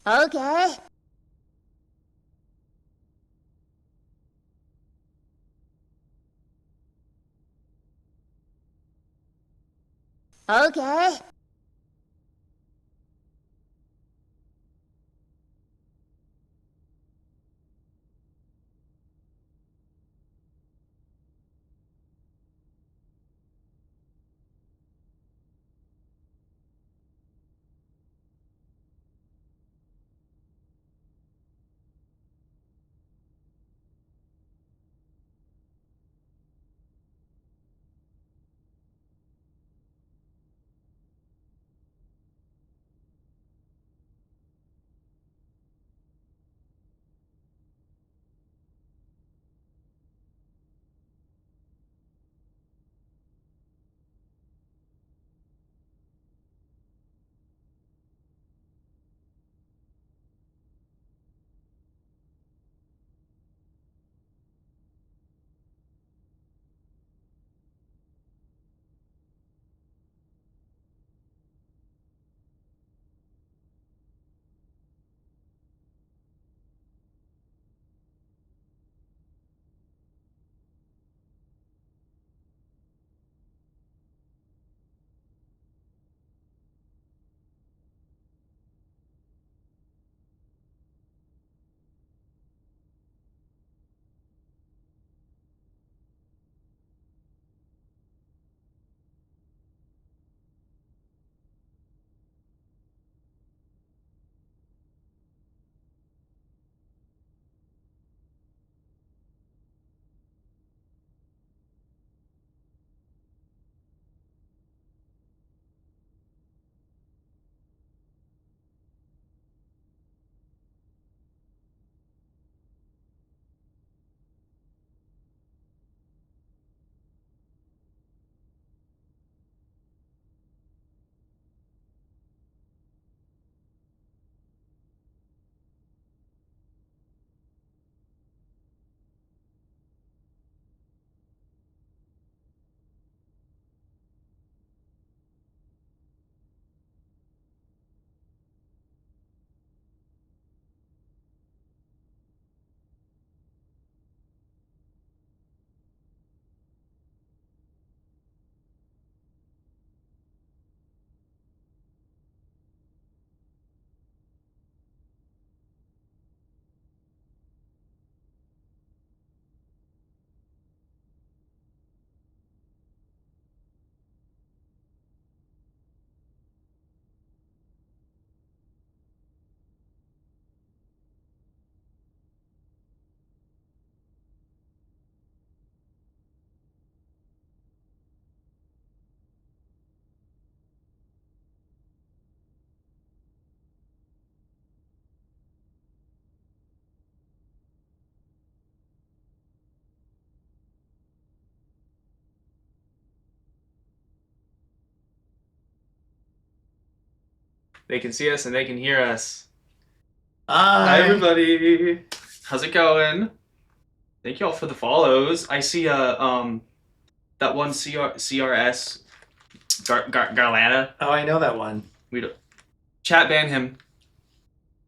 Okay. Okay. They can see us and they can hear us. Hi. Hi, everybody. How's it going? Thank you all for the follows. I see that one CRS Garlana. Oh, I know that one. We don't chat ban him.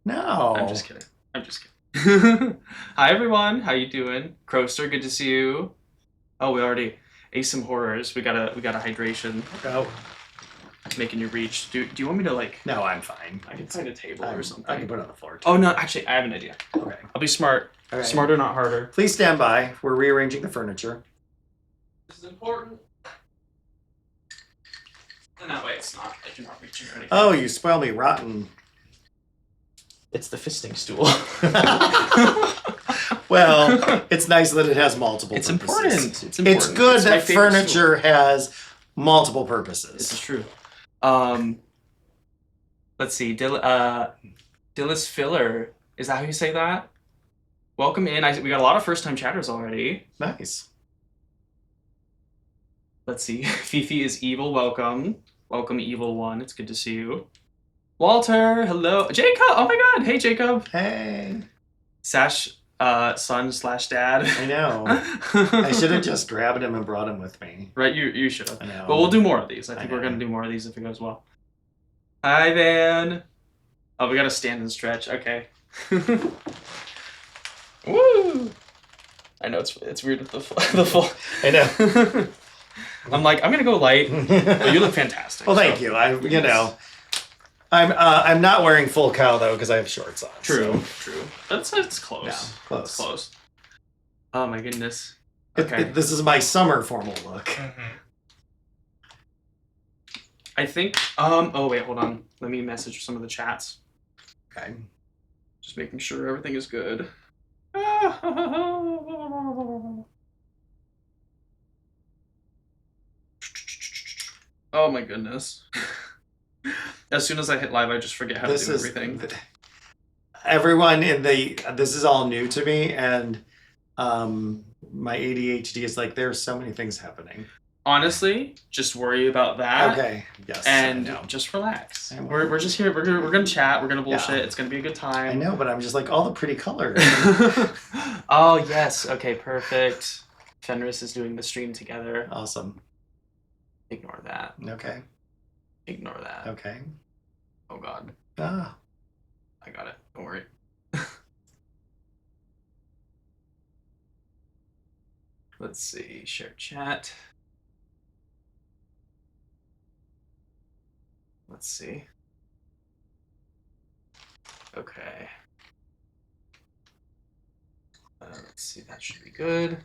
No. I'm just kidding. I'm just kidding. Hi everyone. How you doing? Croaster, good to see you. Oh, we already ate some horrors. We got a hydration. Oh. Making you reach. Do you want me to like? No, I'm fine. I can find a table or something. I can put it on the floor too. Oh no, actually, I have an idea. Okay. I'll be smart. Okay. Smarter, not harder. Please stand by. We're rearranging the furniture. This is important. And that way it's not like you're not reaching or anything. Oh, you spoil me rotten. It's the fisting stool. Well, it's nice that it has multiple It's purposes. important. It's important. It's good It's my that favorite furniture has multiple This purposes. is true. Let's see. Dillis Filler. Is that how you say that? Welcome in. We got a lot of first-time chatters already. Nice. Let's see. Fifi is evil. Welcome. Welcome, evil one. It's good to see you. Walter, hello. Jacob. Oh my god. Hey, Jacob. Hey. Sash, son/dad. I know. I should have just grabbed him and brought him with me. Right, you should have. I know. But we'll do more of these. I think know. we're gonna do more of these if it goes well. Hi, Van. Oh, we gotta stand and stretch. Okay. Woo! I know it's weird with the full. I know. I'm like, I'm gonna go light, but you look fantastic. Well, thank you. I'm not wearing full cow though because I have shorts on. True, so. true. It's close. Yeah, close. It's close. Oh my goodness. This is my summer formal look. Mm-hmm. I think. Oh wait, hold on. Let me message some of the chats. Okay. Just making sure everything is good. Oh my goodness. As soon as I hit live, I just forget how to do everything. Everyone this is all new to me, and my ADHD is like, there's so many things happening. Honestly, just worry about that. Okay. Yes. And just relax. We're just here. We're gonna chat. We're gonna bullshit. Yeah. It's gonna be a good time. I know, but I'm just like all the pretty colors. Oh yes. Okay. Perfect. Fenris is doing the stream together. Awesome. Ignore that. Okay. Ignore that. Okay. Oh God. Ah. I got it. Don't worry. Let's see. Share chat. Let's see. Okay. Let's see. That should be good.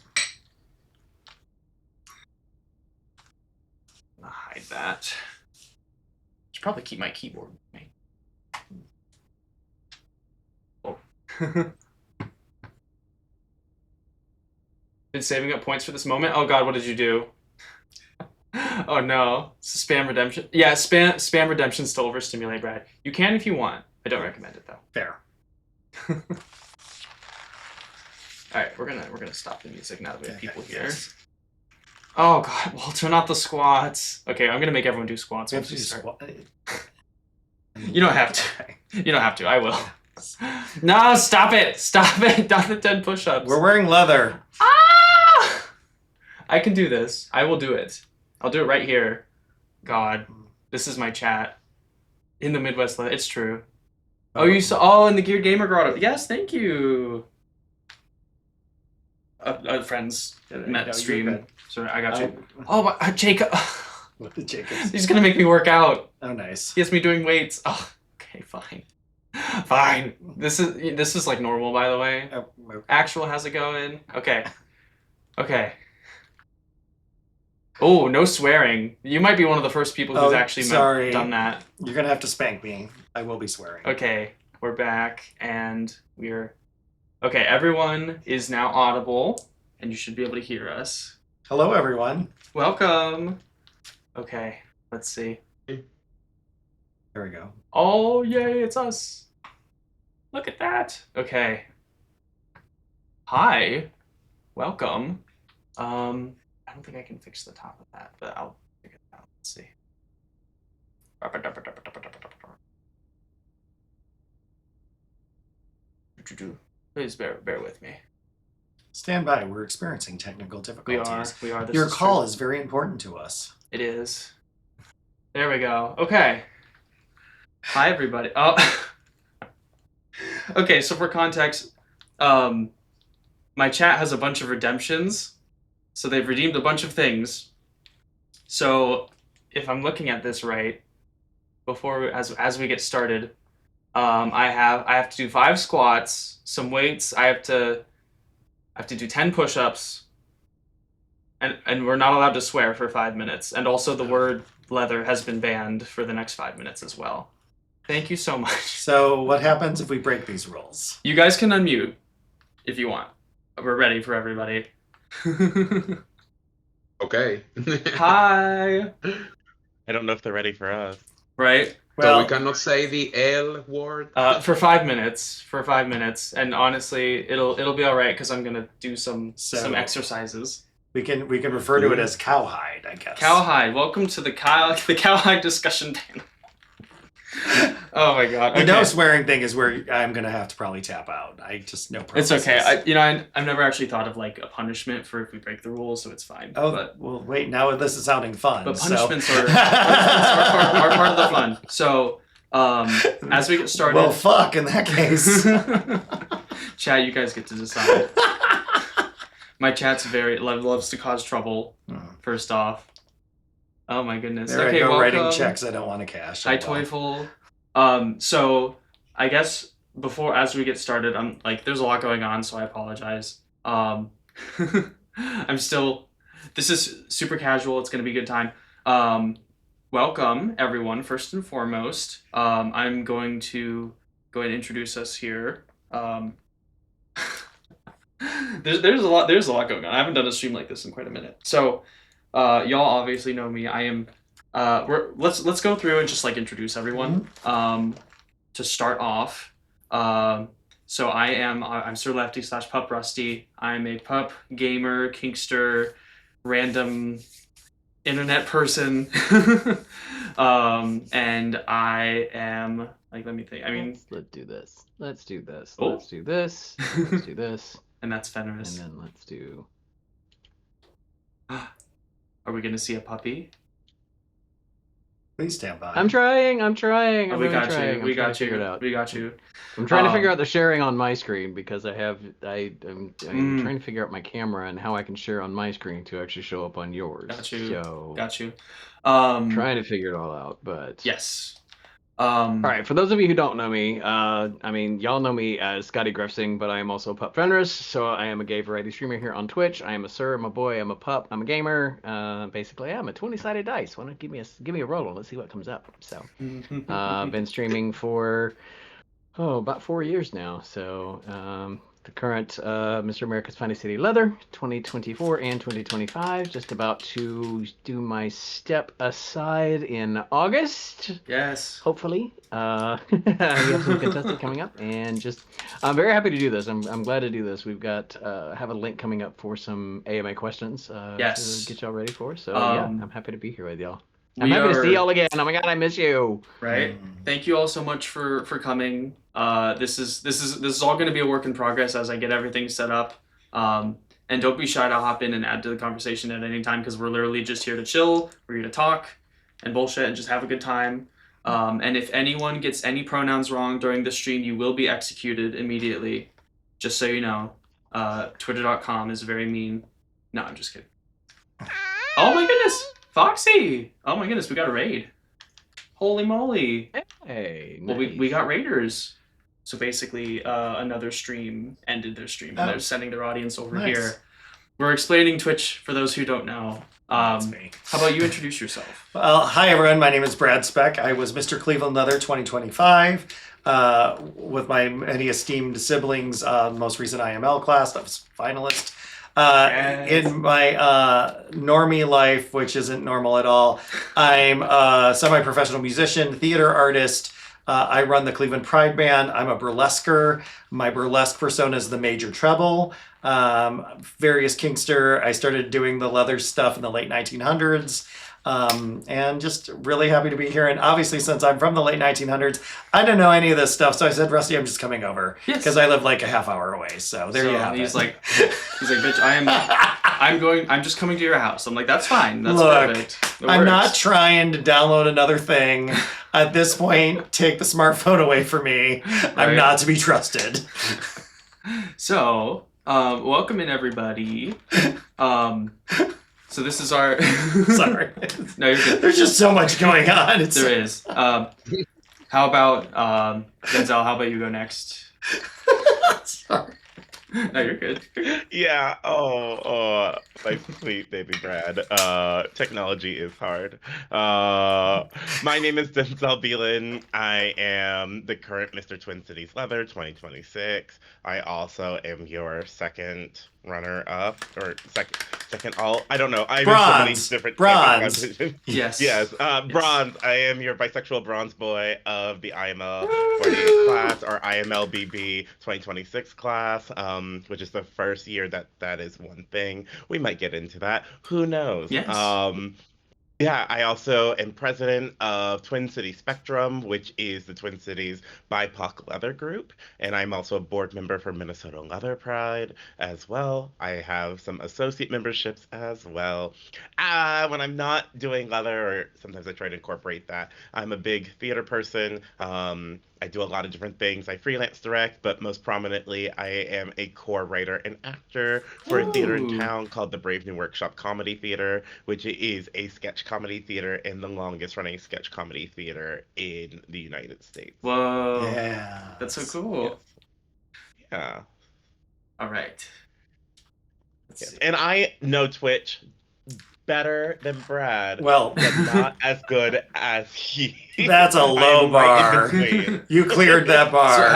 I'm gonna hide that. Should probably keep my keyboard with me. Oh. Been saving up points for this moment. Oh God, what did you do? Oh no, spam redemption. Yeah, spam redemption still overstimulate, Brad. You can if you want. I don't recommend it though. Fair. All right, we're gonna stop the music now that we have people here. Yes. Oh God, Walter, not the squats. Okay, I'm gonna make everyone do squats. You don't have to. You don't have to. I will. No, stop it! Stop it! Not the 10 push-ups. We're wearing leather. Ah! I can do this. I will do it. I'll do it right here. God, this is my chat. In the Midwest, it's true. Oh, you saw? Oh, in the Geared Gamer Grotto. Yes, thank you. Friends met stream. Sorry, I got you. Oh, Jacob. What the Jacobs? He's gonna make me work out. Oh, nice. He has me doing weights. Oh, okay, fine. Fine. This is like normal, by the way. Oh, okay. Actual, how's it going? Okay. Okay. Oh, no swearing. You might be one of the first people who's actually done that. You're gonna have to spank me. I will be swearing. Okay, we're back, and we're... Okay, everyone is now audible, and you should be able to hear us. Hello, everyone. Welcome. Okay, let's see. There we go. Oh, yay, it's us. Look at that. Okay. Hi. Welcome. I don't think I can fix the top of that, but I'll figure it out. Let's see. Please bear with me. Stand by. We're experiencing technical difficulties. We are. Your call is very important to us. It is. There we go. Okay. Hi, everybody. Oh. Okay, so for context, my chat has a bunch of redemptions. So they've redeemed a bunch of things. So if I'm looking at this right, as we get started, I have to do 5 squats, some weights. I have to do 10 push-ups, and we're not allowed to swear for 5 minutes. And also the word leather has been banned for the next 5 minutes as well. Thank you so much. So what happens if we break these rules? You guys can unmute if you want. We're ready for everybody. Okay. Hi. I don't know if they're ready for us. Right? Well, so we cannot say the L word? For 5 minutes. For 5 minutes. And honestly, it'll be alright because I'm gonna do some exercises. We can refer to it as cowhide, I guess. Cowhide. Welcome to the cowhide discussion panel. Oh my God. Okay. The no swearing thing is where I'm gonna have to probably tap out. I just know. It's okay. I've never actually thought of like a punishment for if we break the rules, so it's fine. Oh, well, wait. Now this is sounding fun. But punishments are part of the fun. So As we get started, Well, fuck. In that case. chat, you guys get to decide. My chat's loves to cause trouble. First off, oh my goodness. There Okay, I go, welcome. writing checks I don't want to cash. Hi, Oh, well. Toyful. So I guess as we get started, I'm like, there's a lot going on, so I apologize. This is super casual. It's gonna be a good time. Welcome everyone. First and foremost, I'm going to go ahead and introduce us here. There's a lot going on. I haven't done a stream like this in quite a minute. So, y'all obviously know me. I am. Let's go through and just like introduce everyone. To start off, so I'm Sir Lefty / Pup Rusty. I'm a pup gamer, kinkster, random internet person. And I am like, let me think. I mean, let's do this. Let's do this. Oh. Let's do this. Let's do this. And that's Fenris. And then let's do. Are we gonna see a puppy? Please stand by. I'm trying. Oh, I'm we got really you. trying. We I'm trying got to figure you. it out. We got you. I'm trying to figure out the sharing on my screen because I'm trying to figure out my camera and how I can share on my screen to actually show up on yours. Got you. So Got you. trying to figure it all out, but Yes. All right, for those of you who don't know me, y'all know me as Scotty Grefsing, but I am also Pup Fenris, so I am a gay variety streamer here on Twitch. I am a sir, I'm a boy, I'm a pup, I'm a gamer. Basically, I'm a 20-sided dice. Why don't give me a roll and let's see what comes up. So, I've been streaming for about 4 years now. So, the current Mr. America's Finest City Leather, 2024 and 2025. Just about to do my step aside in August. Yes. Hopefully, we have some contestants coming up, and I'm very happy to do this. I'm glad to do this. We've got have a link coming up for some AMA questions. Yes. To get y'all ready for. So yeah, I'm happy to be here with y'all. I'm We happy to see are- y'all again. Oh my god, I miss you. Right. Thank you all so much for coming. This is all going to be a work in progress as I get everything set up. And don't be shy to hop in and add to the conversation at any time because we're literally just here to chill. We're here to talk and bullshit and just have a good time. And if anyone gets any pronouns wrong during the stream, you will be executed immediately. Just so you know. Twitter.com is very mean. No, I'm just kidding. Oh my goodness! Foxy! Oh my goodness, we got a raid. Holy moly. Hey, Well, nice. we got raiders. So basically, another stream ended their stream, and they're sending their audience over Nice. here. We're explaining Twitch for those who don't know. That's me. How about you introduce yourself? Well, hi everyone. My name is Brad Speck. I was Mr. Cleveland Leather 2025 with my many esteemed siblings. Most recent IML class, I was finalist. Yes. In my normie life, which isn't normal at all, I'm a semi-professional musician, theater artist. I run the Cleveland Pride Band. I'm a burlesquer. My burlesque persona is the Major Treble. Various kinkster. I started doing the leather stuff in the late 1900s. And just really happy to be here. And obviously, since I'm from the late 1900s, I didn't know any of this stuff. So I said, Rusty, I'm just coming over Yes. because I live like a half hour away. So there you have he's it. like, bitch, I'm just coming to your house. I'm like, that's fine. That's Look, perfect. It I'm works. not trying to download another thing. At this point, take the smartphone away from me. I'm Right. not to be trusted. So, welcome in everybody. So this is our. Sorry. No, you're good. There's just so much going on. It's There is. How about Denzel? How about you go next? Sorry. No, you're good. Yeah. My sweet baby Brad. Technology is hard. My name is Denzel Beelan. I am the current Mr. Twin Cities Leather 2026. I also am your second runner-up or second all. I don't know. I'm in so many Bronze. different Bronze. competitions. Yes. Yes. Yes. Bronze. I am your bisexual bronze boy of the IML 48 class or IML BB 2026 class, which is the first year that is one thing. We might get into that. Who knows? Yes. Yeah, I also am president of Twin City Spectrum, which is the Twin Cities BIPOC Leather Group, and I'm also a board member for Minnesota Leather Pride as well. I have some associate memberships as well. When I'm not doing leather, or sometimes I try to incorporate that, I'm a big theater person. I do a lot of different things. I freelance direct, but most prominently, I am a core writer and actor for a theater in Ooh. town called the Brave New Workshop Comedy Theater, which is a sketch comedy theater and the longest running sketch comedy theater in the United States. Whoa. Yeah. That's so Yes. cool. Yeah. All right. Let's Yes. see. And I know Twitch better than Brad, Well, but not as good as he. that's a I low am right bar. in between. You cleared that bar. So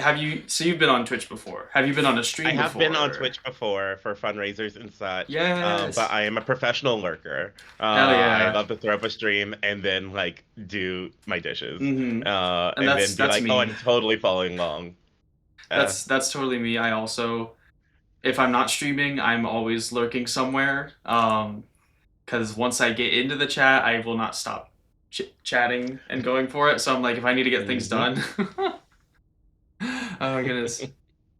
have you so you've been on Twitch before? Have you been on a stream I have before? been on Twitch before for fundraisers and such. Yes. But I am a professional lurker. Hell yeah. I love to throw up a stream and then like do my dishes. Mhm. And that's- then be that's like, me. oh, I'm totally following along. That's totally me. I also, if I'm not streaming, I'm always lurking somewhere. Because once I get into the chat, I will not stop chatting and going for it. So I'm like, if I need to get things done. Oh my goodness.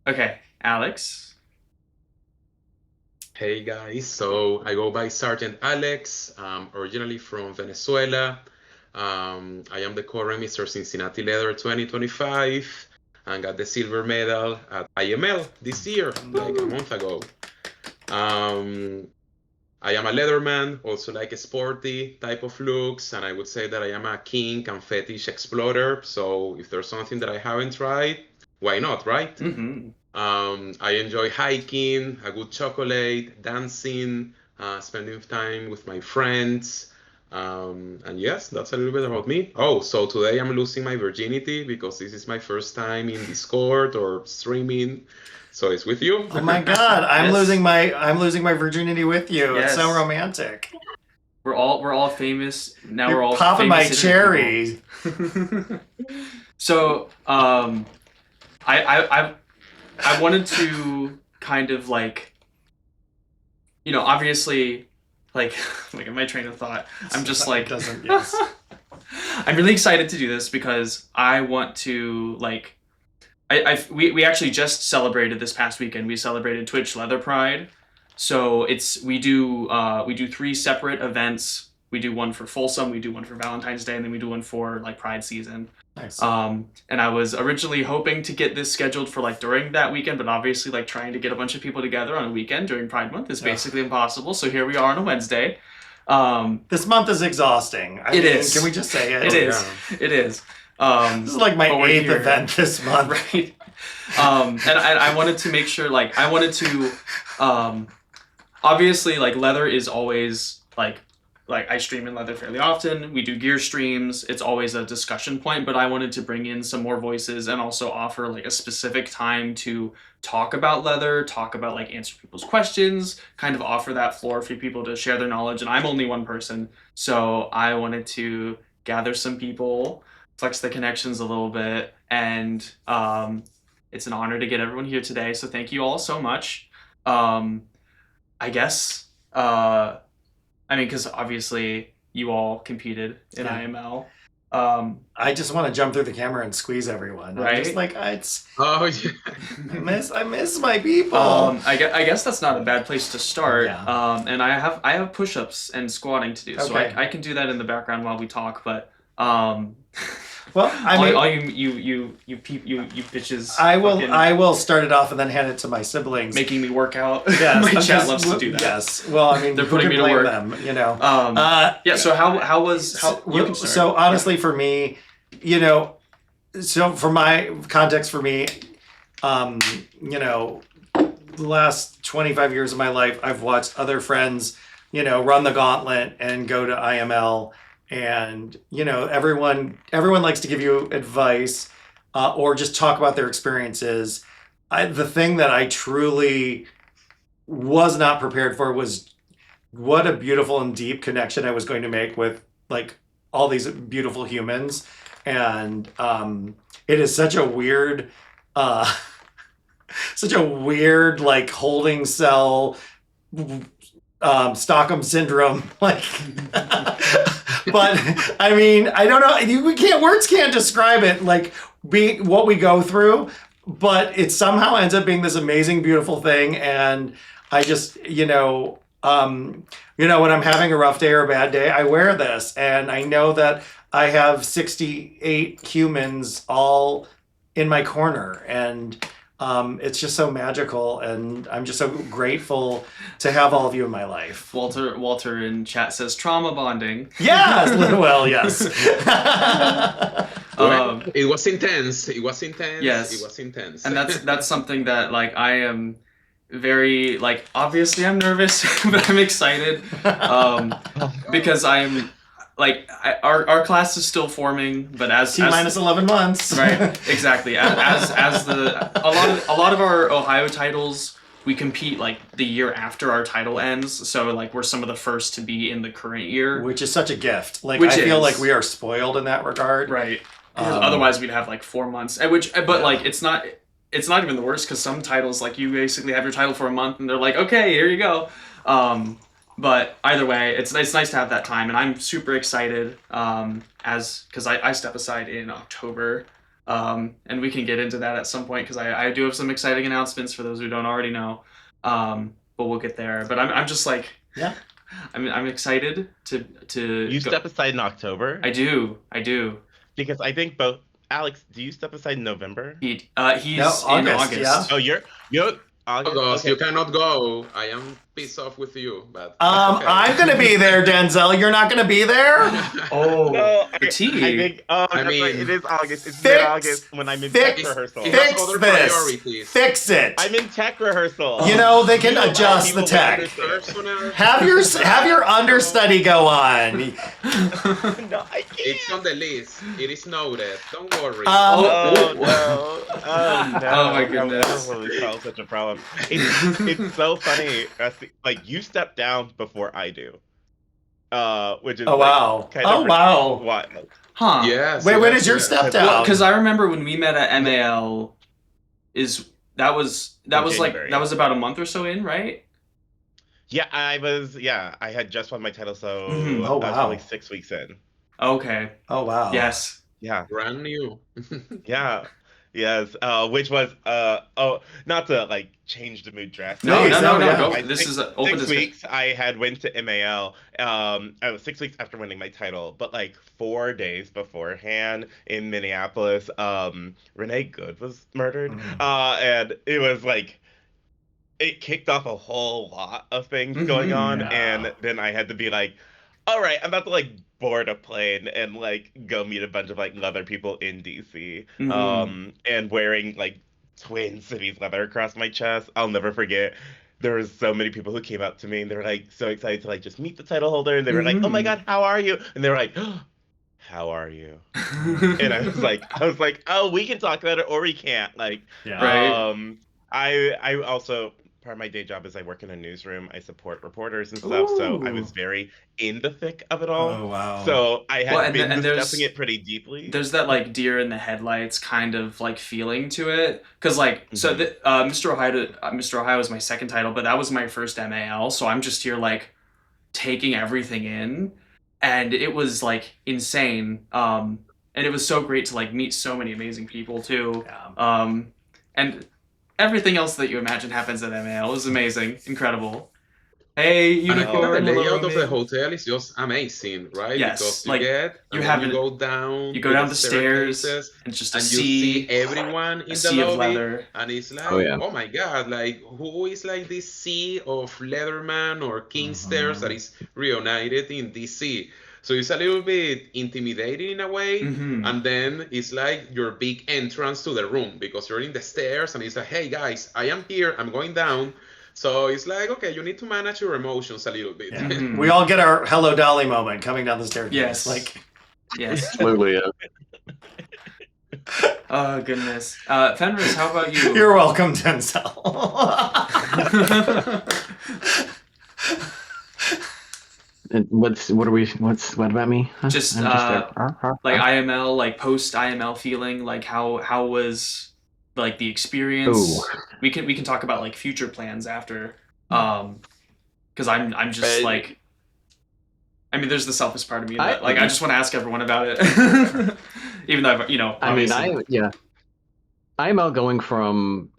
Okay, Alex. Hey guys, so I go by Sergeant Alex, originally from Venezuela. I am the current Mr. Cincinnati Leather 2025 and got the silver medal at IML this year, like a month ago. I am a leatherman, also like a sporty type of looks, and I would say that I am a kink and fetish explorer. So if there's something that I haven't tried, why not, right? Mm-hmm. I enjoy hiking, a good chocolate, dancing, spending time with my friends. And yes, that's a little bit about me. Oh, so today I'm losing my virginity because this is my first time in Discord or streaming. So it's with you. Oh my God, I'm Yes. losing my virginity with you. It's so Yes. romantic. We're all famous now. You're we're all popping my famous internet cherry. people. So I wanted to kind of like, obviously, like look at my train of thought. I'm just like, Doesn't yes. I'm really excited to do this because I want to like. We actually just celebrated this past weekend. We celebrated Twitch Leather Pride, so we do 3 separate events. We do one for Folsom, we do one for Valentine's Day, and then we do one for like Pride season. Nice. And I was originally hoping to get this scheduled for like during that weekend, but obviously like trying to get a bunch of people together on a weekend during Pride Month is basically impossible. So here we are on a Wednesday. This month is exhausting. It is. Can we just say it? It is. yeah. It is. This is like my but we're 8th here. event this month. Right. And I wanted to make sure, like, obviously, like, leather is always, like I stream in leather fairly often. We do gear streams. It's always a discussion point, but I wanted to bring in some more voices and also offer, like, a specific time to talk about leather, talk about, like, answer people's questions, kind of offer that floor for people to share their knowledge. And I'm only one person, so I wanted to gather some people, flex the connections a little bit, and it's an honor to get everyone here today, so thank you all so much. I guess, because obviously you all competed in Yeah. IML. I just want to jump through the camera and squeeze everyone. I'm just Right? like, it's Oh, yeah. I miss my people. I guess that's not a bad place to start. Yeah. And I have push-ups and squatting to do, so Okay. I can do that in the background while we talk. But Well, I mean, all you bitches, I fucking will start it off and then hand it to my siblings. making me work out. Yes, My chat because- loves to do that. Yes. Well, I mean, They're who putting can me to blame work. them, you know. Yeah. So how was you can start. So honestly, for me, so for my context, for me, the last 25 years of my life, I've watched other friends, run the gauntlet and go to IML, and everyone likes to give you advice or just talk about their experiences. The thing that I truly was not prepared for was what a beautiful and deep connection I was going to make with like all these beautiful humans. And it is such a weird like holding cell Stockholm syndrome, like. But I mean, I don't know. Words can't describe it. Like what we go through, but it somehow ends up being this amazing, beautiful thing. And I just, when I'm having a rough day or a bad day, I wear this, and I know that I have 68 humans all in my corner, and it's just so magical, and I'm just so grateful to have all of you in my life. Walter in chat says trauma bonding. Yes, well, yes. It was intense. It was intense. Yes. It was intense. And that's something that like I am very like obviously I'm nervous, but I'm excited because I'm like our class is still forming, but as minus 11 months. Right, exactly. As a lot of our Ohio titles, we compete like the year after our title ends, so like we're some of the first to be in the current year, which is such a gift. Like I feel like we are spoiled in that regard. Right. Otherwise, we'd have like 4 months. Like it's not even the worst because some titles like you basically have your title for a month and they're like, okay, here you go. But either way, it's nice to have that time, and I'm super excited because I step aside in October, and we can get into that at some point because I do have some exciting announcements for those who don't already know, but we'll get there. But I'm just like, yeah, I'm excited to. You step aside in October? I do. Because I think both. Alex, do you step aside in November? He's in August. Yeah. Oh, you're August. Okay. You cannot go. I am pissed off with you, but okay. I'm gonna be there, Denzel. You're not gonna be there. Oh, no, the tea. I think. Oh, I mean, right. It is August. It's mid-August when I'm in tech rehearsal. It has Fix other this. priorities. Fix it. I'm in tech rehearsal. They can adjust the tech. Personal. Have your understudy go on. No, I can't. It's on the list. It is noted. Don't worry. Oh no! Oh no! Oh my goodness! I really solve such a problem. It's so funny. Like you step down before I do, which is wow! Kind of wow! What? Huh? Yes. Wait, when yes, is your yes. step down? Because I remember when we met at MAL, that was January. about a month or so in, right? Yeah, I had just won my title, so Mhm. Oh, I was wow. like 6 weeks in. Okay. Oh wow! Yes. Yeah, Brand new. yeah, yes. Which was not to like change the mood drastically. No. yeah. Go. I This think is an open 6 discussion. weeks I had went to MAL. I was 6 weeks after winning my title, but like 4 days beforehand in Minneapolis, Renee Good was murdered. And it was like it kicked off a whole lot of things going on, yeah. and then I had to be like, all right, I'm about to like board a plane and like go meet a bunch of like leather people in DC. And wearing like Twin Cities leather across my chest. I'll never forget. There was so many people who came up to me and they were like so excited to like just meet the title holder, and they were like, "Oh my God, how are you?" And they were like, oh, "How are you?" And I was like, "Oh, we can talk about it or we can't." Like, Yeah. Right. I also part of my day job is I work in a newsroom. I support reporters and stuff, so I was Ooh. very in the thick of it all. Oh wow! So I had Well, been and there's- discussing it pretty deeply. There's that like deer in the headlights kind of like feeling to it, because like Mr. Ohio is my second title, but that was my first MAL, so I'm just here like taking everything in, and it was like insane. And it was so great to like meet so many amazing people too. Yeah. And everything else that you imagine happens at MAL is amazing, incredible. Hey, And I think that Unicorn. the hello, layout of the Romy. hotel is just amazing, right? Yes, Because like, you you have you it- go down, You go to down the stairs, staircases, and it's just a and you sea, see everyone in a the sea of lobby, leather. and it's like, Oh, yeah. oh my God, like who is like this sea of Leatherman or Kingsters that is reunited in DC? So it's a little bit intimidating in a way, Mhm. and then it's like your big entrance to the room because you're in the stairs, and it's like, hey guys, I am here, I'm going down. So it's like, okay, you need to manage your emotions a little bit. Yeah. Mhm. We all get our hello Dolly moment coming down the staircase. Yes. Like Yes. Absolutely. Yeah. Oh goodness. Fenris, how about you? you're welcome, Denzel. And what about me? Huh? Just, I'm there. like IML, like post IML feeling, like how was like the experience? Ooh. We can talk about like future plans after. because I'm just like, I mean, there's the selfish part of me that I just want to ask everyone about it, even though I'm outgoing from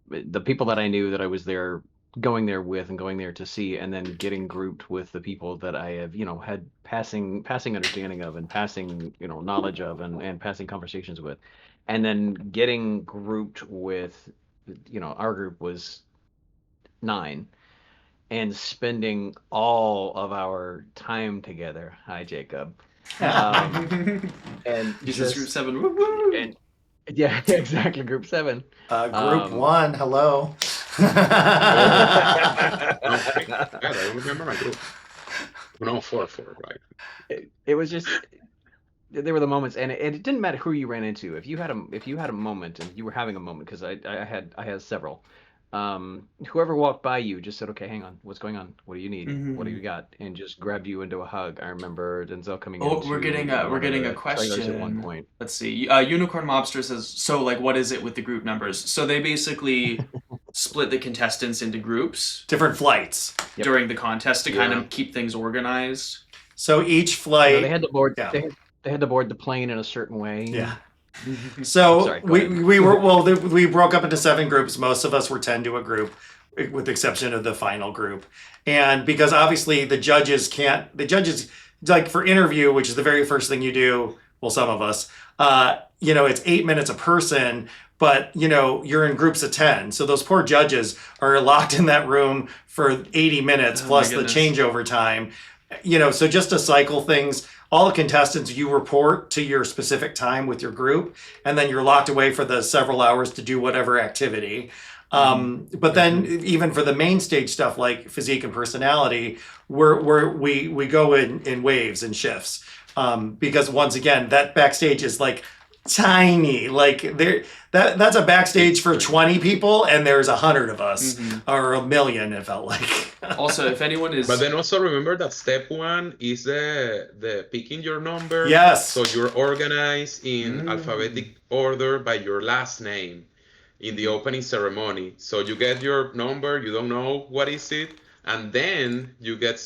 the people that I knew that I was there, going there with and going there to see, and then getting grouped with the people that I have, had passing understanding of and passing, knowledge of and passing conversations with, and then getting grouped with, our group was 9, and spending all of our time together. Hi, Jacob. And this is group 7. And, yeah, exactly. Group 7. Group 1. Hello. I don't remember my group. No, 4, right? It was just, there were the moments, and it didn't matter who you ran into. If you had a moment, and you were having a moment, because I had several. Whoever walked by you just said, "Okay, hang on, what's going on? What do you need? What do you got?" And just grabbed you into a hug. I remember Denzel coming in. Oh, we're getting a question at one point. Let's see. Unicorn Mobster says, so like, what is it with the group numbers? So they basically split the contestants into groups, different flights during the contest to kind of keep things organized. So each flight, they had to board. They had to board the plane in a certain way. Yeah. So we broke up into 7 groups. Most of us were 10 to a group, with the exception of the final group. And because obviously the judges like for interview, which is the very first thing you do, well, some of us, it's 8 minutes a person, but you're in groups of 10. So those poor judges are locked in that room for 80 minutes plus the changeover time. So just to cycle things, all the contestants, you report to your specific time with your group, and then you're locked away for the several hours to do whatever activity. But then even for the main stage stuff like physique and personality, we go in waves and shifts. Because once again, that backstage is like tiny. Like that's a backstage for 20 people, and there's 100 of us, or 1 million. It felt like. Also, if anyone is, but then also remember that step 1 is the picking your number. Yes. So you're organized in alphabetic order by your last name in the opening ceremony. So you get your number. You don't know what is it. And then you get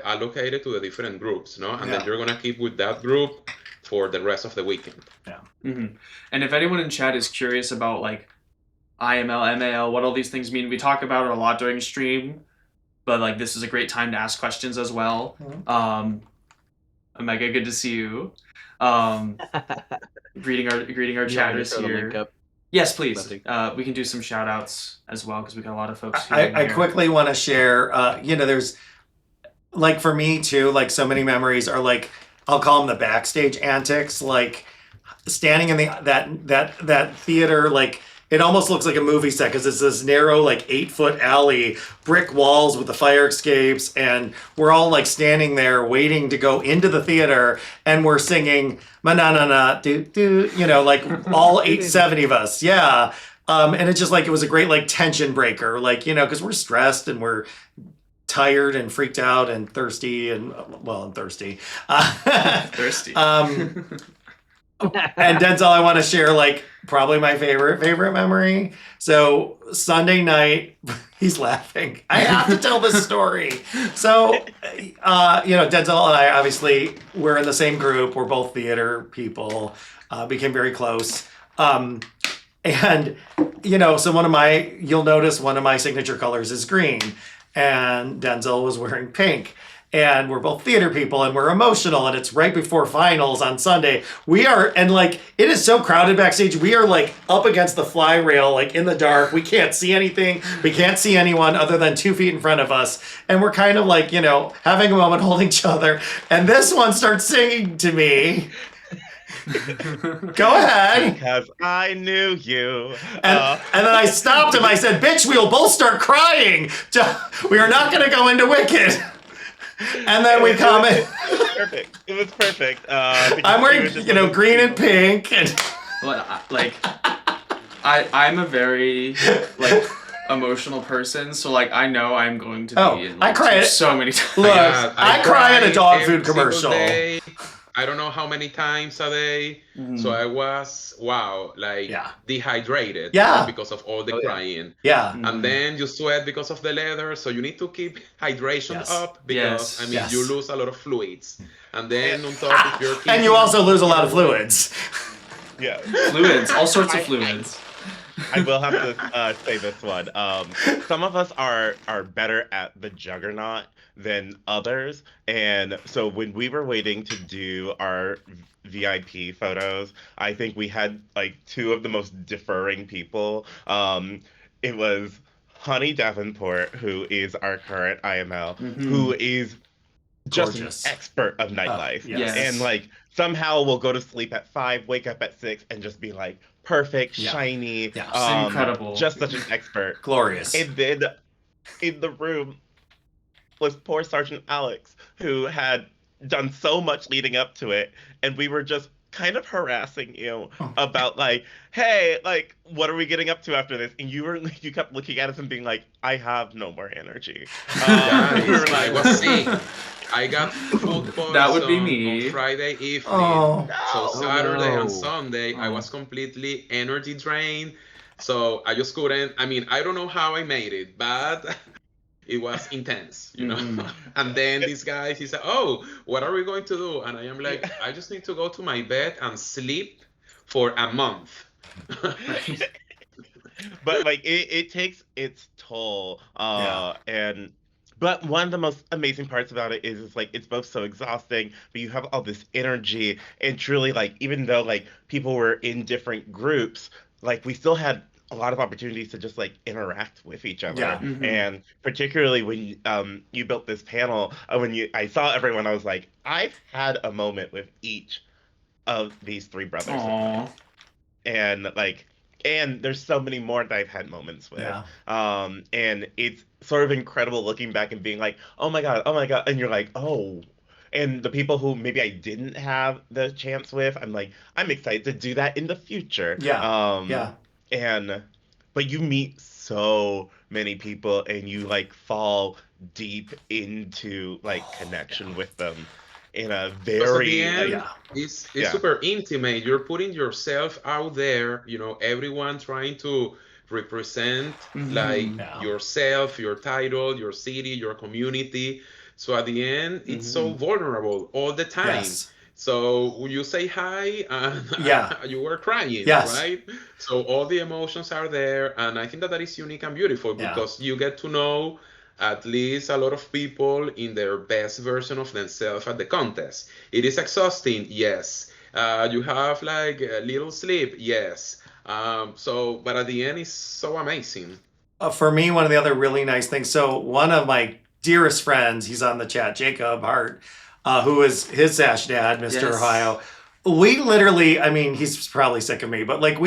allocated to the different groups, no? And then you're gonna keep with that group for the rest of the weekend. Yeah. And if anyone in chat is curious about like IML, MAL, what all these things mean, we talk about it a lot during stream, but like this is a great time to ask questions as well. Omega, good to see you. Greeting our chatters here. Yes, please. We can do some shout outs as well, because we got a lot of folks. I quickly want to share, there's like, for me too, like so many memories are like, I'll call them the backstage antics, like standing in that theater, like it almost looks like a movie set because it's this narrow, like 8-foot alley, brick walls with the fire escapes, and we're all like standing there waiting to go into the theater, and we're singing "Ma-na-na-na, do-do," like all 870 of us, yeah. And it's just like, it was a great like tension breaker, like, because we're stressed and we're tired and freaked out and thirsty and thirsty. Thirsty. And Denzel, I want to share like probably my favorite memory. So Sunday night, he's laughing. I have to tell this story. So, Denzel and I, obviously, we're in the same group. We're both theater people, became very close. And, so you'll notice one of my signature colors is green, and Denzel was wearing pink. And we're both theater people, and we're emotional, and it's right before finals on Sunday. It is so crowded backstage. We are like up against the fly rail, like in the dark. We can't see anything. We can't see anyone other than 2 feet in front of us. And we're kind of like, having a moment holding each other. And this one starts singing to me. Go ahead. Because I knew you. And then I stopped him. I said, "Bitch, we will both start crying. We are not going to go into Wicked." And then we comment. It was perfect. I'm wearing, green and pink. And well, I'm a very emotional person, so I know I'm going to be in I cry so many times. Look, I cry at a dog food commercial. I don't know how many times a day. So I was, wow, like Yeah. dehydrated, Yeah. right, because of all the Oh, yeah. crying. Yeah. And then you sweat because of the leather, so you need to keep hydration Yes. up because Yes. I mean Yes. you lose a lot of fluids. And then on top, if you're And you keeping also lose a lot of your weight- fluids. Yeah. Fluids, all sorts of fluids. I will have to say this one. Some of us are better at the juggernaut than others, and so when we were waiting to do our VIP photos, I think we had like two of the most deferring people. It was Honey Davenport, who is our current IML, who is just an Gorgeous. expert of nightlife. Yes. And like somehow we'll go to sleep at 5, wake up at 6, and just be like perfect, Yeah. shiny, Yeah. It's incredible. just such an expert. Glorious. And then in the room was poor Sergeant Alex, who had done so much leading up to it, and we were just kind of harassing you about like, hey, like, what are we getting up to after this? And you kept looking at us and being like, I have no more energy. Guys, We were I like, was sick. I got food poison That would be me. on Friday evening. Oh. So Saturday no. and Sunday, I Oh. was completely energy drained. So I just couldn't. I mean, I don't know how I made it, but it was intense, you know. And then this guy, he said, "Oh, what are we going to do?" And I am like, "I just need to go to my bed and sleep for a month." But like it takes its toll. But one of the most amazing parts about it is like it's both so exhausting, but you have all this energy, and truly like even though like people were in different groups, like we still had a lot of opportunities to just like interact with each other. Yeah. And particularly when you built this panel, I saw everyone, I was like, I've had a moment with each of these three brothers of mine. Aww. And there's so many more that I've had moments with. Yeah. And it's sort of incredible looking back and being like, oh my god, and you're like, oh. And the people who maybe I didn't have the chance with, I'm like, I'm excited to do that in the future. Yeah. But you meet so many people and you like fall deep into like connection with them in a Because at very the end, Yeah. it's Yeah. super intimate. You're putting yourself out there, you know, everyone trying to represent like Yeah. yourself, your title, your city, your community. So at the end, it's so vulnerable all the time. Yes. So when you say hi and Yeah. you were crying, Yes. right? So all the emotions are there, and I think that that is unique and beautiful Yeah. because you get to know at least a lot of people in their best version of themselves at the contest. It is exhausting, yes. You have like a little sleep, yes. But at the end, it's so amazing. For me, one of the other really nice things. So one of my dearest friends, he's on the chat, Jacob Hart, who is his Sash dad, Mr. Yes. Ohio. We literally, I mean, he's probably sick of me, but like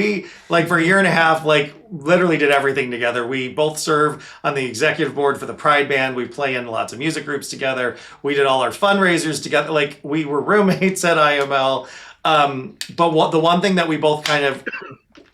for a year and a half, like literally did everything together. We both serve on the executive board for the Pride Band. We play in lots of music groups together. We did all our fundraisers together. Like we were roommates at IML. But the one thing that we both kind of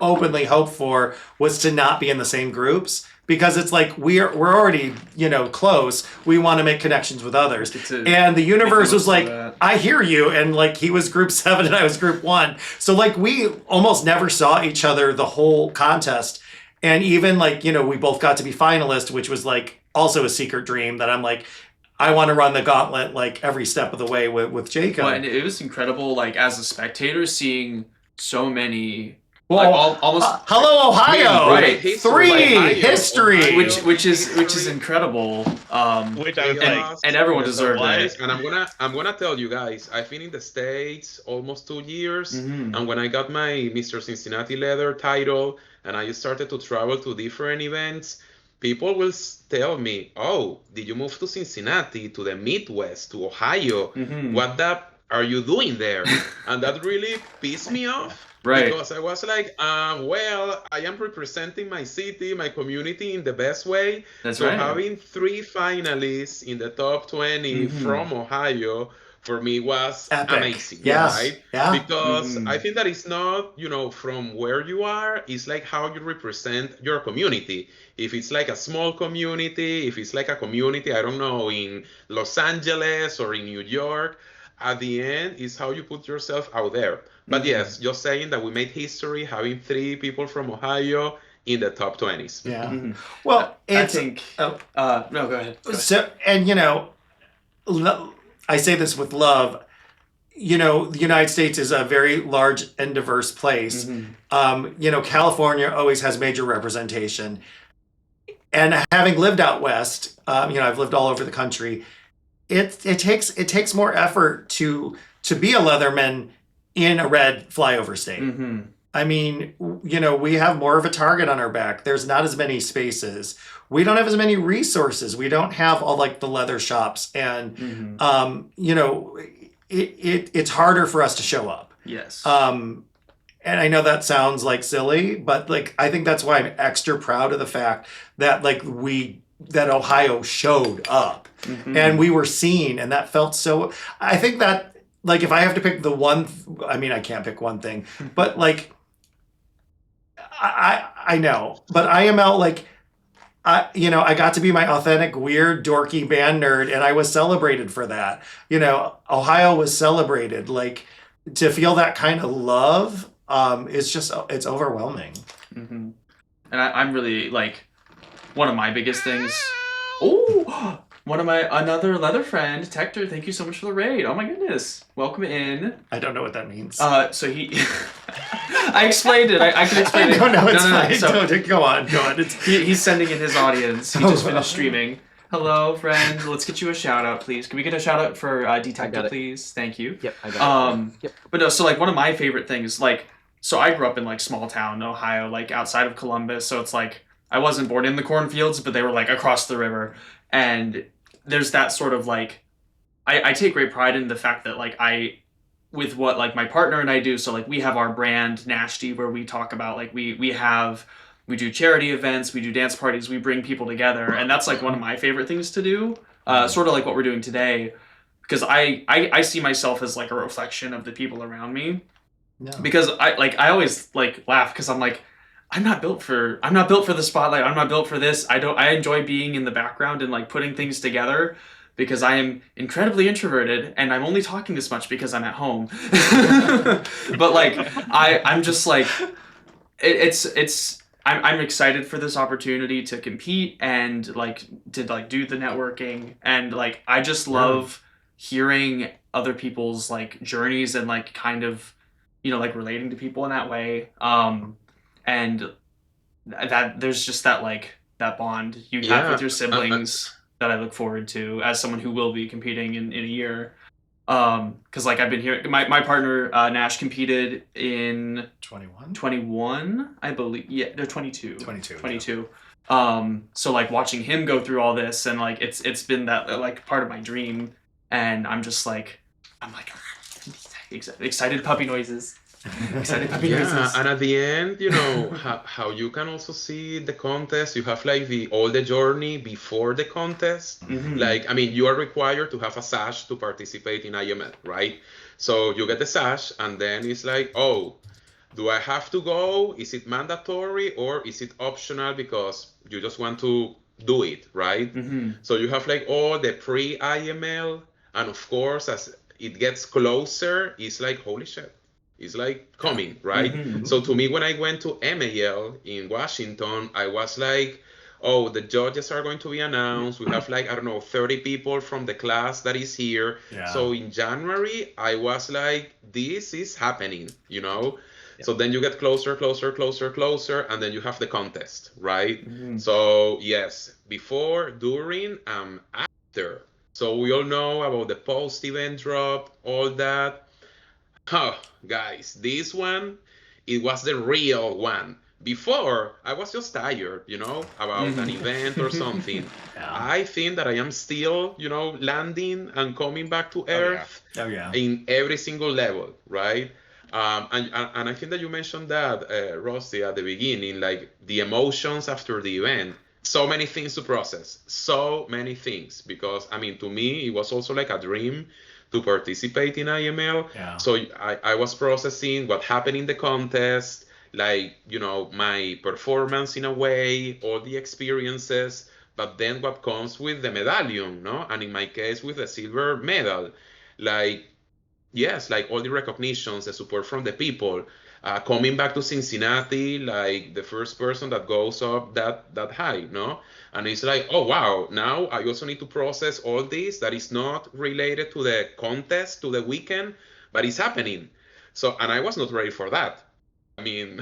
openly hoped for was to not be in the same groups, because it's like we're already, you know, close. We want to make connections with others. And the universe was like, I hear you. And like he was group 7 and I was group 1. So like we almost never saw each other the whole contest. And even like, you know, we both got to be finalists, which was like also a secret dream that I'm like, I want to run the gauntlet like every step of the way with Jacob. Well, and it was incredible, like as a spectator, seeing so many. Well, like, almost hello, Ohio! Right. Three history, Ohio. which is incredible. which I was like, and everyone deserved Wise, it. and I'm gonna tell you guys, I've been in the States almost 2 years, and when I got my Mr. Cincinnati leather title and I started to travel to different events, people will tell me, "Oh, did you move to Cincinnati, to the Midwest, to Ohio? What the are you doing there?" And that really pissed me off. Right. Because I was like, well, I am representing my city, my community in the best way. That's so right. having 3 finalists in the top 20 from Ohio for me was Epic. amazing. Yes. Right? Yeah. Because I think that it's not, you know, from where you are, it's like how you represent your community. If it's like a small community, if it's like a community, I don't know, in Los Angeles or in New York, at the end, it's how you put yourself out there. But yes, just saying that we made history having 3 people from Ohio in the top 20s. Yeah. Mhm. Well, I it's think. oh, No, go ahead. Go ahead. so, and I say this with love. The United States is a very large and diverse place. California always has major representation. And having lived out west, I've lived all over the country. It takes more effort to be a Leatherman in a red flyover state. I mean, we have more of a target on our back. There's not as many spaces. We don't have as many resources. We don't have all like the leather shops, and it's harder for us to show up. Yes. And I know that sounds like silly, but like I think that's why I'm extra proud of the fact that that Ohio showed up and we were seen, and that felt so. I think that like if I have to pick the one, I mean I can't pick one thing, but like I know, but I am out like. I got to be my authentic, weird, dorky band nerd, and I was celebrated for that. Ohio was celebrated. Like, to feel that kind of love, it's overwhelming. And I'm really, like, one of my biggest things. Oh, another leather friend, Tector, thank you so much for the raid. Oh my goodness. Welcome in. I don't know what that means. So he... I explained it. I can explain it. No, it's fine. So, Go on. He's sending in his audience. He just finished streaming. Hello, friend. Let's get you a shout out, please. Can we get a shout out for Detective, please? Thank you. Yep, I got it. Yep. But no, so like one of my favorite things, like, so I grew up in like small town Ohio, like outside of Columbus. So it's like I wasn't born in the cornfields, but they were like across the river. And there's that sort of like, I take great pride in the fact that like with what like my partner and I do, so like we have our brand Nasty, where we talk about like we do charity events, we do dance parties, we bring people together, and that's like one of my favorite things to do, sort of like what we're doing today, because I see myself as like a reflection of the people around me. No. Because I always like laugh because I'm like, I'm not built for the spotlight, I'm not built for this. I enjoy being in the background and like putting things together, because I am incredibly introverted and I'm only talking this much because I'm at home. But like I'm just like I'm excited for this opportunity to compete and like to like do the networking, and like I just love hearing other people's like journeys and like kind of like relating to people in that way, and that there's just that like that bond you have with your siblings that I look forward to as someone who will be competing in a year. Because like I've been here, my partner Nash competed in 21, I believe. Yeah, they're 22. 22. So like watching him go through all this, and like it's been that like part of my dream, and I'm excited puppy noises. Excited puppy noises. And at the end, how you can also see the contest, you have like all the journey before the contest. Like, I mean, you are required to have a sash to participate in IML, right? So you get the sash, and then it's like, oh, do I have to go? Is it mandatory or is it optional because you just want to do it, right? So you have like all the pre-IML, and of course, as it gets closer, it's like, holy shit. It's like coming, right? So to me, when I went to MAL in Washington, I was like, oh, the judges are going to be announced. We have like, I don't know, 30 people from the class that is here. Yeah. So in January, I was like, this is happening, Yeah. So then you get closer, and then you have the contest, right? So yes, before, during, after. So we all know about the post-event drop, all that. Oh, guys, this one, it was the real one. Before, I was just tired, about an event or something. I think that I am still, landing and coming back to earth in every single level, right? And I think that you mentioned that, Rusty, at the beginning, like the emotions after the event. So many things to process, so many things. Because, I mean, to me, it was also like a dream to participate in IML. Yeah. So I was processing what happened in the contest, like, my performance in a way, all the experiences, but then what comes with the medallion, no? And in my case, with the silver medal. Like, yes, like all the recognitions, the support from the people. Coming back to Cincinnati, like the first person that goes up that high, no? And it's like, oh wow, now I also need to process all this that is not related to the contest, to the weekend, but it's happening. So, and I was not ready for that. I mean,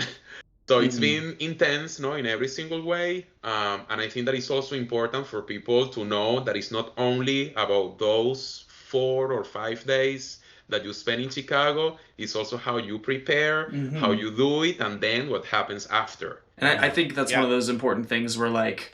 so it's been intense, no, in every single way. And I think that it's also important for people to know that it's not only about those 4 or 5 days that you spend in Chicago. It's also how you prepare, how you do it, and then what happens after. And I think that's Yeah. one of those important things where like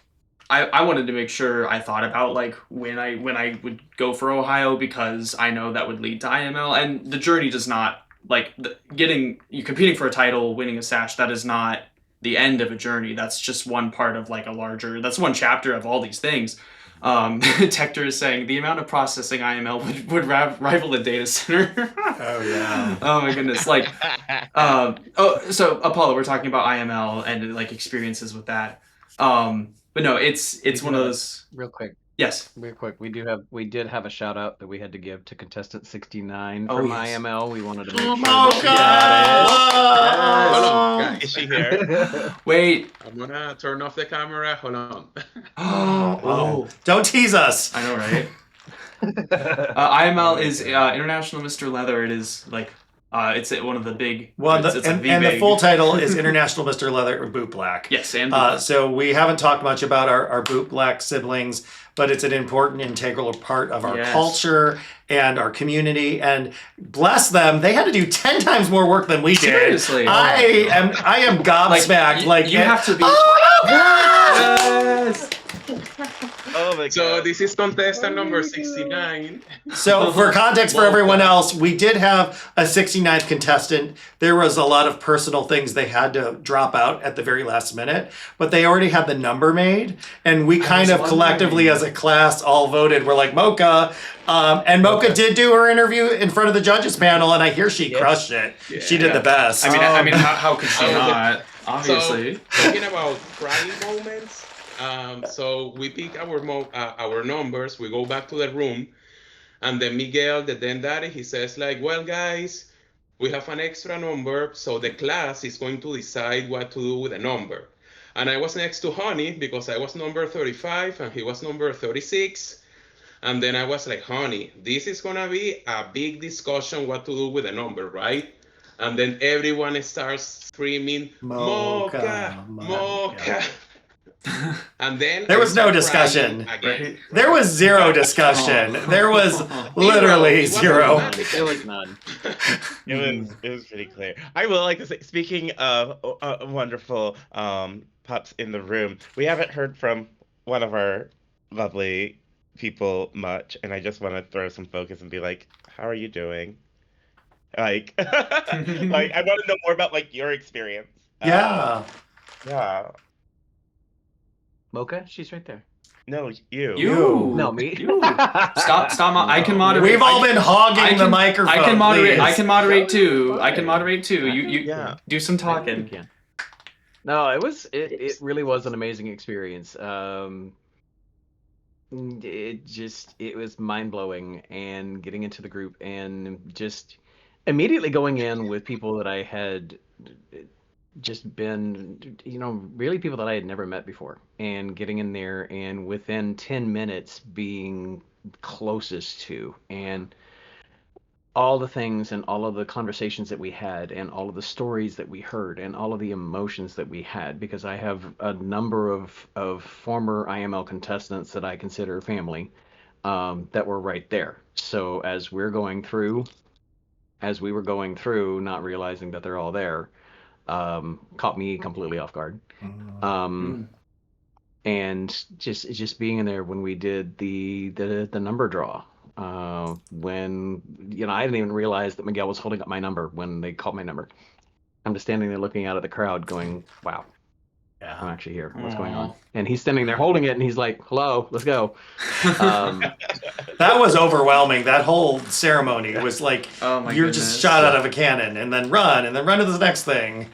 I wanted to make sure I thought about like when I would go for Ohio, because I know that would lead to IML, and the journey does not like you competing for a title, winning a sash. That is not the end of a journey. That's just one part of like a larger. That's one chapter of all these things. Tector is saying the amount of processing IML would rival a data center. Oh yeah. Oh my goodness! Like, so Apollo, we're talking about IML and like experiences with that. But no, it's one of those. Real quick, Yes. we did have a shout out that we had to give to contestant 69 Oh, from yes. IML. We wanted to make sure Mocha! Hold on, Is guys. she here? Wait. I'm gonna turn off the camera. Hold on. Oh, Don't tease us. I know, right? IML is International Mr. Leather. It is like it's one of the big. Well, it's like and the big. full title is International Mr. Leather Boot Black. Yes, and So we haven't talked much about our Boot Black siblings, but it's an important, integral part of our Yes. culture and our community. And bless them, they had to do 10 times more work than we did. Seriously. I am gobsmacked. you have to be. Oh Oh my So god. this is contestant number 69. So for context for everyone else, we did have a 69th contestant. There was a lot of personal things they had to drop out at the very last minute, but they already had the number made. And we kind of collectively as a class all voted. We're like, Mocha. And Mocha did do her interview in front of the judges panel, and I hear she crushed it. She did the best. I mean, how could she not? Obviously. So talking about crying moments, so we pick our numbers. We go back to the room, and then Miguel, the then daddy, he says like, "Well, guys, we have an extra number, so the class is going to decide what to do with the number." And I was next to Honey because I was number 35 and he was number 36. And then I was like, Honey, this is gonna be a big discussion what to do with the number, right? And then everyone starts screaming, Mocha, Mocha, Mocha. And then There I was no start discussion. crying again. There was zero discussion. There was literally It was zero. automatic. There was none. It was pretty clear. I would like to say, speaking of wonderful pups in the room, we haven't heard from one of our lovely people much, and I just want to throw some focus and be like, how are you doing? Like, like I want to know more about like your experience. Yeah. Yeah. Mocha, she's right there. No, you. You. No, me. You. Stop. I can moderate. We've all been hogging I the can- microphone. I can moderate. please. I can moderate too. I can moderate too. You Yeah. do some You talking. can. No, it really was an amazing experience. It was mind blowing, and getting into the group and just immediately going in with people that I had just been, really people that I had never met before, and getting in there and within 10 minutes being closest to, and all the things and all of the conversations that we had and all of the stories that we heard and all of the emotions that we had, because I have a number of former IML contestants that I consider family, that were right there. So as we were going through, not realizing that they're all there, caught me completely off guard. And just being in there when we did the number draw, when I didn't even realize that Miguel was holding up my number when they called my number. I'm just standing there looking out at the crowd going, wow, I'm actually here, what's going on? And he's standing there holding it, and he's like, hello, let's go. That was overwhelming. That whole ceremony was like Oh my you're goodness. just shot out of a cannon and then run to the next thing.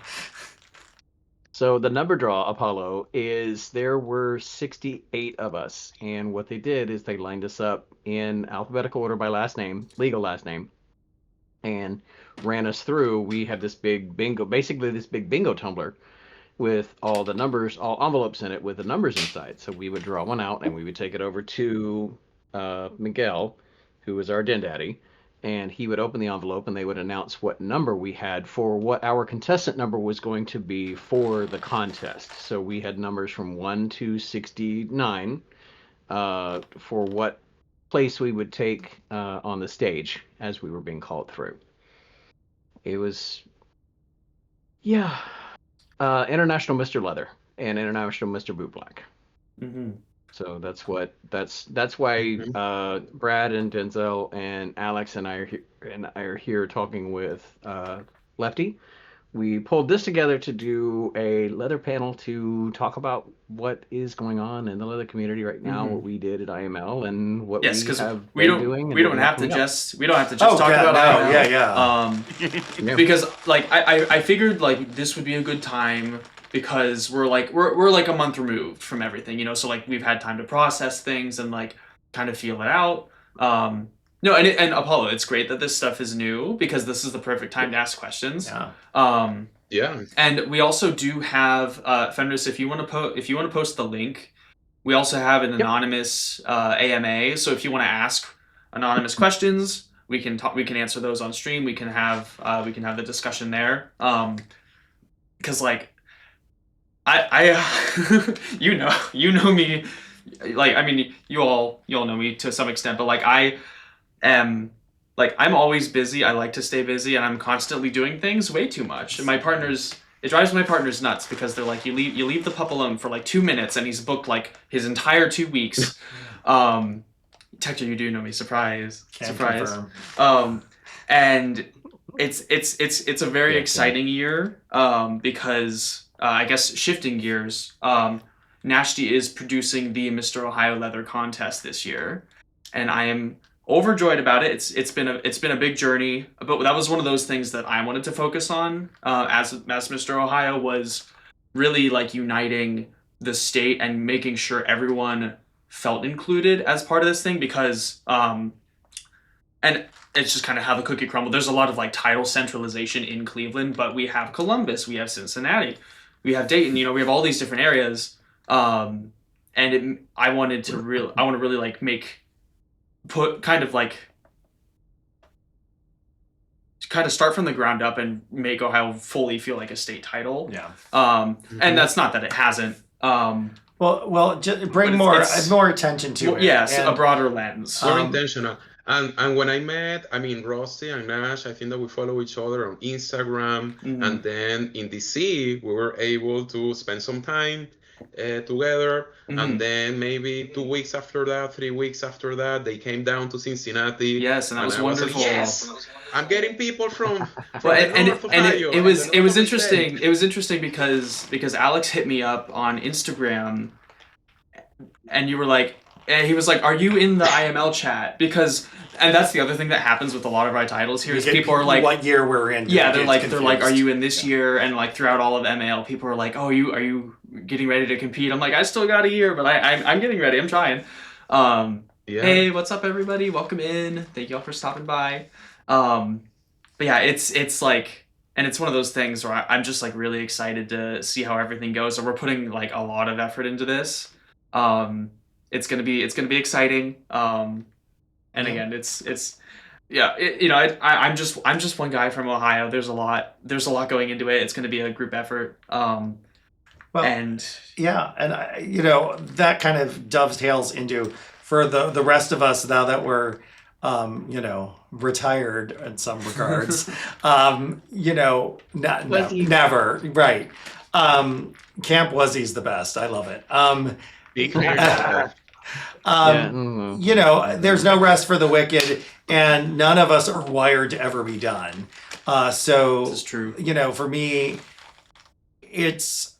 So the number draw, Apollo, is there were 68 of us, and what they did is they lined us up in alphabetical order by last name, legal last name, and ran us through. We had this big bingo, basically this big bingo tumbler with all the numbers, all envelopes in it with the numbers inside. So we would draw one out and we would take it over to Miguel, who was our den daddy, and he would open the envelope and they would announce what number we had for what our contestant number was going to be for the contest. So we had numbers from 1 to 69 for what place we would take on the stage as we were being called through. It was, yeah, International Mr. Leather and International Mr. Boot Black. Mm-hmm. So that's why Brad and Denzel and Alex and I are here talking with Lefty. We pulled this together to do a leather panel to talk about what is going on in the leather community right now, what we did at IML, and what we have been doing. We don't have to just talk about IML. Yeah. Because like I figured like this would be a good time because we're like a month removed from everything, you know. So like we've had time to process things and like kind of feel it out. No, and Apollo, it's great that this stuff is new because this is the perfect time to ask questions. Yeah. Yeah. And we also do have Fenris, if you want to post the link, we also have an anonymous AMA. So if you want to ask anonymous questions, we can answer those on stream. We can have the discussion there. Because like I you know me, like I mean you all know me to some extent, but like I'm always busy. I like to stay busy, and I'm constantly doing things way too much. And it drives my partners nuts because they're like, you leave the pup alone for like 2 minutes, and he's booked like his entire 2 weeks. Tector, you do know me. Surprise. And it's a very exciting year because I guess shifting gears. Nashty is producing the Mr. Ohio Leather Contest this year, and I am overjoyed about it. It's been a big journey, but that was one of those things that I wanted to focus on as Mr. Ohio, was really like uniting the state and making sure everyone felt included as part of this thing, because and it's just kind of how the cookie crumbled. There's a lot of like title centralization in Cleveland, but we have Columbus, we have Cincinnati, we have Dayton, you know, we have all these different areas. I want to really like start from the ground up and make Ohio fully feel like a state title. Yeah. And that's not that it hasn't. Well, just bring more attention to it. Yes, a broader lens. More intentional. And when I met, I mean, Rossi and Nash, I think that we follow each other on Instagram. Mm-hmm. And then in DC, we were able to spend some time together. Mm-hmm. And then maybe 2 weeks after that, 3 weeks after that, they came down to Cincinnati. Yes, and that was wonderful. Like, yes, I'm getting people from it was interesting. It was interesting because Alex hit me up on Instagram, and he was like, "Are you in the IML chat?" And that's the other thing that happens with a lot of our titles here is people are like, what year we're in. Yeah, they're like, are you in this year? And like throughout all of MAL, people are like, oh, are you getting ready to compete? I'm like, I still got a year, but I'm getting ready. I'm trying. Hey, what's up, everybody? Welcome in. Thank you all for stopping by. But yeah, it's like, and it's one of those things where I'm just like really excited to see how everything goes. So we're putting like a lot of effort into this. It's gonna be exciting. And again, I'm just one guy from Ohio. There's a lot going into it. It's going to be a group effort. That kind of dovetails into, for the rest of us now that we're retired in some regards. Never, right. Camp Wuzzy's the best. I love it. Be clear. There's no rest for the wicked, and none of us are wired to ever be done. So this is true. For me, it's,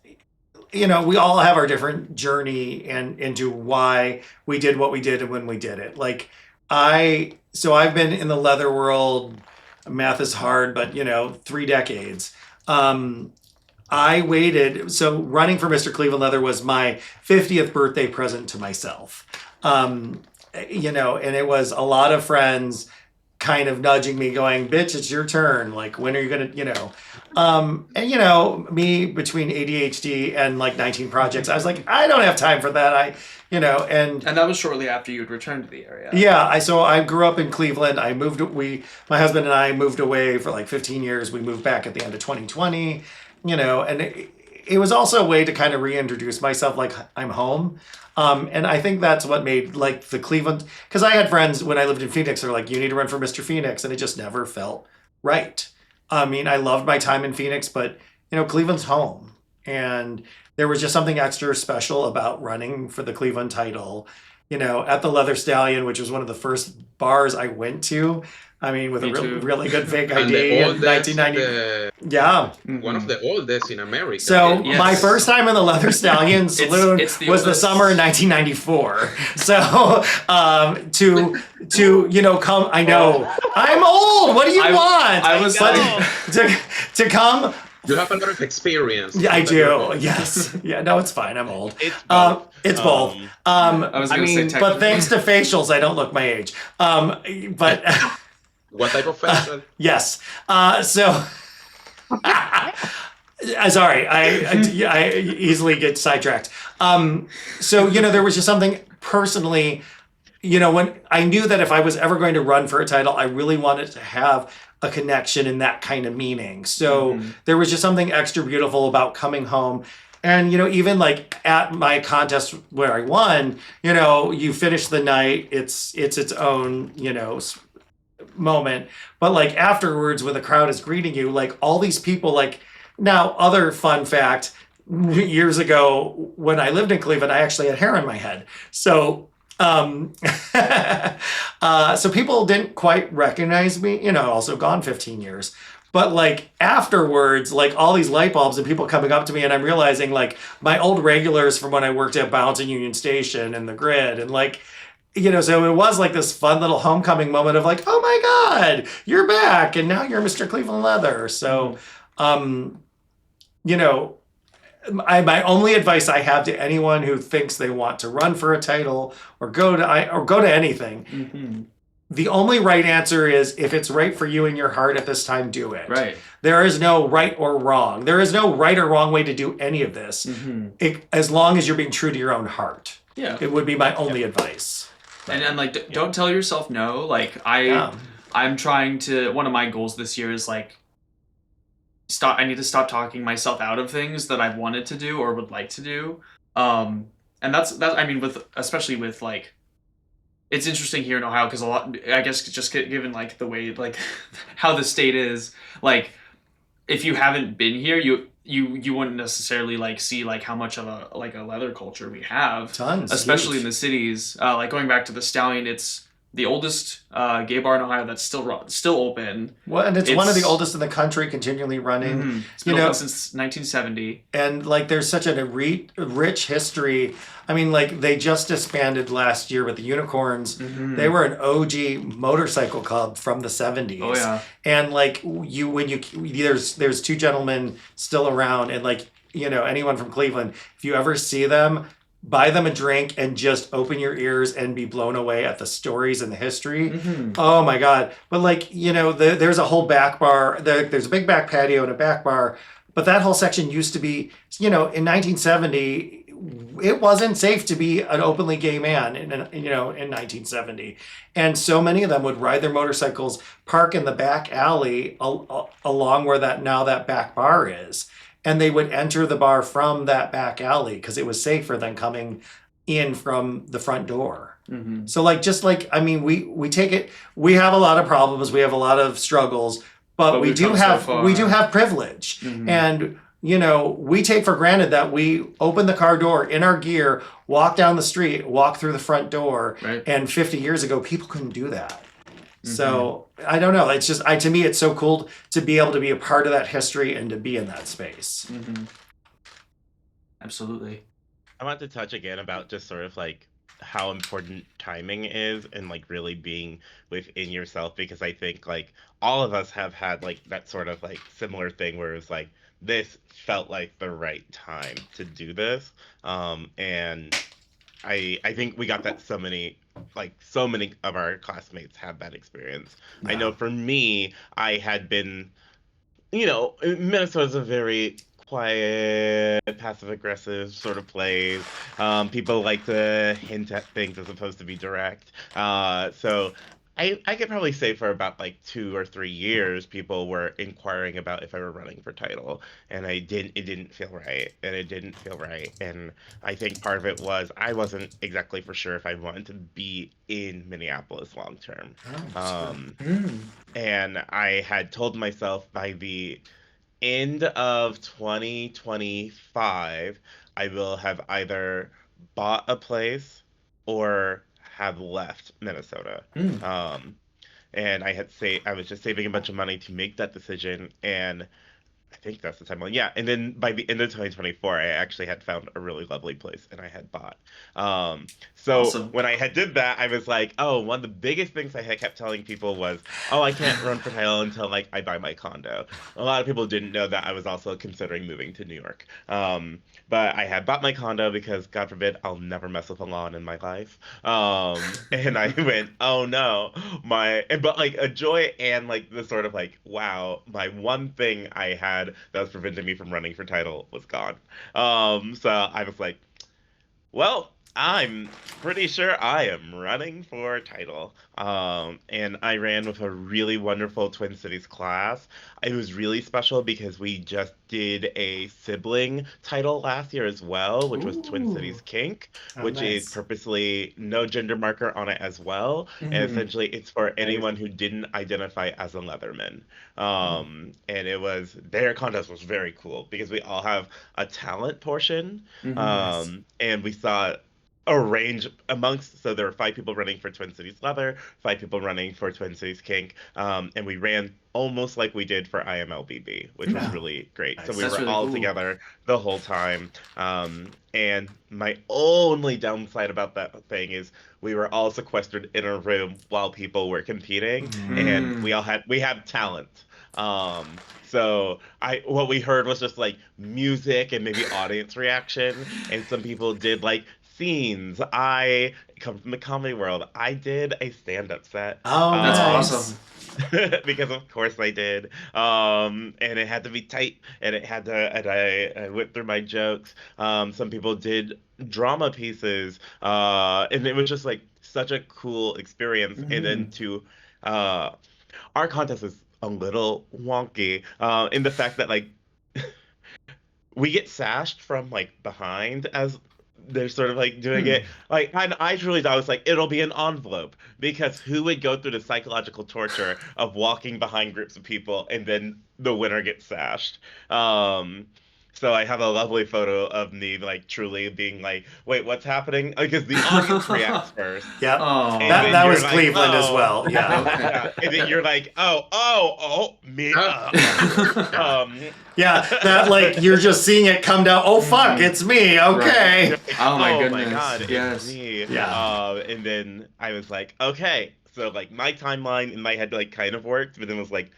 we all have our different journey and into why we did what we did and when we did it. Like I've been in the leather world, math is hard, but 3 decades. I waited. So running for Mr. Cleveland Leather was my 50th birthday present to myself. And it was a lot of friends kind of nudging me, going, "Bitch, it's your turn. Like, when are you gonna, And me between ADHD and like 19 projects, I was like, I don't have time for that. And that was shortly after you had returned to the area. yeah, I grew up in Cleveland. My husband and I moved away for like 15 years. We moved back at the end of 2020, and it was also a way to kind of reintroduce myself, like I'm home. And I think that's what made like the Cleveland, because I had friends when I lived in Phoenix, they're like, you need to run for Mr. Phoenix, and it just never felt right. I mean, I loved my time in Phoenix, but Cleveland's home, and there was just something extra special about running for the Cleveland title. At the Leather Stallion, which was one of the first bars I went to. I mean, with Me a too. really good fake And ID the in oldest, 1990. Yeah. one of the oldest in America. So Yes. my first time in the Leather Stallion Saloon it's the was the oldest. summer of 1994. So to come, I know I'm old. What do you want? I was But like, to come. You have a lot of experience. Yeah, I That's your do. fault. Yes. Yeah. No, it's fine. I'm old. It's both. It's both. I was I gonna say mean, technically. But thanks to facials, I don't look my age. But What type of facial? yes. So. Sorry, I easily get sidetracked. So there was just something personally, when I knew that if I was ever going to run for a title, I really wanted to have a connection in that kind of meaning. So there was just something extra beautiful about coming home. And, even like at my contest where I won, you finish the night, it's its own, moment. But like afterwards, when the crowd is greeting you, like all these people, like now, other fun fact, years ago when I lived in Cleveland, I actually had hair on my head. So, so people didn't quite recognize me, also gone 15 years. But like afterwards, like all these light bulbs and people coming up to me, and I'm realizing like my old regulars from when I worked at Bounce and Union Station and the Grid, and like, so it was like this fun little homecoming moment of like, oh my God, you're back, and now you're Mr. Cleveland Leather. So, my only advice I have to anyone who thinks they want to run for a title or go to anything. The only right answer is if it's right for you in your heart at this time, do it. Right. There is no right or wrong. There is no right or wrong way to do any of this. As long as you're being true to your own heart. Yeah. It would be my only advice. And like, don't tell yourself no. Like I'm trying to. One of my goals this year is like, I need to stop talking myself out of things that I've wanted to do or would like to do. And that's I mean, especially with like, it's interesting here in Ohio because a lot, I guess, just given like the way like how the state is, like if you haven't been here, you wouldn't necessarily like see like how much of a leather culture we have. Tons, especially huge. in the cities. Like going back to the Stallion, it's the oldest gay bar in Ohio that's still open. Well, and it's one of the oldest in the country, continually running. It's been open since 1970. And like, there's such a rich history. I mean, like they just disbanded last year with the Unicorns. They were an OG motorcycle club from the 70s. Oh yeah. And like there's two gentlemen still around, and like anyone from Cleveland, if you ever see them, buy them a drink and just open your ears and be blown away at the stories and the history. Oh my God. But like, there's a whole back bar. There's a big back patio and a back bar. But that whole section used to be, in 1970, it wasn't safe to be an openly gay man in 1970. And so many of them would ride their motorcycles, park in the back alley along where that back bar is. And they would enter the bar from that back alley because it was safer than coming in from the front door. So like, just like, I mean, we take it, we have a lot of problems, we have a lot of struggles, but we do have privilege. And, we take for granted that we open the car door in our gear, walk down the street, walk through the front door. Right. And 50 years ago, people couldn't do that. So I don't know. It's just, to me, it's so cool to be able to be a part of that history and to be in that space. Absolutely. I want to touch again about just sort of like how important timing is and like really being within yourself, because I think like all of us have had like that sort of like similar thing where it's like this felt like the right time to do this, and I think we got that so many like so many of our classmates had that experience. I Yeah. know for me, I had been, Minnesota's a very quiet, passive aggressive sort of place. People like to hint at things as opposed to be direct. So I could probably say for about like 2 or 3 years, people were inquiring about if I were running for title, and it didn't feel right, and it didn't feel right, and I think part of it was I wasn't exactly for sure if I wanted to be in Minneapolis long term. Oh, sure. Um, Mm. and I had told myself by the end of 2025, I will have either bought a place or have left Minnesota. Mm. Um, and I was just saving a bunch of money to make that decision, and I think that's the timeline. Yeah, and then by the end of 2024, I actually had found a really lovely place and I had bought. So Awesome. when I had did that, I was like, oh, one of the biggest things I had kept telling people was, oh, I can't run for title until like I buy my condo. A lot of people didn't know that I was also considering moving to New York. But I had bought my condo because God forbid I'll never mess with a lawn in my life. And I went, oh no, but like a joy and like the sort of like, wow, my one thing I had that was preventing me from running for title was gone. So I was like, well, I'm pretty sure I am running for a title. And I ran with a really wonderful Twin Cities class. It was really special because we just did a sibling title last year as well, which was Twin Ooh. Cities Kink, Oh, which is nice. purposely no gender marker on it as well. And Mhm. essentially, it's for Nice. anyone who didn't identify as a Leatherman. Oh. And their contest was very cool because we all have a talent portion. Mhm. Nice. And we saw a range amongst, so there were 5 people running for Twin Cities Leather, 5 people running for Twin Cities Kink, and we ran almost like we did for IMLBB, which was Yeah. really great. So Nice. we That's were really all cool. together the whole time. And my only downside about that thing is we were all sequestered in a room while people were competing, and Mm. we had talent. So what we heard was just like music and maybe audience reaction, and some people did like scenes. I come from the comedy world. I did a stand-up set. Oh, That's Um, nice. awesome. because of course I did. And it had to be tight, and I went through my jokes. Some people did drama pieces, and it was just like such a cool experience. And then Mhm. uh, our contest is a little wonky, in the fact that like we get sashed from like behind as they're sort of like doing Hmm. it. Like I truly thought it was like it'll be an envelope because who would go through the psychological torture of walking behind groups of people and then the winner gets sashed? Um, so I have a lovely photo of me like truly being like, wait, what's happening? Because the audience reacts first, Yep. and Oh. That then that you're was like, Cleveland as oh, well. Yeah. Okay. yeah, and then Yeah. you're like, oh, me, Ah. Yeah. um. Yeah. That like you're just seeing it come down. Oh fuck, Mhm. it's me. Right. You're Okay. like, Oh my oh my goodness. God, it's Yes. me. Yeah. And then I was like, okay. So like my timeline in my head like kind of worked, but then was like,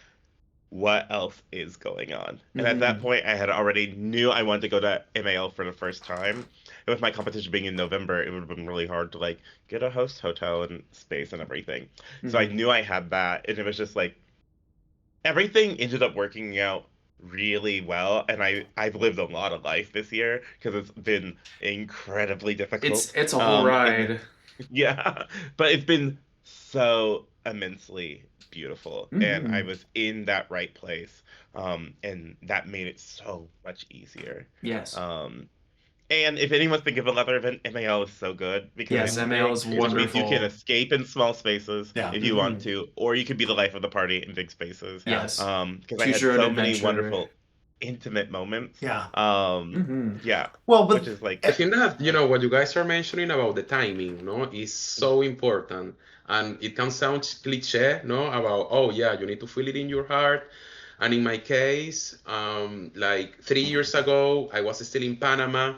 what else is going on? And at that Mhm. point, I had already knew I wanted to go to MAL for the first time. And with my competition being in November, it would have been really hard to like get a host hotel and space and everything. So I Mhm. knew I had that, and it was just like everything ended up working out really well, and I've lived a lot of life this year because it's been incredibly difficult. It's a whole And ride. yeah, but it's been so immensely beautiful, and I Mhm. was in that right place, and that made it so much easier. Yes. Um, and if anyone's been given another event, MAL is so good because Yes. it MAL is just means you can wonderful. escape in small spaces Yeah. if you want Mhm. to, or you can be the life of the party in big spaces. Yeah. Yes. Because I Choose had your own so many adventure. wonderful, intimate moments. Yeah. Mhm. Yeah, Well, which but is like, I think that, what you guys are mentioning about the timing, no, is so important. And it can sound cliche, no, about, oh, yeah, you need to feel it in your heart. And in my case, like 3 years ago, I was still in Panama.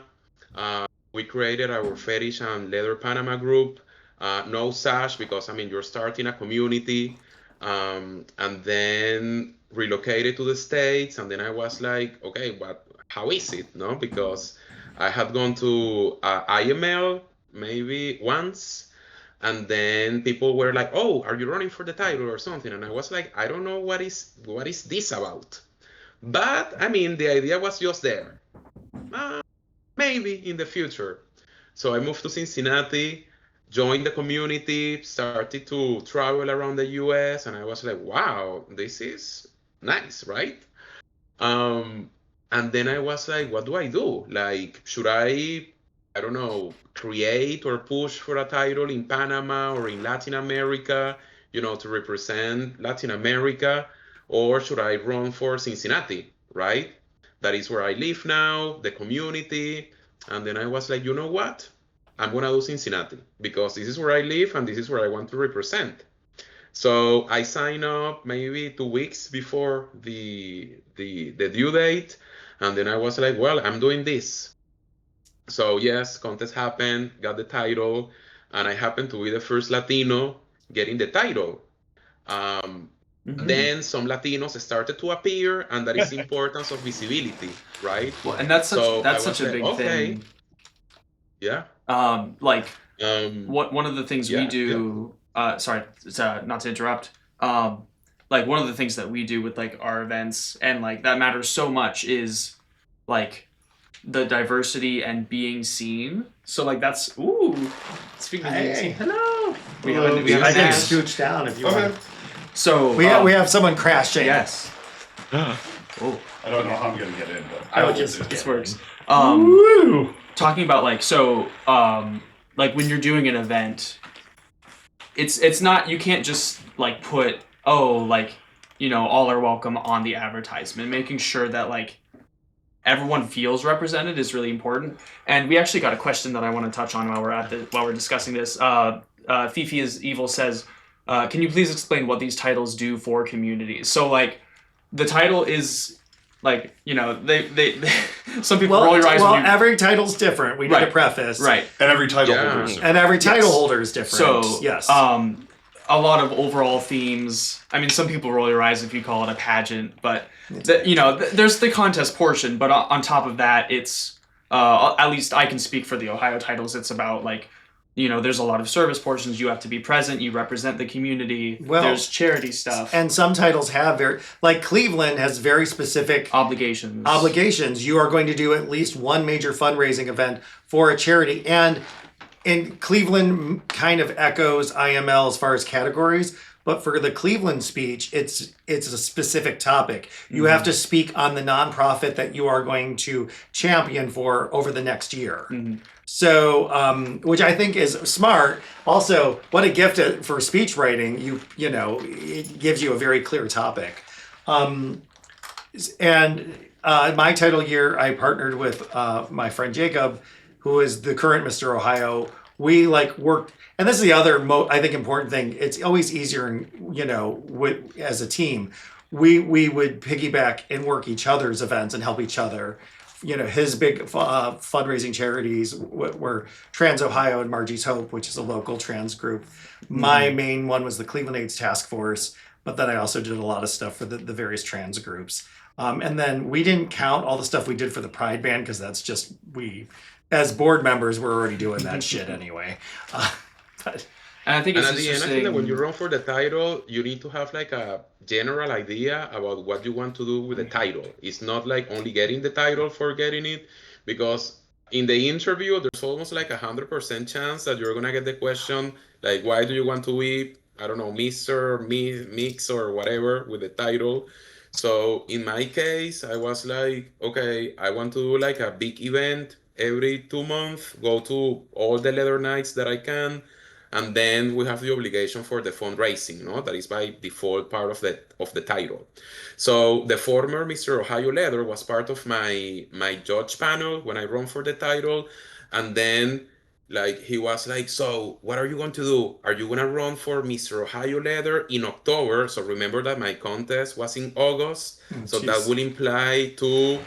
We created our fetish and leather Panama group. No sash because, I mean, you're starting a community. And then relocated to the States. And then I was like, okay, but how is it? No, because I had gone to IML maybe once, And then people were like, "Oh, are you running for the title or something?" And I was like, "I don't know what is this about." But I mean, the idea was just there. Maybe in the future. So I moved to Cincinnati, joined the community, started to travel around the US, and I was like, wow, this is nice, right? Um, and then I was like, what do I do? Like, should I don't know, create or push for a title in Panama or in Latin America, to represent Latin America, or should I run for Cincinnati, right? That is where I live now, the community. And then I was like, you know what? I'm gonna do Cincinnati because this is where I live and this is where I want to represent. So I signed up maybe 2 weeks before the due date, and then I was like, well, I'm doing this. So yes, contest happened, got the title, and I happened to be the first Latino getting the title. Um, then some Latinos started to appear, and that is the importance of visibility, right? Well, and that's So I such was a like, big okay, thing. yeah. Like Um, one of the things we yeah, do. Sorry, not to interrupt. Like one of the things that we do with like our events and like that matters so much is like the diversity and being seen. So like that's speaking of being seen. Hello. We have I an can Ash. scooch down if you Okay. want. So We have someone crashing. yes. Oh, I don't know how I'm gonna get in, but I I will will just- just this get works. in. Woo! Talking about like like when you're doing an event, it's not, you can't just like put all are welcome on the advertisement. Making sure that like everyone feels represented is really important. And we actually got a question that I want to touch on while we're discussing this. Fifi is Evil says, can you please explain what these titles do for communities? So like the title is like, they some people roll your eyes Well, when you, every title's different. We need Right. a preface. right. And every title Yeah. holder is different. And every title Yes. holder is different. So, yes. a lot of overall themes. I mean, some people roll their eyes if you call it a pageant, but there's the contest portion. But on top of that, it's at least I can speak for the Ohio titles. It's about like, there's a lot of service portions. You have to be present. You represent the community. Well, there's charity stuff And some titles have like Cleveland has very specific obligations. You are going to do at least one major fundraising event for a charity. And in Cleveland kind of echoes IML as far as categories, but for the Cleveland speech, it's a specific topic. You have to speak on the nonprofit that you are going to champion for over the next year. So, which I think is smart. Also, what a gift for speech writing. It gives you a very clear topic. And my title year, I partnered with my friend Jacob, who is the current Mr. Ohio. We worked, and this is the other I think important thing. It's always easier, as a team. We would piggyback and work each other's events and help each other. His big fundraising charities were Trans Ohio and Margie's Hope, which is a local trans group. My main one was the Cleveland AIDS Task Force, but then I also did a lot of stuff for the various trans groups. And then we didn't count all the stuff we did for the Pride Band because that's just as board members, we're already doing that shit anyway. But And I think And it's at the end, I interesting. think that when you run for the title, you need to have like a general idea about what you want to do with the title. It's not like only getting the title for getting it, because in the interview, there's almost like 100% chance that you're gonna get the question like, why do you want to be, I don't know, Mr. Mix or whatever with the title. So in my case, I was like, okay, I want to do like a big event every 2 months, go to all the leather nights that I can. And then we have the obligation for the fundraising, no? That is by default part of the title. So the former Mr. Ohio Leather was part of my judge panel when I run for the title. And then he was like, so what are you going to do? Are you gonna run for Mr. Ohio Leather in October? So remember that my contest was in August. So that would imply to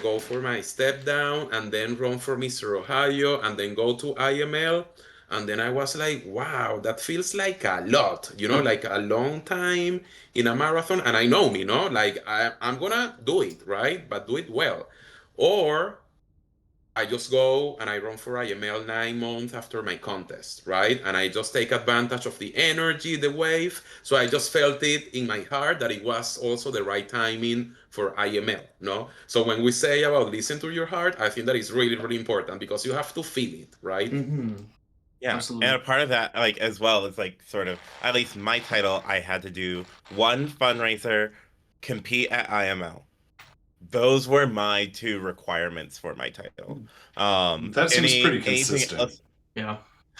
go for my step down and then run for Mr. Ohio and then go to IML. And then I was like, wow, that feels like a lot, like a long time in a marathon. And I know me, I'm going to do it, right? But do it well. Or I just go and I run for IML 9 months after my contest, right? And I just take advantage of the energy, the wave. So I just felt it in my heart that it was also the right timing for IML, no? So when we say about listen to your heart, I think that is really, really important because you have to feel it, right? Yeah, Absolutely. and a part of that, like as well, is like sort of at least my title. I had to do one fundraiser, compete at IML. Those were my two requirements for my title. That seems pretty Anything consistent. else? Yeah.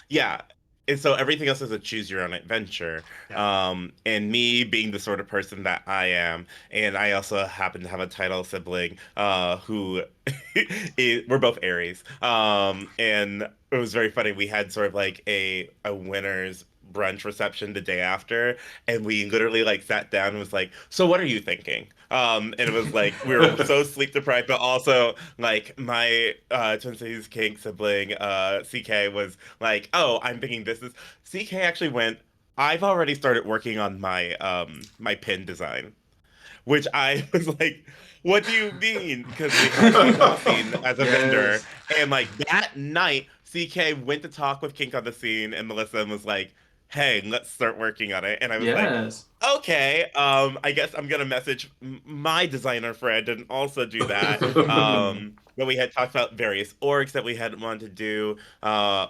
Yeah. And so everything else is a choose your own adventure. And me being the sort of person that I am, and I also happen to have a title sibling, who we're both Aries. And it was very funny. We had sort of like a winner's brunch reception the day after, and we literally like sat down and was like, so what are you thinking? And it was like we were so sleep deprived, but also like my Twin Cities King sibling, CK was like, oh, I'm thinking this is CK actually went, I've already started working on my my pin design, which I was like, what do you mean? Because we have Kink on the scene as a vendor. Yes. And like that night, CK went to talk with Kink on the scene and Melissa was like, hey, let's start working on it. And I was like, Yes. okay, I guess I'm gonna message my designer friend and also do that. But we had talked about various orgs that we had wanted to do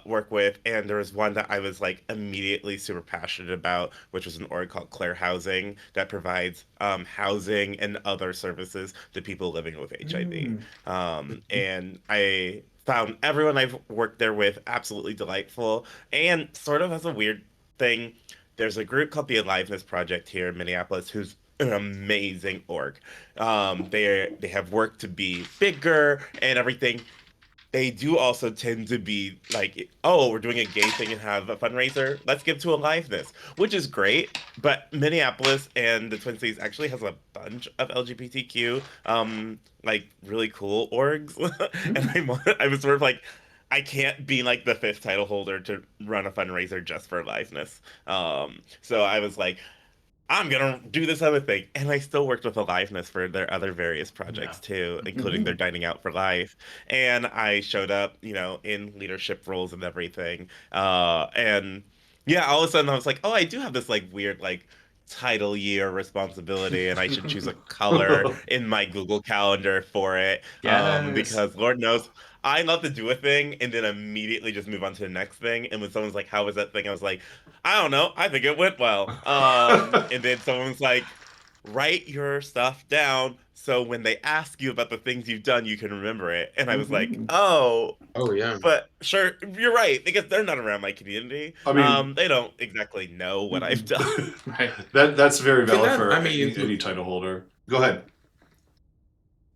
work with, and there was one that I was like immediately super passionate about, which was an org called Claire Housing that provides housing and other services to people living with HIV. And I found everyone I've worked there with absolutely delightful, and sort of as a weird thing, there's a group called the Aliveness Project here in Minneapolis who's an amazing org. They have worked to be bigger and everything. They do also tend to be like, oh, we're doing a gay thing and have a fundraiser. Let's give to Aliveness, which is great. But Minneapolis and the Twin Cities actually has a bunch of LGBTQ, like really cool orgs, and I was sort of like, I can't be like the fifth title holder to run a fundraiser just for Aliveness. So I was like, I'm gonna do this other thing. And I still worked with Aliveness for their other various projects too, including their Dining Out for Life. And I showed up, you know, in leadership roles and everything. And yeah, all of a sudden I was like, oh, I do have this like weird like title year responsibility, and I should choose a color in my Google Calendar for it. Yes. Because Lord knows I love to do a thing and then immediately just move on to the next thing. And when someone's like, how was that thing? I was like, I don't know. I think it went well. And then someone's like, write your stuff down so when they ask you about the things you've done, you can remember it. And I was like, oh, Oh yeah. but sure, you're right because they're not around my community. I mean, They don't exactly know what I've done. Right. that's very Feel valid that, for I mean, any title holder. Go ahead.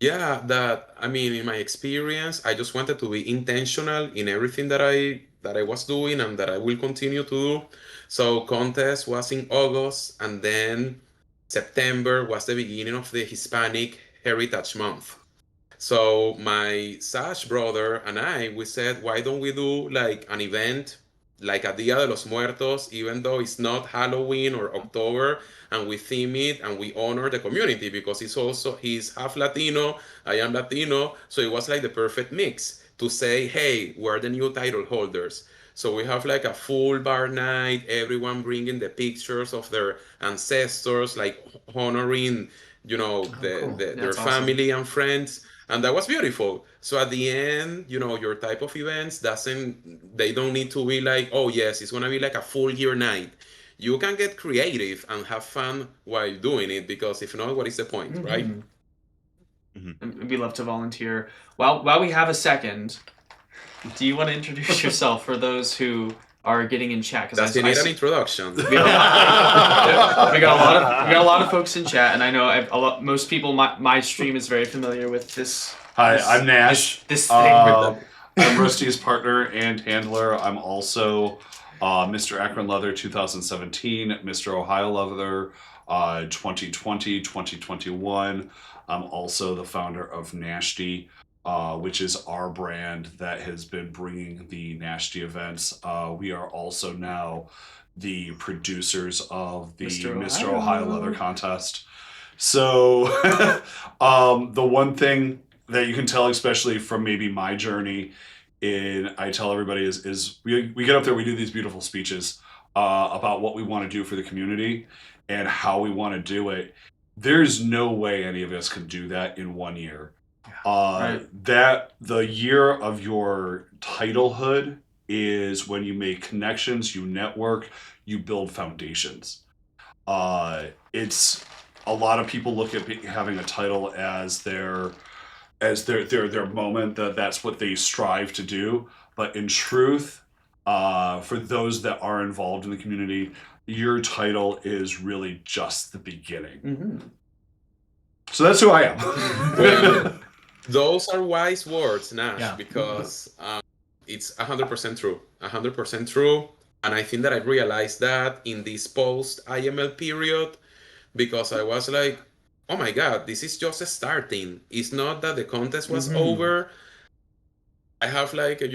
yeah, that I mean, in my experience, I just wanted to be intentional in everything that I was doing and that I will continue to do. So contest was in August, and then September was the beginning of the Hispanic Heritage Month. So my Sash brother and I, we said, why don't we do like an event like a Dia de los Muertos, even though it's not Halloween or October, and we theme it and we honor the community because he's half Latino, I am Latino, so it was like the perfect mix to say, hey, we're the new title holders. So we have like a full bar night, everyone bringing the pictures of their ancestors, like honoring, Cool. their That's awesome. family and friends, and that was beautiful. So at the end, your type of events they don't need to be like, oh yes, it's gonna be like a full year night. You can get creative and have fun while doing it, because if not, what is the point, right? We love to volunteer. While we have a second, do you want to introduce yourself for those who are getting in chat? Does he need an introduction? We got a lot of folks in chat, and I know most people. My stream is very familiar with this. Hi, I'm Nash. This thing. I'm Rusty's partner and handler. I'm also Mr. Akron Leather 2017, Mr. Ohio Leather 2020, 2021. I'm also the founder of Nashty, which is our brand that has been bringing the Nashty events. We are also now the producers of the Mr. Ohio Leather contest. So the one thing that you can tell, especially from maybe my journey, I tell everybody is we get up there, we do these beautiful speeches about what we want to do for the community and how we want to do it. There's no way any of us can do that in 1 year. That the year of your titlehood is when you make connections, you network, you build foundations. It's a lot of people look at having a title as their moment, that's what they strive to do. But in truth, for those that are involved in the community, your title is really just the beginning. Mm-hmm. So that's who I am. Well, those are wise words, Nash, Yeah. because it's 100% true. 100% true. And I think that I realized that in this post-IML period, because I was like, oh my God, this is just starting. It's not that the contest was over. I have like, a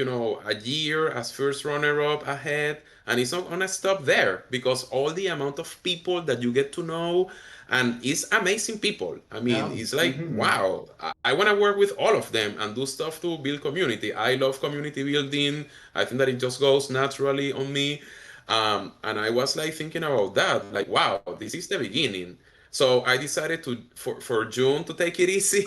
year as first runner-up ahead, and it's not gonna stop there because all the amount of people that you get to know, and it's amazing people. I mean, it's like, wow, I want to work with all of them and do stuff to build community. I love community building. I think that it just goes naturally on me. And I was like thinking about that, like, wow, this is the beginning. So I decided for June to take it easy.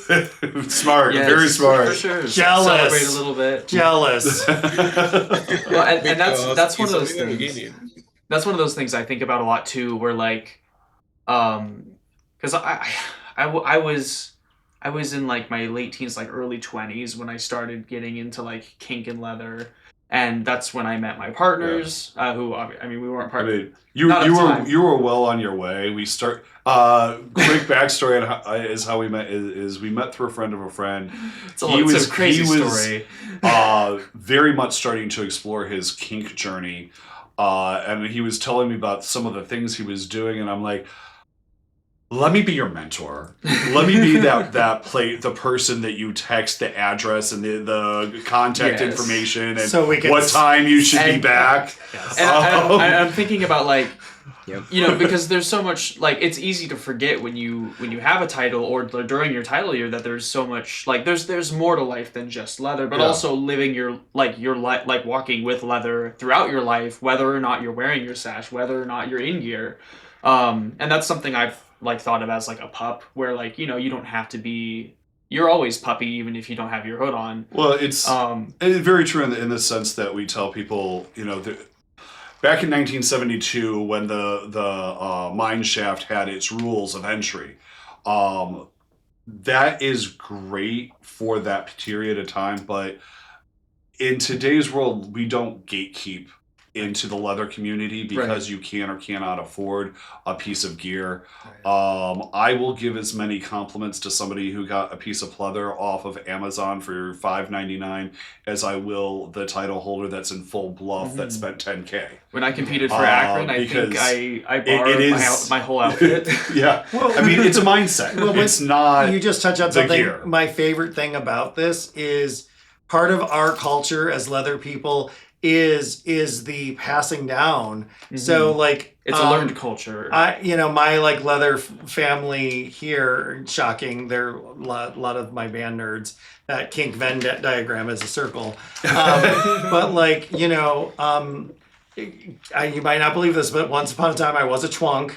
Smart, Yes, very smart. For sure. Jealous. Celebrate a little bit. Jealous. Well, and that's one of those it's only the things. beginning. That's one of those things I think about a lot too, where like, because I was in like my late teens, like early 20s when I started getting into like kink and leather, and that's when I met my partners. Who I mean, we weren't partners. You Not at the were time. you were well on your way. We start quick backstory on is how we met is we met through a friend of a friend. It's a crazy story. Very much starting to explore his kink journey, and he was telling me about some of the things he was doing, and I'm like, let me be your mentor. Let me be the person that you text the address and the contact Yes. information and So we can what time you should be and- back. And I'm thinking about like, because there's so much, like, it's easy to forget when you have a title or during your title year that there's so much, like, there's more to life than just leather, but Yeah. also living your life, like walking with leather throughout your life, whether or not you're wearing your sash, whether or not you're in gear. And that's something I've like thought of as like a pup, where like, you don't have to be, you're always puppy even if you don't have your hood on. Well, it's very true in the sense that we tell people, back in 1972 when the mine shaft had its rules of entry, that is great for that period of time, but in today's world, we don't gatekeep into the leather community because you can or cannot afford a piece of gear. I will give as many compliments to somebody who got a piece of pleather off of Amazon for $5.99 as I will the title holder that's in full bluff that spent $10K. When I competed for Akron, I think I borrowed my whole outfit. Yeah. Well, I mean, it's a mindset. Well, It's not You just touch on the something. gear. My favorite thing about this is part of our culture as leather people is the passing down. So like It's a learned culture. my like leather family here, shocking, they're a lot of my band nerds. That kink Venn diagram is a circle. But like, you might not believe this, but once upon a time I was a twunk.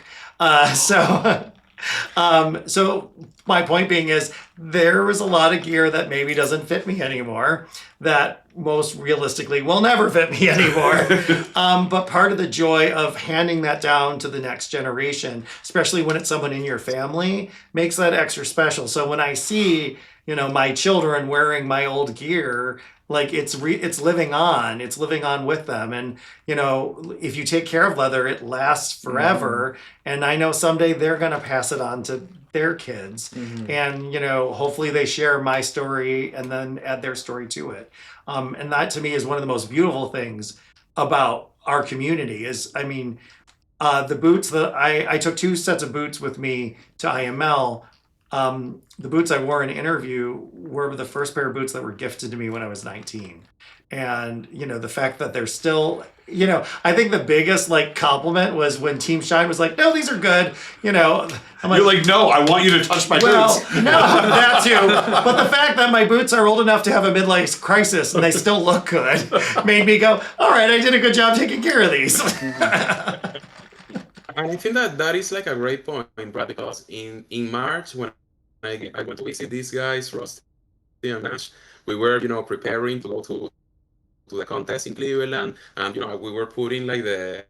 So my point being is there was a lot of gear that maybe doesn't fit me anymore, that most realistically will never fit me anymore. But part of the joy of handing that down to the next generation, especially when it's someone in your family, makes that extra special. So when I see, my children wearing my old gear, like it's living on with them. And if you take care of leather, it lasts forever. And I know someday they're going to pass it on to their kids. And hopefully they share my story and then add their story to it. And that to me is one of the most beautiful things about our community is, the boots that I took 2 sets of boots with me to IML. The boots I wore in an interview were the first pair of boots that were gifted to me when I was 19. And, the fact that they're still, I think the biggest like compliment was when Team Shine was like, no, these are good. I'm You're like, no, I want you to touch my well, boots. no, that too. But the fact that my boots are old enough to have a midlife crisis and they still look good made me go, all right, I did a good job taking care of these. And I think that is like a great point, Brad, because in March when I went to visit these guys, Rusty and Nash, we were preparing to go to the contest in Cleveland, and we were putting like the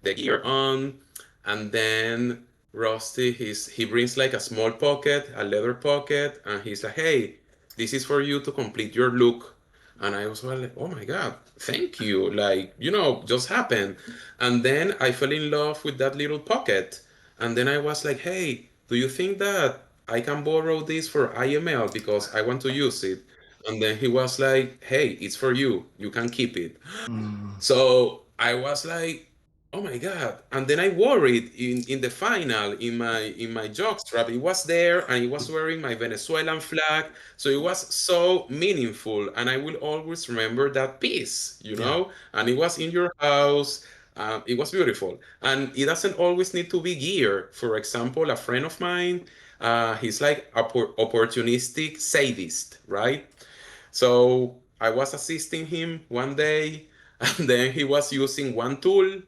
gear on, and then Rusty he brings like a small pocket, a leather pocket, and he's like, "Hey, this is for you to complete your look." And I was like, "Oh my God, thank you!" Like just happened, and then I fell in love with that little pocket, and then I was like, "Hey, do you think that I can borrow this for IML because I want to use it?" And then he was like, "Hey, it's for you. You can keep it." So I was like, "Oh my God!" And then I wore it in the final in my jockstrap. It was there, and he was wearing my Venezuelan flag. So it was so meaningful, and I will always remember that piece. And it was in your house. It was beautiful, and it doesn't always need to be gear. For example, a friend of mine, he's like a opportunistic sadist, right? So I was assisting him one day, and then he was using one tool,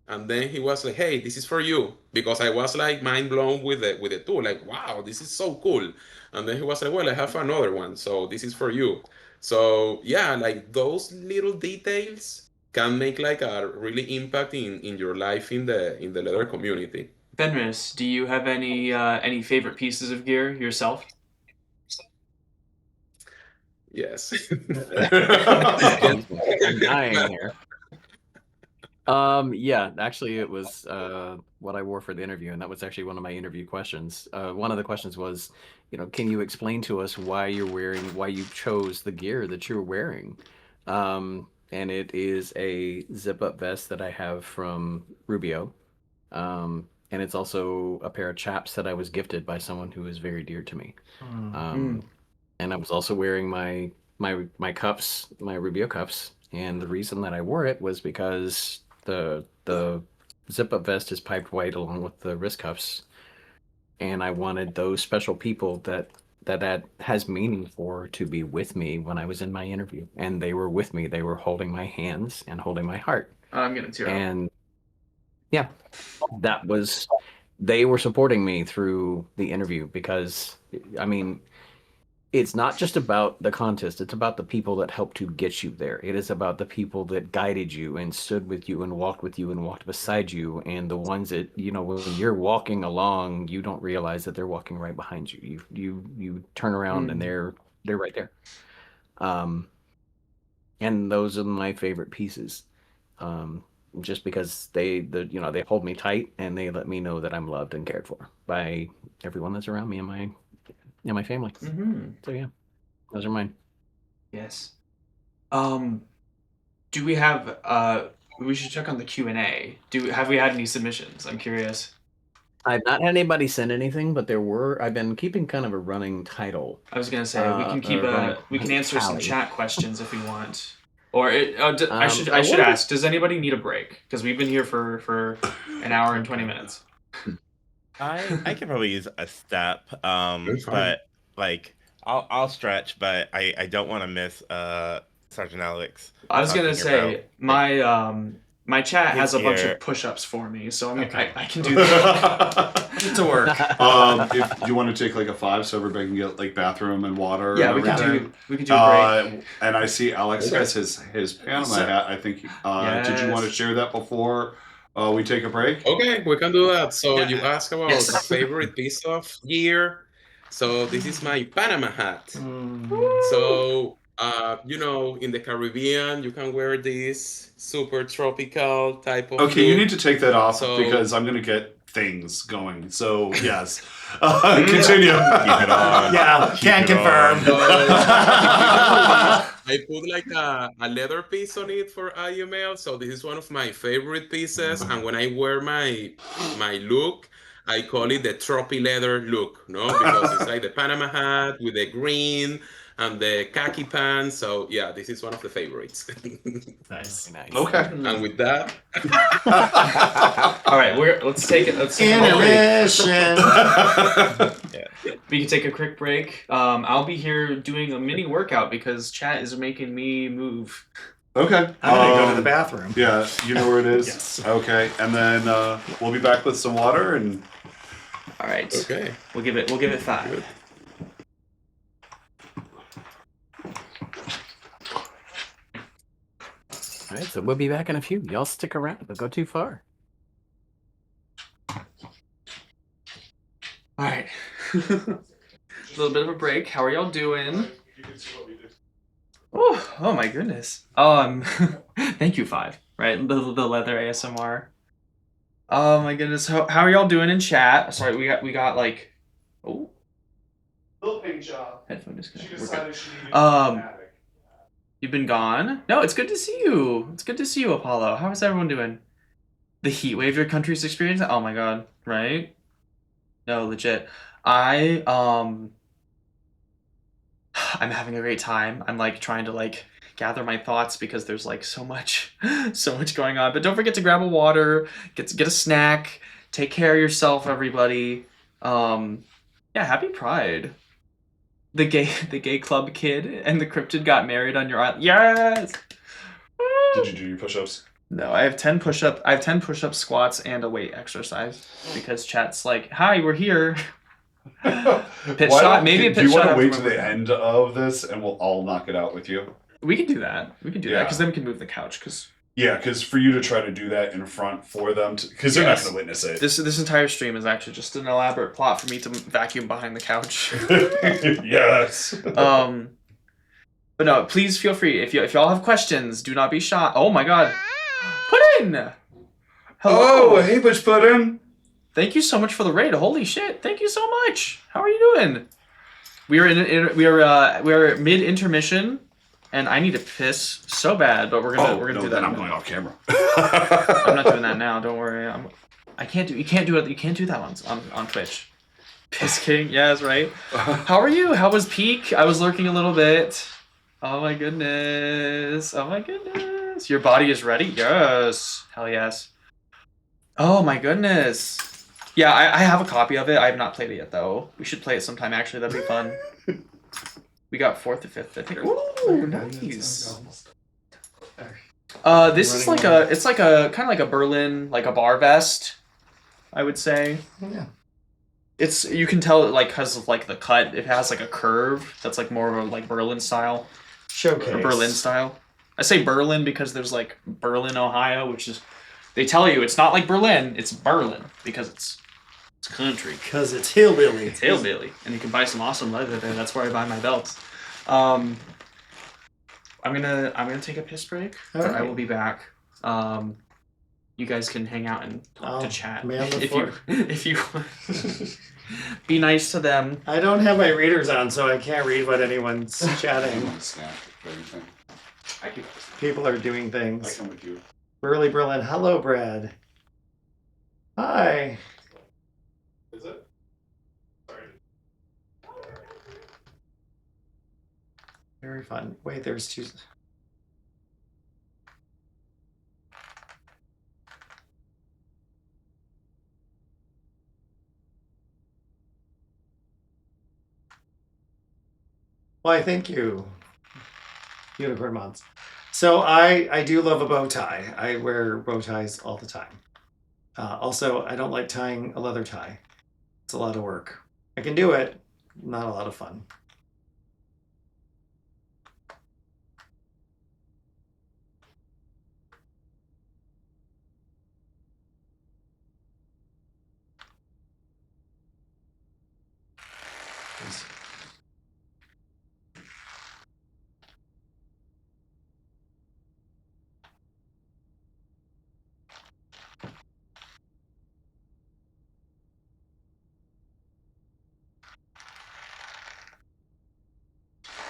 and then he was like, "Hey, this is for you," because I was like mind blown with the tool, like, "Wow, this is so cool." And then he was like, "Well, I have another one, so this is for you." So yeah, like those little details can make like a really impact in your life in the leather community. Benris, do you have any favorite pieces of gear yourself? Yes. Excuse me, I'm dying here. Yeah, actually, it was what I wore for the interview, and that was actually one of my interview questions. One of the questions was, can you explain to us why you chose the gear that you're wearing? And it is a zip-up vest that I have from Rubio. And it's also a pair of chaps that I was gifted by someone who is very dear to me. And I was also wearing my cuffs, my Rubio cuffs, and the reason that I wore it was because the zip-up vest is piped white along with the wrist cuffs, and I wanted those special people that has meaning for to be with me when I was in my interview, and they were with me. They were holding my hands and holding my heart, I'm gonna tear up. and yeah, they were supporting me through the interview because, I mean, it's not just about the contest, it's about the people that helped to get you there. It is about the people that guided you and stood with you and walked beside you, and the ones that, when you're walking along, you don't realize that they're walking right behind you. You turn around and they're right there. And those are my favorite pieces. Just because they hold me tight and they let me know that I'm loved and cared for by everyone that's around me and my family. So yeah, those are mine. Yes. Do we have we should check on the Q&A. Have we had any submissions? I'm curious. I've not had anybody send anything, but I've been keeping kind of a running title. I was gonna say we can keep we can answer some tally. chat questions if we want. Or I should ask, does anybody need a break? Because we've been here for an hour and 20 minutes. I could probably use a step, but like I'll stretch, but I don't want to miss Sergeant Alex. I was gonna say my chat has a bunch gear. of push-ups for me, so I can do that. To work. If you want to take like a 5 so everybody can get like bathroom and water. Yeah, and we can everything. do a break. And I see Alex has his Panama hat. I think. Did you want to share that before we take a break? Okay, we can do that. So Yeah. you ask about Yes. favorite piece of gear. So this is my Panama hat. So in the Caribbean, you can wear this super tropical type of Okay, you look. need to take that off So- because I'm gonna get things going. So yes, continue. Keep it on. Yeah, Keep can it confirm. I put like a leather piece on it for IML. So this is one of my favorite pieces. And when I wear my look, I call it the trophy leather look, no? Because it's like the Panama hat with the green and the khaki pants. So yeah, this is one of the favorites. Nice. Nice. Okay. And with that, All right, let's take it. Let's take a break. Intermission. We can take a quick break. I'll be here doing a mini workout because chat is making me move. Okay. I'm gonna go to the bathroom. Yeah, you know where it is? Yes. Okay, and then we'll be back with some water and All right. okay. We'll give it 5. Good. All right, so we'll be back in a few. Y'all stick around. Don't go too far. All right. A little bit of a break. How are y'all doing? Oh my goodness. Thank you, 5. Right, the leather ASMR. Oh my goodness. How are y'all doing in chat? Sorry, we got like, oh, little paint job. headphone disconnect. She We're good. decided she needed Um, You've been gone? No, it's good to see you. It's good to see you, Apollo. How is everyone doing? The heat wave your country's experiencing? Oh my god, right? No, legit. I'm having a great time. I'm like trying to like gather my thoughts because there's like so much going on. But don't forget to grab a water, get a snack, take care of yourself, everybody. Yeah, happy Pride. The gay club kid and the cryptid got married on your island. Yes. Did you do your push-ups? No, I have 10 push-up squats and a weight exercise because chat's like, "Hi, we're here." Pit shot, maybe a Do pit you shot want to wait after to my the end of this and we'll all knock it out with you? We can do that. We can do that Yeah. because then we can move the couch because Yeah, because for you to try to do that in front for them, because they're Yes. not going to witness it. this entire stream is actually just an elaborate plot for me to vacuum behind the couch. Yes. But no, please feel free if y'all have questions, do not be shy. Oh my god, Puddin! Hello. Oh, hey, Butch Puddin. Thank you so much for the raid. Holy shit! Thank you so much. How are you doing? We are mid intermission, and I need to piss so bad, but we're gonna do that. Then I'm going off camera. I'm not doing that now. Don't worry. I can't do. You can't do it. You can't do that on Twitch. Piss King. Yes, right. How are you? How was peak? I was lurking a little bit. Oh my goodness. Oh my goodness. Your body is ready. Yes. Hell yes. Oh my goodness. Yeah, I have a copy of it. I have not played it yet though. We should play it sometime. Actually, that'd be fun. We got 4th to 5th. I think. Ooh, nice. This is like it's like a kind of like a Berlin, like a bar vest, I would say. Yeah. It's, you can tell it like because of like the cut. It has like a curve that's like more of a like Berlin style. Showcase. Or Berlin style. I say Berlin because there's like Berlin, Ohio, which is, they tell you it's not like Berlin, it's Berlin because it's country. Because it's hillbilly. It's hillbilly, and you can buy some awesome leather there. That's where I buy my belts. I'm gonna take a piss break. All But I right. will be back. You guys can hang out and talk to chat man the if you if you be nice to them. I don't have my readers on, so I can't read what anyone's chatting. Snack, anything. I can. People are doing I things. come with you. Burly Berlin. Hello, Brad. Hi. Is it? Sorry. Very fun. Wait, there's 2. Why, thank you. Unicorn Mods. So I do love a bow tie. I wear bow ties all the time. Also, I don't like tying a leather tie. It's a lot of work. I can do it, not a lot of fun.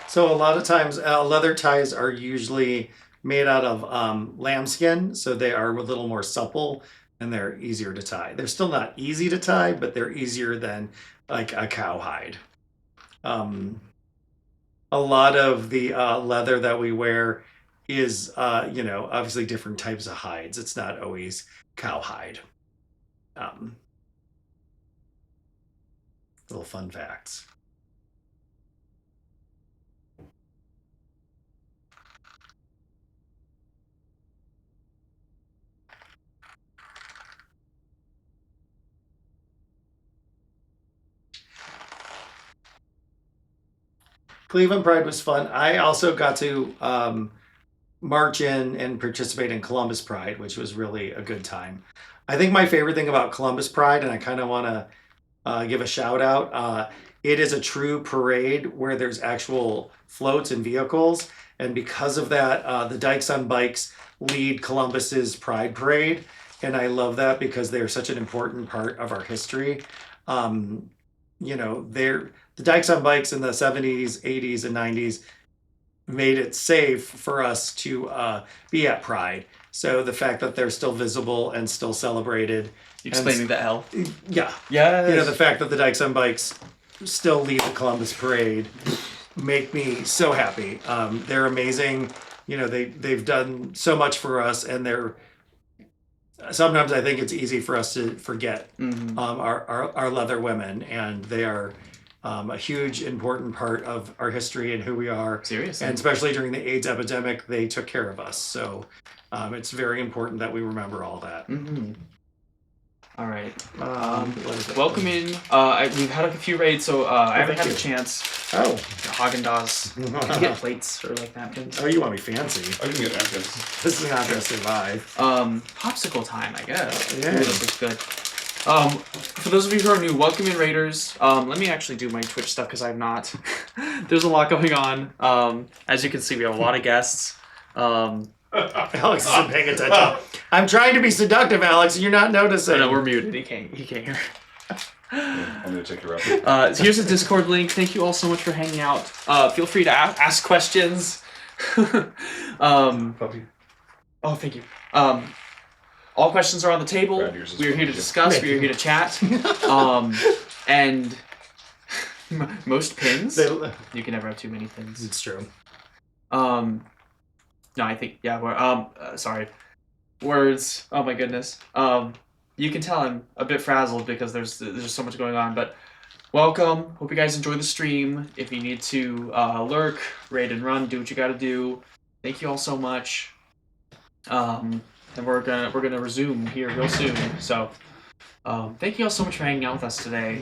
So a lot of times, leather ties are usually made out of lambskin, so they are a little more supple and they're easier to tie. They're still not easy to tie, but they're easier than like a cowhide. a lot of the leather that we wear is, obviously different types of hides. It's not always cowhide. Um, little fun facts. Cleveland Pride was fun. I also got to march in and participate in Columbus Pride, which was really a good time. I think my favorite thing about Columbus Pride, and I kind of want to give a shout out, it is a true parade where there's actual floats and vehicles. And because of that, the Dykes on Bikes lead Columbus's Pride Parade. And I love that because they're such an important part of our history. They're the Dykes on Bikes in the 70s, 80s, and 90s made it safe for us to be at Pride. So the fact that they're still visible and still celebrated. Explaining the L. Yeah. Yeah. The fact that the Dykes on Bikes still lead the Columbus Parade make me so happy. They're amazing. They've done so much for us, and sometimes I think it's easy for us to forget our leather women, and they are a huge, important part of our history and who we are. Seriously. And especially during the AIDS epidemic, they took care of us. So it's very important that we remember all that. Mm-hmm. All right. What is it? Welcome in. We've had a few raids, so I haven't had a chance. Oh. Haagen-Dazs. Can you get plates or like napkins? Oh, you want me fancy? I can get napkins. This is not going to survive. Popsicle time, I guess. Yeah. Ooh, this looks good. For those of you who are new, welcome in, Raiders. Let me actually do my Twitch stuff because I'm not. There's a lot going on. As you can see, we have a lot of guests. Alex isn't paying attention. I'm trying to be seductive, Alex. You're not noticing. Oh, no, we're muted. He can't hear. I'm gonna take your up. So here's a Discord link. Thank you all so much for hanging out. Feel free to ask questions. Puppy. Oh, thank you. All questions are on the table. Brad, yours is We are here to fine. discuss. We are here to chat. And most pins. You can never have too many pins. It's true. No, I think we're sorry. Words. Oh my goodness. You can tell I'm a bit frazzled because there's just so much going on, but welcome. Hope you guys enjoy the stream. If you need to lurk, raid and run, do what you gotta do. Thank you all so much. And we're gonna resume here real soon. So thank you all so much for hanging out with us today.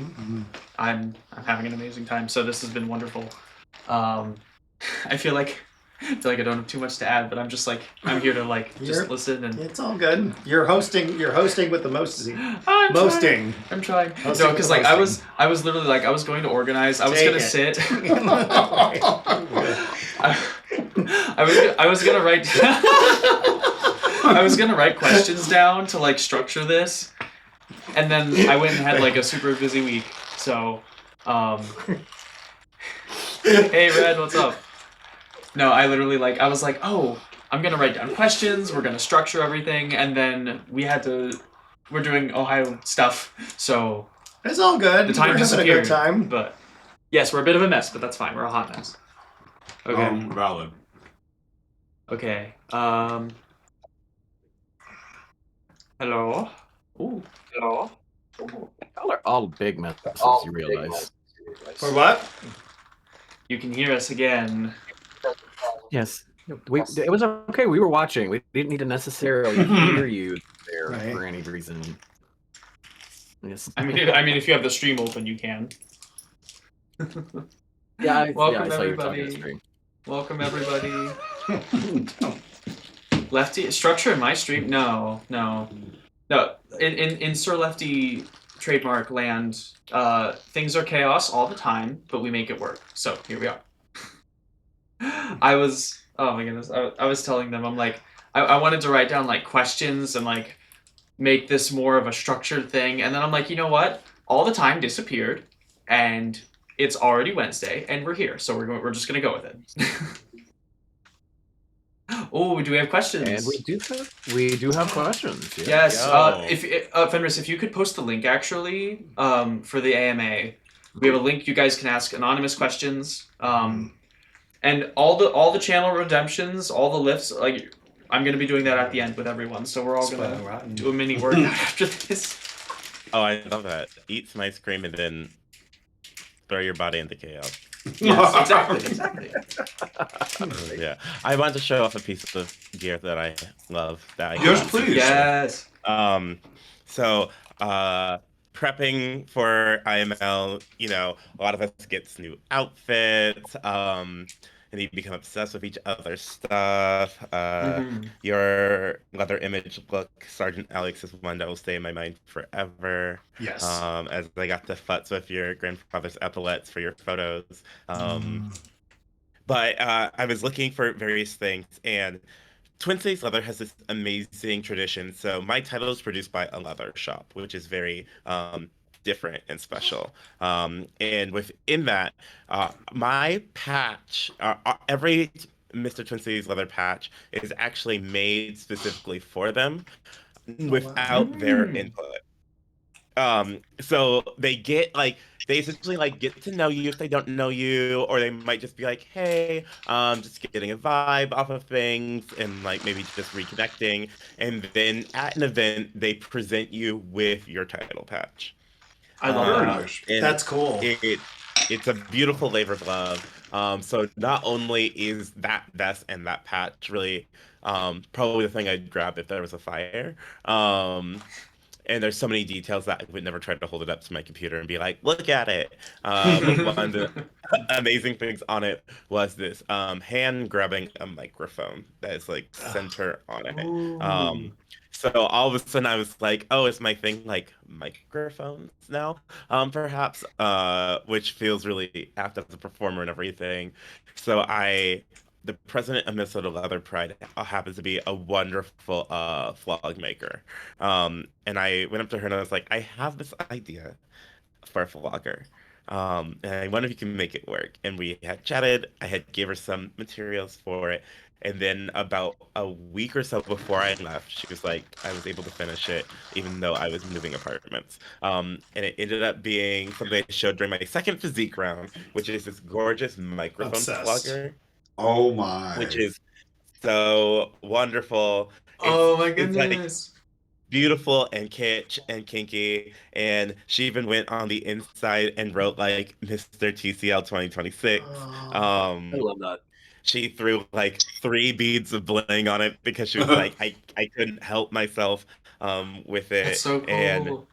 I'm having an amazing time. So this has been wonderful. I feel like I don't have too much to add, but I'm just I'm here to just listen and. It's all good. You're hosting with the mosting. I'm trying. No, because I was literally I was going to organize. I was gonna sit. I was gonna write. I was gonna write questions down to structure this, and then I went and had a super busy week. So, hey Red, what's up? No, I literally I was oh, I'm gonna write down questions. We're gonna structure everything, and then we're doing Ohio stuff. So it's all good. the time we're having a disappeared. good time. But yes, we're a bit of a mess, but that's fine. We're a hot mess. Okay. Valid. Okay. Hello. Ooh. Hello. Y'all are all big messes, you realize. For what? You can hear us again. Yes. It was okay. We were watching. We didn't need to necessarily hear you there for any reason. Yes. I mean, if you have the stream open, you can. Welcome I saw you were talking to the everybody. stream. Welcome everybody. Lefty structure in my stream? No. In Sir Lefty trademark land, things are chaos all the time, but we make it work. So here we are. Oh my goodness, I was telling them, I'm I wanted to write down questions and make this more of a structured thing, and then I'm you know what? All the time disappeared, and it's already Wednesday, and we're here, so we're just gonna go with it. Oh, do we have questions? And we do have questions. Yeah. Yes. If Fenris, if you could post the link actually for the AMA, we have a link. You guys can ask anonymous questions. And all the channel redemptions, all the lifts, like I'm gonna be doing that at the end with everyone. So we're all gonna do a mini workout after this. Oh, I love that. Eat some ice cream and then throw your body into chaos. Yes, exactly. Yeah, I want to show off a piece of gear that I love. That I Yes, got. please. Yes. So, prepping for IML, you know, a lot of us gets new outfits, and you become obsessed with each other's stuff. Mhm. Your leather image look, Sergeant Alex, is one that will stay in my mind forever. Yes. As I got to futz with your grandfather's epaulets for your photos. But I was looking for various things, and Twin Cities Leather has this amazing tradition. So my title is produced by a leather shop, which is very different and special. And within that, my patch, every Mr. Twin Cities Leather patch is actually made specifically for them without their Mm. input. So they essentially like get to know you if they don't know you, or they might just be like, hey, just getting a vibe off of things and like maybe just reconnecting. And then at an event, they present you with your title patch. I love Very that. nice. And That's cool. it's a beautiful labor of love. So not only is that vest and that patch really probably the thing I'd grab if there was a fire. And there's so many details that I would never try to hold it up to my computer and be like, look at it. One of the amazing things on it was this hand grabbing a microphone that is like center on it. Ooh. So all of a sudden I was like, oh, is my thing like microphones now? Perhaps, which feels really apt as a performer and everything. So the president of Minnesota Leather Pride happens to be a wonderful flog maker. And I went up to her and I was like, I have this idea for a flogger. And I wonder if you can make it work. And we had chatted. I had gave her some materials for it. And then about a week or so before I left, she was like, I was able to finish it, even though I was moving apartments. And it ended up being something I showed during my second physique round, which is this gorgeous microphone Obsessed. flogger, Oh my. which is so wonderful. Oh my It's like goodness. beautiful and kitsch and kinky. And she even went on the inside and wrote like Mr. TCL 2026. Oh. I Um, love that. she threw like 3 beads of bling on it because she was like, I couldn't help myself with That's it. so And cool.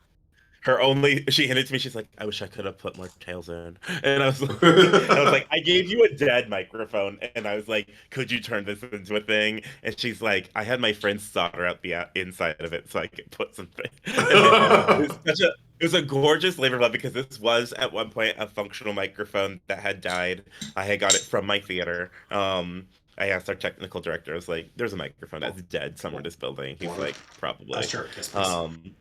she handed it to me, she's like, I wish I could have put more tails in. And I was like, I gave you a dead microphone, and I was like, could you turn this into a thing? And she's like, I had my friends solder out the inside of it so I could put something. It was a gorgeous labor of love because this was at one point a functional microphone that had died. I had got it from my theater. I asked our technical director, I was like, there's a microphone that's dead somewhere in this building. He's like, probably. Sure. Yes, please.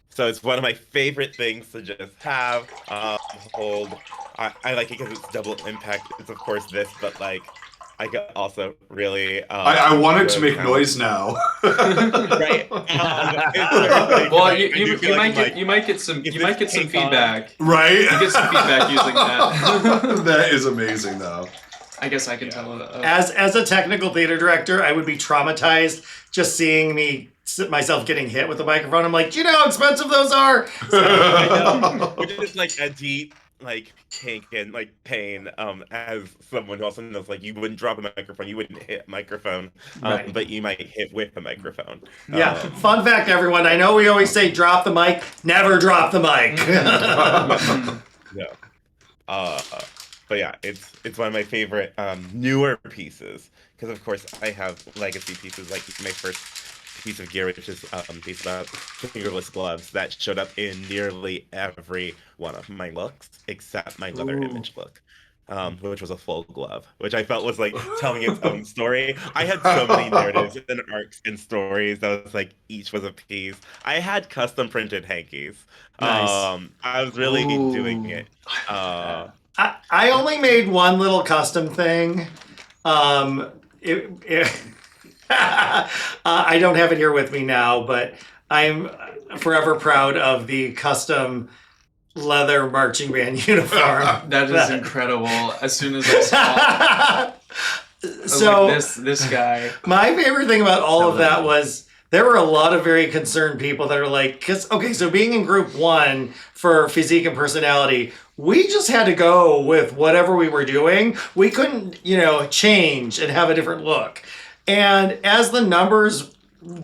So it's one of my favorite things to just have, hold. I like it because it's double impact. It's of course this, but like I could also really. I wanted to enjoy make how- noise now. Right. Well, you might get some feedback. Right? You get some feedback using that. That is amazing, though. I guess I can tell. As a technical theater director, I would be traumatized just seeing myself getting hit with a microphone. I'm like, do you know how expensive those are? Which is like a deep like kink and like pain. As someone who also knows, like you wouldn't drop a microphone, you wouldn't hit a microphone, Right. but you might hit with a microphone. Yeah. Fun fact, everyone. I know we always say drop the mic. Never drop the mic. Yeah. But yeah, it's one of my favorite newer pieces because of course I have legacy pieces like my first piece of gear, which is these fingerless gloves that showed up in nearly every one of my looks except my leather image look. Which was a full glove, which I felt was like telling its own story. I had so many narratives and arcs and stories that was like each was a piece. I had custom printed hankies. Nice. I was really doing it. I only made one little custom thing. I don't have it here with me now, but I'm forever proud of the custom leather marching band uniform. That is incredible. As soon as I saw So like this guy. my favorite thing about all of that Definitely. was there were a lot of very concerned people that are like, so being in group 1 for physique and personality, we just had to go with whatever we were doing. We couldn't, change and have a different look. And as the numbers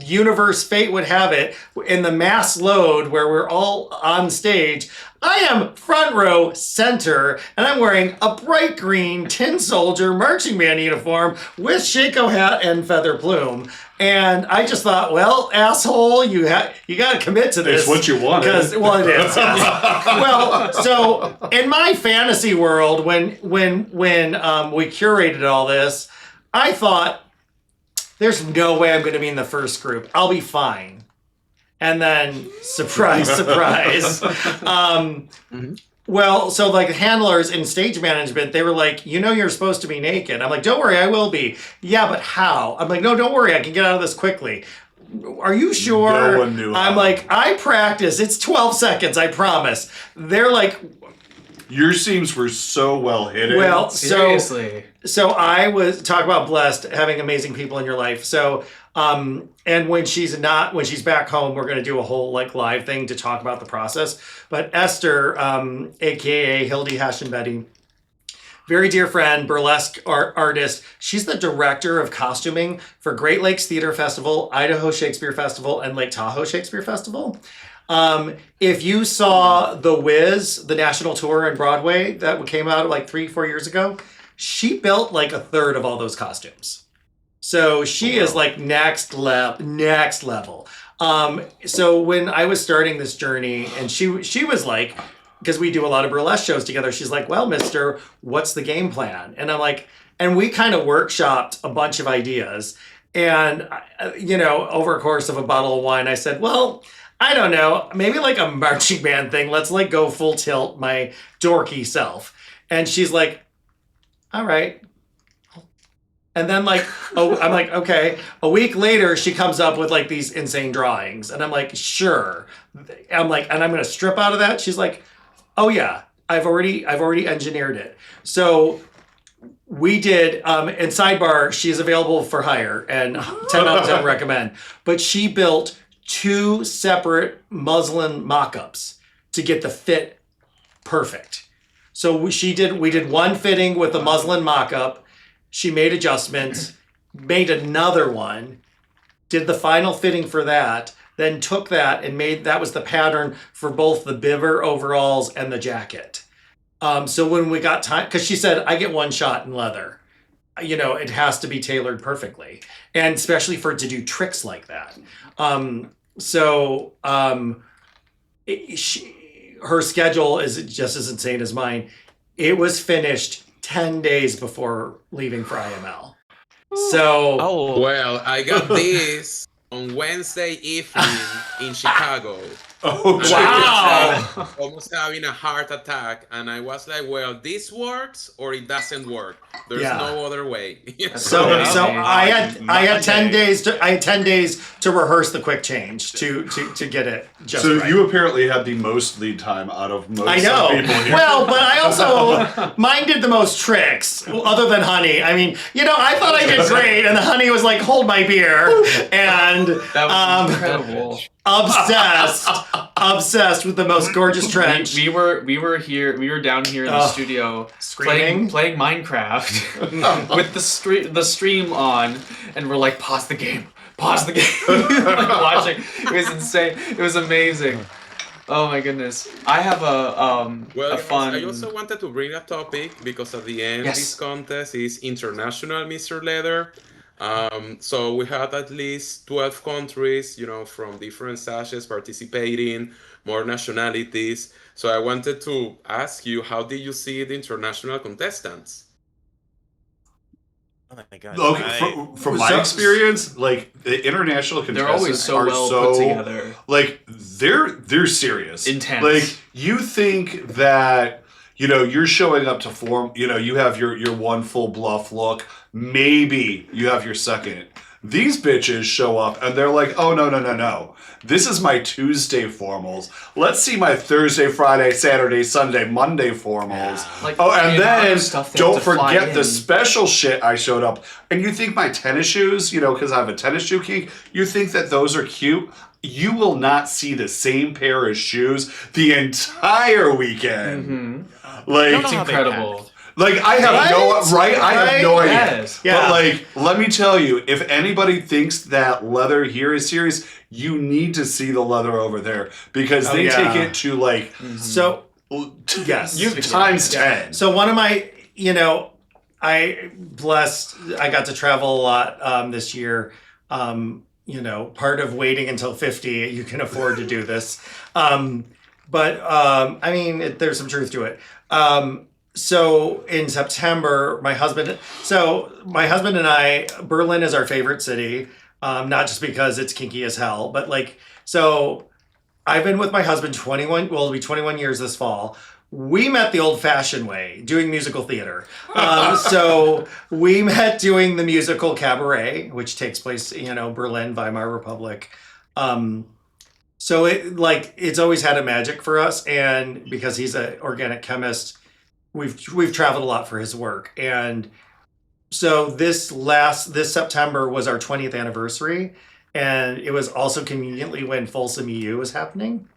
universe fate would have it, in the mass load where we're all on stage, I am front row center, and I'm wearing a bright green tin soldier marching band uniform with Shako hat and feather plume. And I just thought, well, asshole, you got to commit to this. It's what you wanted. Because, well, it is. Well, so in my fantasy world, when we curated all this, I thought, there's no way I'm going to be in the first group. I'll be fine. And then, surprise, surprise. Well, so like handlers in stage management, they were like, you're supposed to be naked. I'm like, don't worry, I will be. Yeah, but how? I'm like, no, don't worry, I can get out of this quickly. Are you sure? No one knew I'm how. like, I practice. It's 12 seconds, I promise. They're like, Your seams were so well hidden. well, Seriously. So I was talk about blessed having amazing people in your life. So and when she's back home, we're gonna do a whole like live thing to talk about the process. But Esther, aka Hildy Hashenbetty, very dear friend, burlesque artist. She's the director of costuming for Great Lakes Theater Festival, Idaho Shakespeare Festival, and Lake Tahoe Shakespeare Festival. If you saw The Wiz, the national tour in Broadway that came out like 3-4 years ago, she built like a third of all those costumes. So she is like next level. So when I was starting this journey, and she was like, because we do a lot of burlesque shows together, she's like, well, mister, what's the game plan? And I'm like, and we kind of workshopped a bunch of ideas. And, over a course of a bottle of wine, I said, well, I don't know, maybe like a marching band thing. Let's like go full tilt my dorky self. And she's like, all right. And then I'm like, okay. A week later, she comes up with like these insane drawings. And I'm like, sure. I'm like, and I'm going to strip out of that. She's like, oh yeah, I've already engineered it. So we did, and sidebar, she's available for hire and 10 out of 10 recommend. But she built 2 separate muslin mock-ups to get the fit perfect. So we did one fitting with the muslin mock-up. She made adjustments, made another one, did the final fitting for that, then took that and that was the pattern for both the bibber overalls and the jacket. So when we got time, because she said, I get one shot in leather. It has to be tailored perfectly. And especially for it to do tricks like that. Her schedule is just as insane as mine. It was finished 10 days before leaving for IML. So, Well, I got this on Wednesday evening in Chicago. Oh, And wow. I was like, almost having a heart attack, and I was like, well, this works or it doesn't work. There's Yeah. no other way. so I had 10 days to rehearse the quick change to get it just So right. you apparently had the most lead time out of most I know. people here. Well, but I also mine did the most tricks, other than Honey. I mean, I thought I did great, and the Honey was like, "Hold my beer," and That was incredible. obsessed with the most gorgeous trench. We were down here in the studio Screaming? playing Minecraft with the stream on, and we're like, pause the game, like watching. It was insane. It was amazing. Oh my goodness. I have Well, a fun. I also wanted to bring a topic because at the end, Yes. this contest is international Mr. Leather. So we had at least 12 countries, from different sashes participating, more nationalities. So I wanted to ask you, how did you see the international contestants? Oh my god. Okay, from my experience, like the international They're contestants always so are well so put together. like they're serious, Intense. Like you think that you're showing up to form. You have your one full bluff look. Maybe you have your second, These bitches show up and they're like, oh, no. This is my Tuesday formals. Let's see my Thursday, Friday, Saturday, Sunday, Monday formals. Like, Oh, and the amount then of stuff they have don't to fly forget in. the special shit I showed up. And you think my tennis shoes, because I have a tennis shoe kink, you think that those are cute? You will not see the same pair of shoes the entire weekend. Mm-hmm. Like, It's incredible. like I have I have no idea. Yes. Yeah. But like, let me tell you, if anybody thinks that leather here is serious, you need to see the leather over there because Oh, they yeah. take it to like So yes. times 10. So one of my, I got to travel a lot this year. Part of waiting until 50, you can afford to do this. There's some truth to it. So in September, my husband and I, Berlin is our favorite city. Not just because it's kinky as hell, but so I've been with my husband it'll be 21 years this fall. We met the old-fashioned way, doing musical theater. So we met doing the musical Cabaret, which takes place, Berlin, Weimar Republic. So it's always had a magic for us, and because he's an organic chemist, we've traveled a lot for his work. And so this September was our 20th anniversary, and it was also conveniently when Folsom EU was happening.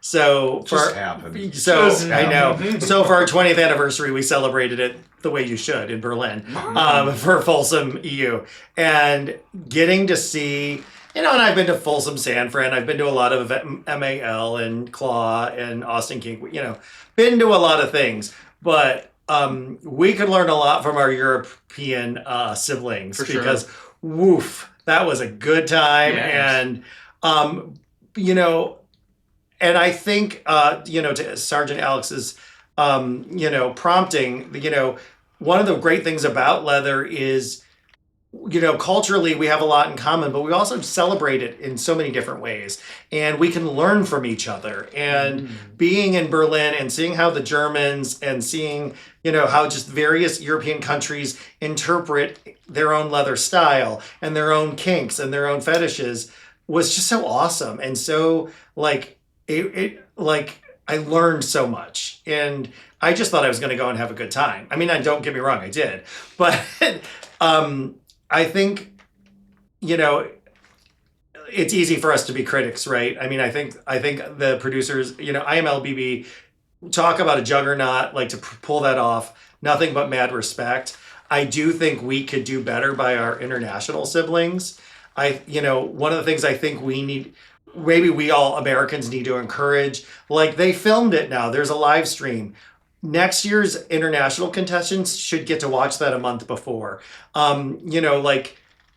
So happened. I know. So for our 20th anniversary, we celebrated it the way you should in Berlin for Folsom EU, and getting to see. And I've been to Folsom San Fran. I've been to a lot of MAL and Claw and Austin King. Been to a lot of things, but we could learn a lot from our European siblings For sure. because, woof, that was a good time. Yes. And and I think to Sergeant Alex's prompting, one of the great things about leather is, culturally we have a lot in common, but we also celebrate it in so many different ways, and we can learn from each other. And being in Berlin and seeing how the Germans and seeing, how just various European countries interpret their own leather style and their own kinks and their own fetishes was just so awesome. And so I learned so much, and I just thought I was going to go and have a good time. I mean, don't get me wrong, I did, but I think, it's easy for us to be critics, right? I mean, I think the producers, IMLBB, talk about a juggernaut, to pull that off, nothing but mad respect. I do think we could do better by our international siblings. One of the things I think we need, maybe we all Americans need to encourage, they filmed it now. There's a live stream. Next year's international contestants should get to watch that a month before.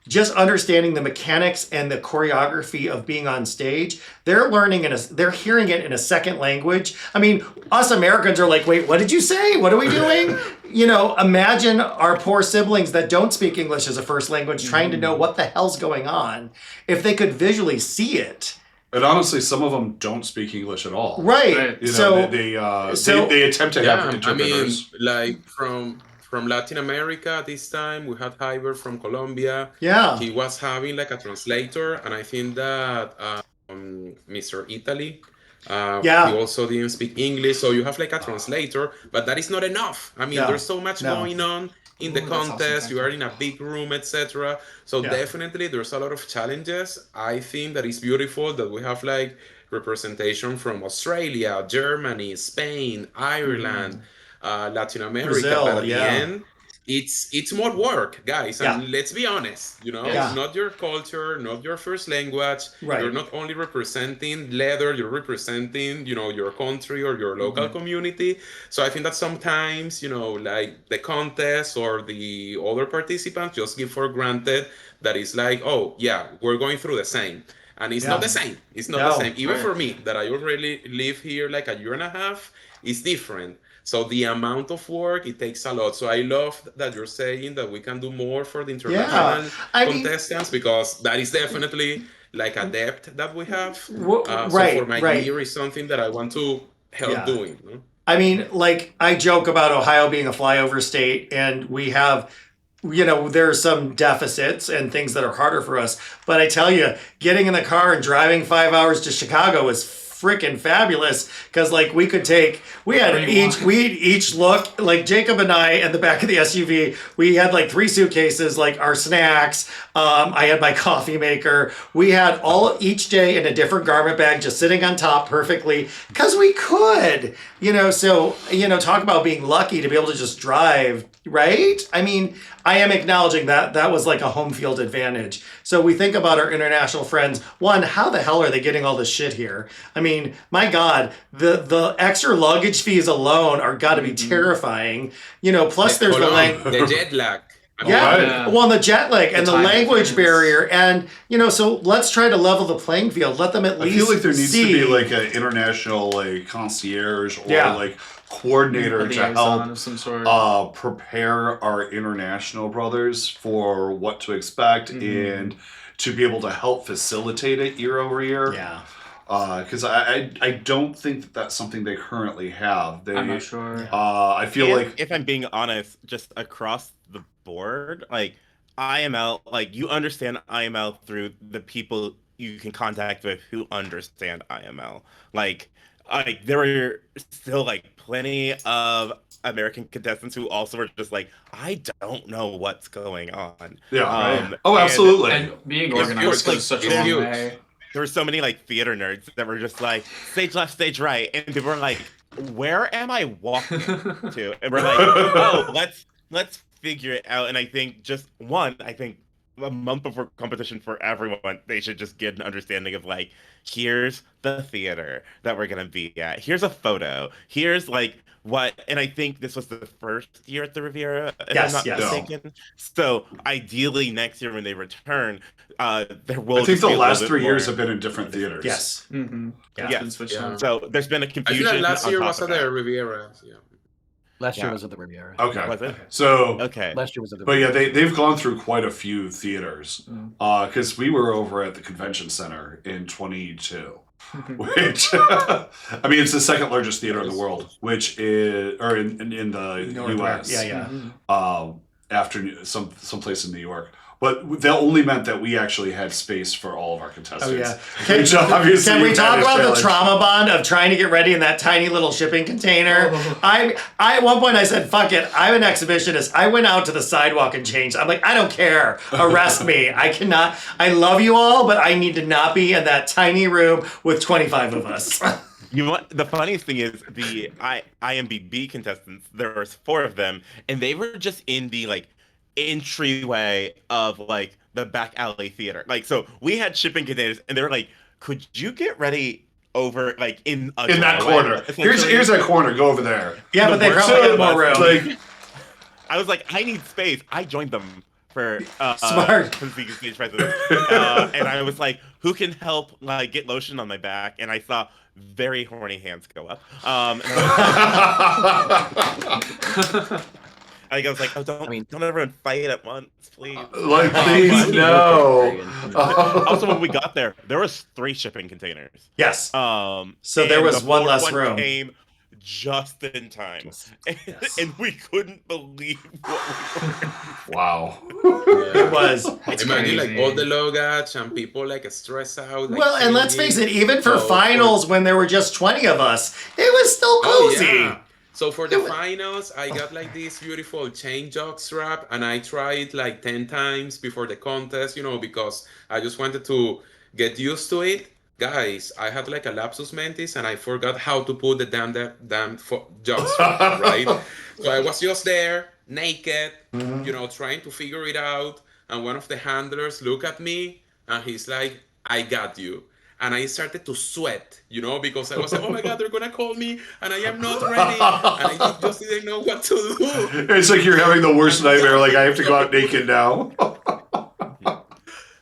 Just understanding the mechanics and the choreography of being on stage. They're they're hearing it in a second language. I mean, us Americans are like, wait, what did you say? What are we doing? Imagine our poor siblings that don't speak English as a first language trying to know what the hell's going on. If they could visually see it. And honestly, some of them don't speak English at all. Right. They attempt to have I mean, interpreters. from Latin America this time, we had Hyber from Colombia. Yeah. He was having a translator, and I think that Mr. Italy, he also didn't speak English, so you have a translator, but that is not enough. I mean, there's so much going on in the contest. You are in a big room, etc. So definitely there's a lot of challenges. I think that it's beautiful that we have representation from Australia, Germany, Spain, Ireland, Latin America. Brazil, but at the end, it's more work, guys. And let's be honest, it's not your culture, not your first language. Right. You're not only representing leather, you're representing, your country or your local community. So I think that sometimes, the contest or the other participants just give for granted that it's oh, yeah, we're going through the same. And it's not the same. It's not the same. Even for me, that I already live here a year and a half, it's different. So the amount of work, it takes a lot. So I love that you're saying that we can do more for the international contestants, because that is definitely a depth that we have. So for my year is something that I want to help doing. I mean, I joke about Ohio being a flyover state, and we have there's some deficits and things that are harder for us. But I tell you, getting in the car and driving 5 hours to Chicago is freaking fabulous, because like we each look, like Jacob and I in the back of the SUV, we had like 3 suitcases, like our snacks. I had my coffee maker. We had each day in a different garment bag, just sitting on top perfectly, because we could, so talk about being lucky to be able to just drive, right? I mean, I am acknowledging that was like a home field advantage. So we think about our international friends. One, how the hell are they getting all this shit here? I mean, my God, the extra luggage fees alone are got to be terrifying. Plus there's the jet lag. Well, the jet lag and the language difference. barrier, and so let's try to level the playing field. Let them at least. I feel like there needs to be like an international like concierge or like coordinator to help of some sort. Prepare our international brothers for what to expect and to be able to help facilitate it year over year. Yeah. Because I don't think that that's something they currently have. I'm not sure. I feel like if I'm being honest, just across the board, like IML, like you understand IML through the people you can contact with who understand IML. Like there were still like plenty of American contestants who also were just like, I don't know what's going on. Yeah. Absolutely. And being organized goes such a long way. There were so many like theater nerds that were just like stage left, stage right, and they were like, "Where am I walking to?" And we're like, "Oh, let's figure it out." And I think a month before competition for everyone, they should just get an understanding of like, here's the theater that we're gonna be at. Here's a photo. Here's like what, and I think this was the first year at the Riviera, if I'm not mistaken. So ideally next year when they return, there will. I think the last 3 years have been in different theaters. Yes. Mm-hmm. Yeah. So there's been a I confusion. feel like last year was at the Riviera. Yeah. Last year was at the Riviera. Okay. Was it? So okay. Last year was at the But Riviera. yeah, they've gone through quite a few theaters. Because we were over at the convention center in 22. Which I mean, it's the second largest theater in the world, which is or in the U.S. After some place in New York. But that only meant that we actually had space for all of our contestants. Oh yeah. Can we talk about the trauma bond of trying to get ready in that tiny little shipping container? I at one point I said, "Fuck it, I'm an exhibitionist." I went out to the sidewalk and changed. I'm like, I don't care. Arrest me. I cannot. I love you all, but I need to not be in that tiny room with 25 of us. You know what? The funniest thing is the IMBB contestants. There was 4 of them, and they were just in the like entryway of like the back alley theater. Like, so we had shipping containers, and they were like, "Could you get ready over like in that corner? Here's that corner. Go over there." Yeah, but they probably had more room. Like, I was like, I need space. I joined them for Smart. for the stage president, and I was like, who can help like get lotion on my back? And I saw very horny hands go up. And I was like, oh, don't everyone fight at once, please. Like, please, no. Also, when we got there was 3 shipping containers. Yes. So there was one less room. Came just in time, and we couldn't believe what we were. Wow. It was. Imagine like all the luggage and people like stressed out. Like, Well, and let's face it, even for finals when there were just 20 of us, it was still cozy. Yeah. So for the finals, I got like this beautiful chain jog strap, and I tried like 10 times before the contest, because I just wanted to get used to it. Guys, I had like a lapsus mentis, and I forgot how to put the damn jog strap, right? So I was just there, naked, trying to figure it out. And one of the handlers looked at me, and he's like, "I got you." And I started to sweat, because I was like, oh my God, they're going to call me and I am not ready. And I just didn't know what to do. It's like you're having the worst nightmare. Like, I have to go out naked now.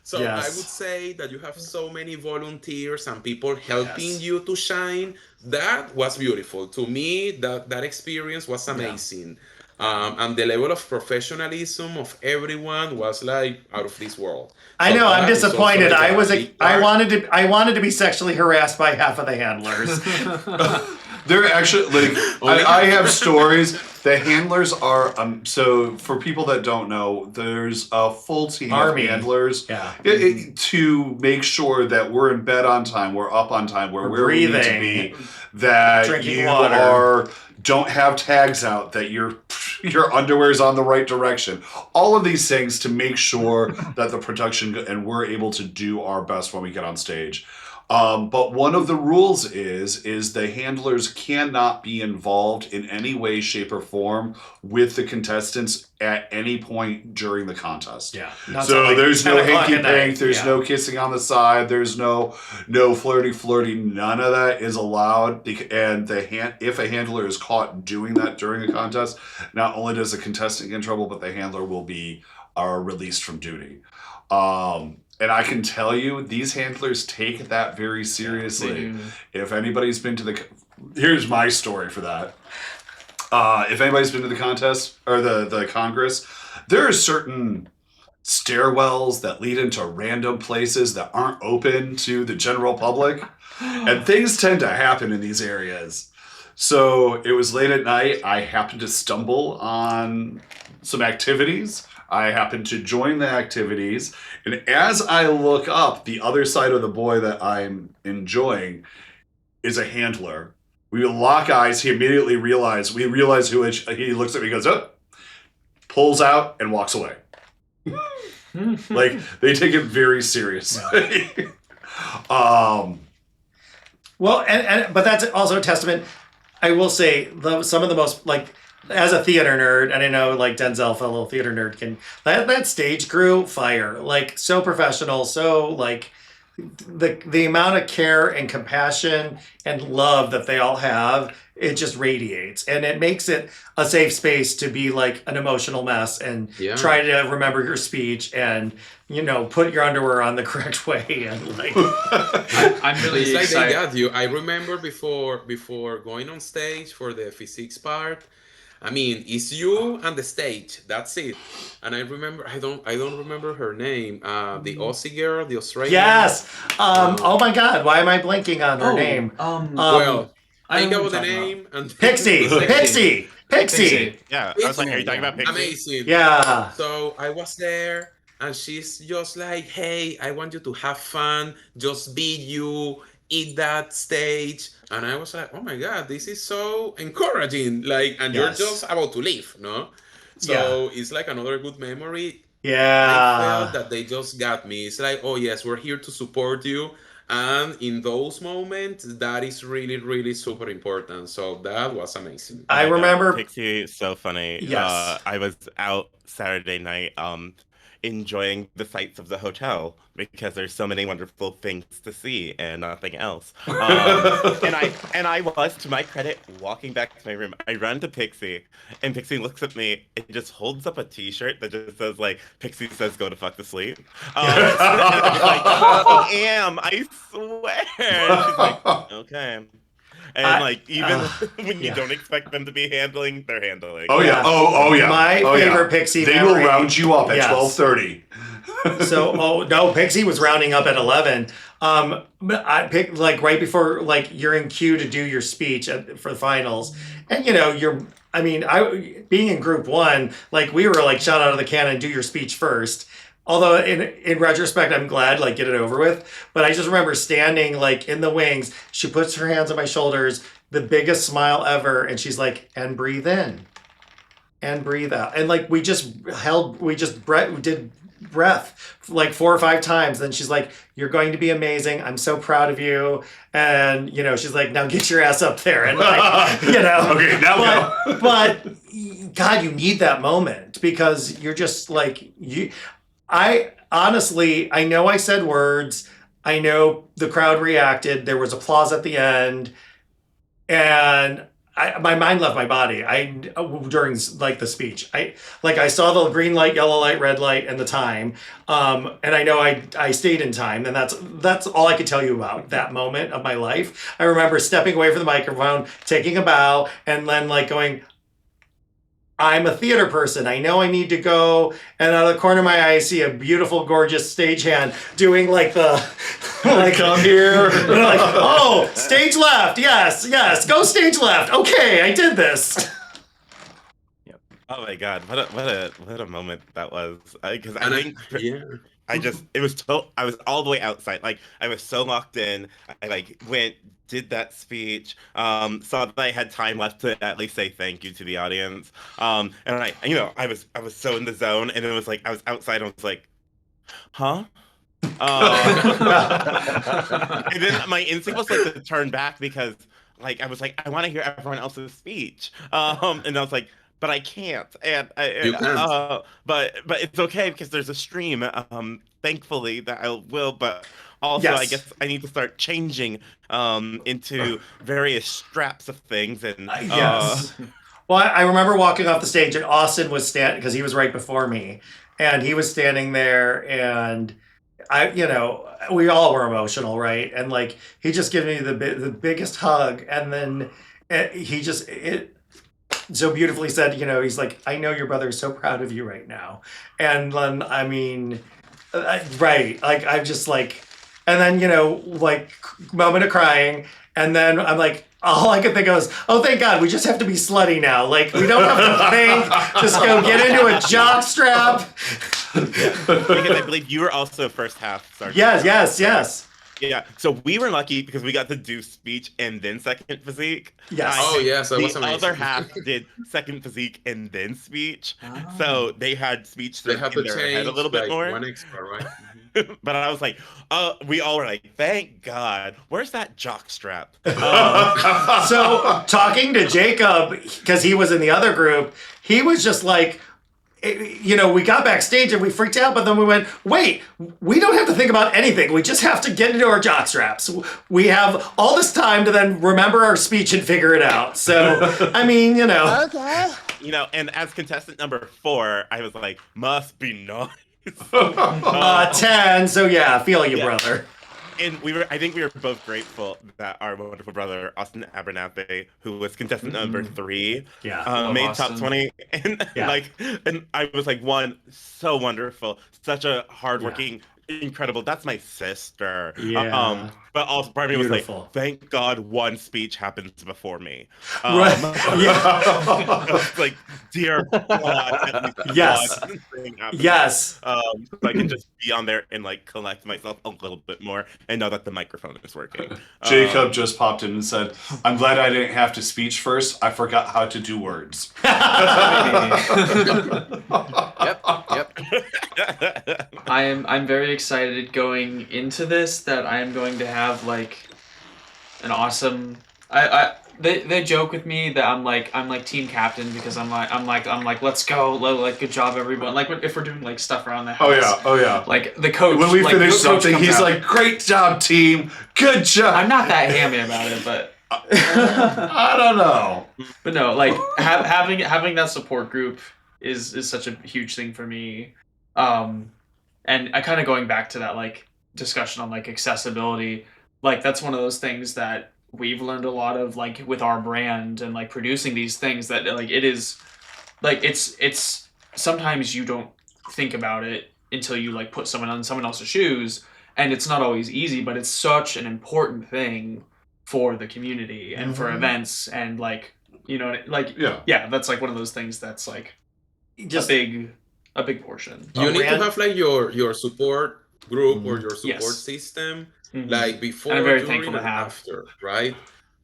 So I would say that you have so many volunteers and people helping you to shine. That was beautiful. To me, that experience was amazing. And the level of professionalism of everyone was like out of this world. I know, I'm disappointed. I wanted to be sexually harassed by half of the handlers. They're actually like I have stories. The handlers are so for people that don't know, there's a full team Army. of handlers Yeah. to make sure that we're in bed on time, we're up on time, we're where we need to breathing. be, that Drinking you water. don't have tags out, that your underwear is on the right direction. All of these things to make sure that the production and we're able to do our best when we get on stage. But one of the rules is the handlers cannot be involved in any way, shape, or form with the contestants at any point during the contest. Yeah. So there's no 10 o'clock hanky at night. pank, there's Yeah. no kissing on the side, there's no flirty. None of that is allowed. And if a handler is caught doing that during a contest, not only does the contestant get in trouble, but the handler will be released from duty. And I can tell you, these handlers take that very seriously. If anybody's been to here's my story for that. If anybody's been to the contest or the Congress, there are certain stairwells that lead into random places that aren't open to the general public. And things tend to happen in these areas. So it was late at night. I happened to stumble on some activities. I happened to join the activities. And as I look up, the other side of the boy that I'm enjoying is a handler. We lock eyes. He immediately we realize who it is. He looks at me, goes, oh, pulls out and walks away. Like, they take it very seriously. Well, but that's also a testament. I will say some of the most, like, as a theater nerd, and I know like Denzel, fellow theater nerd, can that stage crew fire, like, so professional, so like the amount of care and compassion and love that they all have, it just radiates, and it makes it a safe space to be like an emotional mess and try to remember your speech and put your underwear on the correct way and like. I'm really It's like excited. they got you. I remember before going on stage for the physics part. I mean, it's you and the stage. That's it. And I remember, I don't remember her name. The Aussie girl, the Australian. Yes. Oh my God. Why am I blanking on her name? Well, I think know about what the you're talking name and Pixie. Yeah, I was like, are you talking about Pixie? Amazing. Yeah. So I was there, and she's just like, "Hey, I want you to have fun. Just be you. Eat that stage." And I was like, "Oh my God, this is so encouraging!" Like, and you're Yes. just about to leave, no? So it's like another good memory. I Yeah. felt that they just got me. It's like, oh yes, we're here to support you. And in those moments, that is really, really super important. So that was amazing. I Oh my God, remember. Pixie is so funny. Yes. I was out Saturday night enjoying the sights of the hotel because there's so many wonderful things to see and nothing else. And I was, to my credit, walking back to my room. I run to Pixie, and Pixie looks at me and just holds up a T-shirt that just says like, "Pixie says go to fuck to sleep." And I'm like, "I am, I swear." And she's like, "Okay." And like, even when you don't expect them to be handling, they're handling. Oh yeah. Oh yeah. My favorite Pixie They memory. will round you up at Yes. 12:30. So, no, Pixie was rounding up at 11. But I picked like right before like you're in queue to do your speech for the finals, and being in group one, like we were like shot out of the cannon, do your speech first. Although in retrospect, I'm glad, like, get it over with. But I just remember standing like in the wings. She puts her hands on my shoulders, the biggest smile ever, and she's like, "And breathe in, and breathe out." And like we did breath like 4 or 5 times. Then she's like, "You're going to be amazing. I'm so proud of you." And she's like, "Now get your ass up there." And like, Okay, now go. But God, you need that moment because you're just like I honestly, I know I said words. I know the crowd reacted. There was applause at the end, and my mind left my body. During like the speech, I saw the green light, yellow light, red light, and the time, and I know I stayed in time, and that's all I could tell you about that moment of my life. I remember stepping away from the microphone, taking a bow, and then like going, I'm a theater person. I know I need to go, and out of the corner of my eye, I see a beautiful, gorgeous stagehand doing like the, like Come here. like, oh, stage left. Yes, yes, go stage left. Okay, I did this. Oh my god, what a moment that was. Because I And think yeah. I was all the way outside. Like I was so locked in. I like went, did that speech, saw that I had time left to at least say thank you to the audience. And I was so in the zone, and it was like I was outside and I was like, huh? And then my instinct was like to turn back because like I was like, I want to hear everyone else's speech. And I was like, but I can't. You can't. But it's okay because there's a stream. Thankfully that I will, but also I Yes. guess I need to start changing into various straps of things and Yes. Well, I remember walking off the stage, and Austin was standing because he was right before me, and he was standing there, and we all were emotional, right? And like he just gave me the biggest hug, and then he just so beautifully said, he's like, I know your brother is so proud of you right now, and then I mean, right, like I'm just like, and then like moment of crying, and then I'm like. All I could think of was, oh, thank God, we just have to be slutty now. Like, we don't have to think, just go get into a jock strap. because I believe you were also first half sergeant. Yes. Yeah, so we were lucky because we got to do speech and then second physique. Yes. Oh, yes, that was The amazing. other half did second physique and then speech. Oh. So they had speech They in had to their change head a little bit like more. one extra, right? But I was like, we all were like, thank God. Where's that jock strap? So, talking to Jacob, because he was in the other group, he was just like, we got backstage and we freaked out, but then we went, wait, we don't have to think about anything. We just have to get into our jock straps. We have all this time to then remember our speech and figure it out. So, I mean, Okay. And as contestant number 4, I was like, must be nice. 10. So, yeah, feel you, Yeah. brother. And I think we were both grateful that our wonderful brother, Austin Abernathy, who was contestant number 3, Yeah. made Austin. top 20. And Yeah. and I was like, one, so wonderful, such a hardworking, incredible. That's my sister. Yeah. But also part of me was Beautiful. like, thank God one speech happens before me. Right. Yeah. I was like, dear God, at least Yes. one thing happens. Yes. So I can just be on there and like collect myself a little bit more and know that the microphone is working. Jacob just popped in and said, I'm glad I didn't have to speech first. I forgot how to do words. Yep. I'm very excited going into this that I am going to have like an awesome. They joke with me that I'm like team captain because I'm like let's go, like good job everyone, like if we're doing like stuff around the house. Oh yeah. Like the coach. When we like, finish the coach something, comes he's out. like, great job, team. Good job. I'm not that hammy about it, but I don't know. but no, like having that support group is such a huge thing for me. And I kind of going back to that like discussion on like accessibility, like that's one of those things that we've learned a lot of like with our brand and like producing these things that like it is like it's sometimes you don't think about it until you like put someone on someone else's shoes, and it's not always easy, but it's such an important thing for the community and for events and like like Yeah. that's like one of those things that's like Just a big portion. You need to brand- have like your support group or your support Yes. system, Mhm. like before, And I'm very during, thankful to and have. after, right?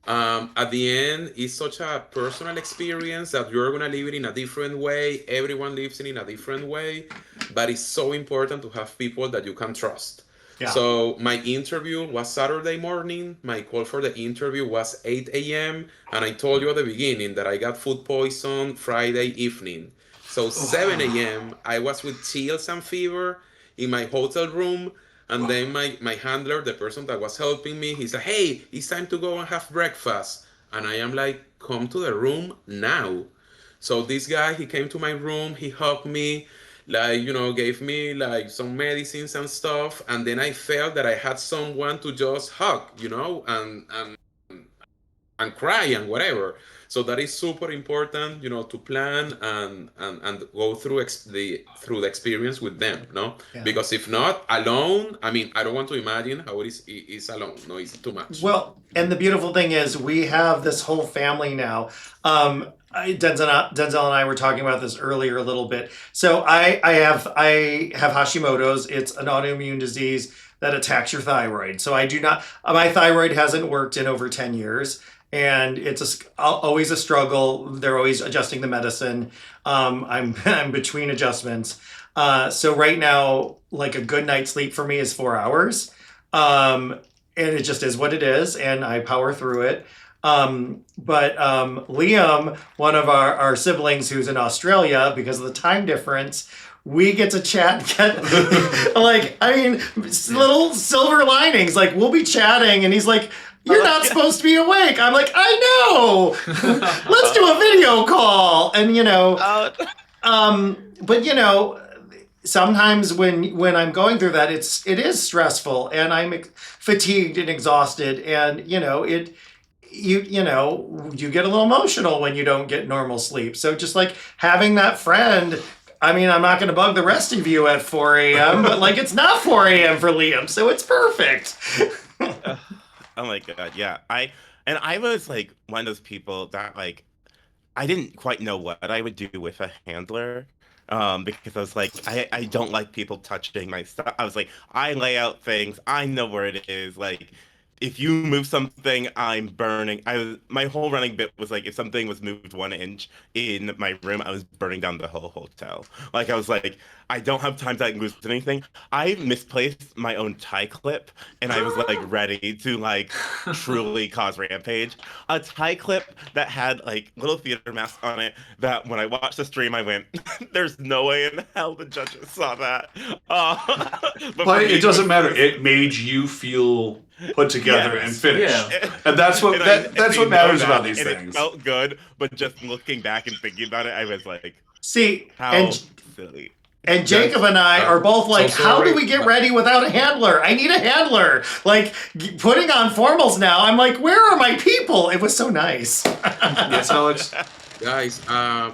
At the end, it's such a personal experience that you're gonna live it in a different way. Everyone lives it in a different way, but it's so important to have people that you can trust. Yeah. So my interview was Saturday morning. My call for the interview was 8 a.m. And I told you at the beginning that I got food poison Friday evening. So 7 a.m. I was with chills and fever in my hotel room. And then my handler, the person that was helping me, he said, hey, it's time to go and have breakfast. And I am like, come to the room now. So this guy, he came to my room, he hugged me, like, gave me like some medicines and stuff. And then I felt that I had someone to just hug, and cry and whatever. So that is super important, to plan and go through the experience with them, no? Yeah. Because if not, alone, I mean, I don't want to imagine how it is alone. No, it's too much. Well, and the beautiful thing is we have this whole family now. Denzel and I were talking about this earlier a little bit. So I have Hashimoto's. It's an autoimmune disease that attacks your thyroid. So I do not. My thyroid hasn't worked in over 10 years, and it's always a struggle. They're always adjusting the medicine. I'm between adjustments. So right now, like a good night's sleep for me is 4 hours. And it just is what it is, and I power through it. But Liam, one of our siblings who's in Australia, because of the time difference, we get to chat and get, like, I mean, little silver linings. Like, we'll be chatting, and he's like, you're not supposed to be awake. I'm like, I know. Let's do a video call. And, but, sometimes when I'm going through that, it is stressful, and I'm fatigued and exhausted, and you get a little emotional when you don't get normal sleep. So just like having that friend. I mean, I'm not going to bug the rest of you at 4 a.m., but like it's not 4 a.m. for Liam, so it's perfect. Oh my god, yeah. I was like one of those people that like I didn't quite know what I would do with a handler. Because I was like, I don't like people touching my stuff. I was like, I lay out things. I know where it is. Like, if you move something, I'm burning. My whole running bit was like, if something was moved 1 inch in my room, I was burning down the whole hotel. Like, I was like, I don't have time to like lose anything. I misplaced my own tie clip, and I was like ready to like truly cause rampage. A tie clip that had like little theater masks on it. That when I watched the stream, I went, "There's no way in hell the judges saw that." But it doesn't matter. It made you feel put together and finished, and that's what that's what matters about these things. It felt good, but just looking back and thinking about it, I was like, see, how silly. And Jacob and I are both like, how do we get ready without a handler? I need a handler. Like, putting on formals now, I'm like, where are my people? It was so nice. Yes, Alex? Guys,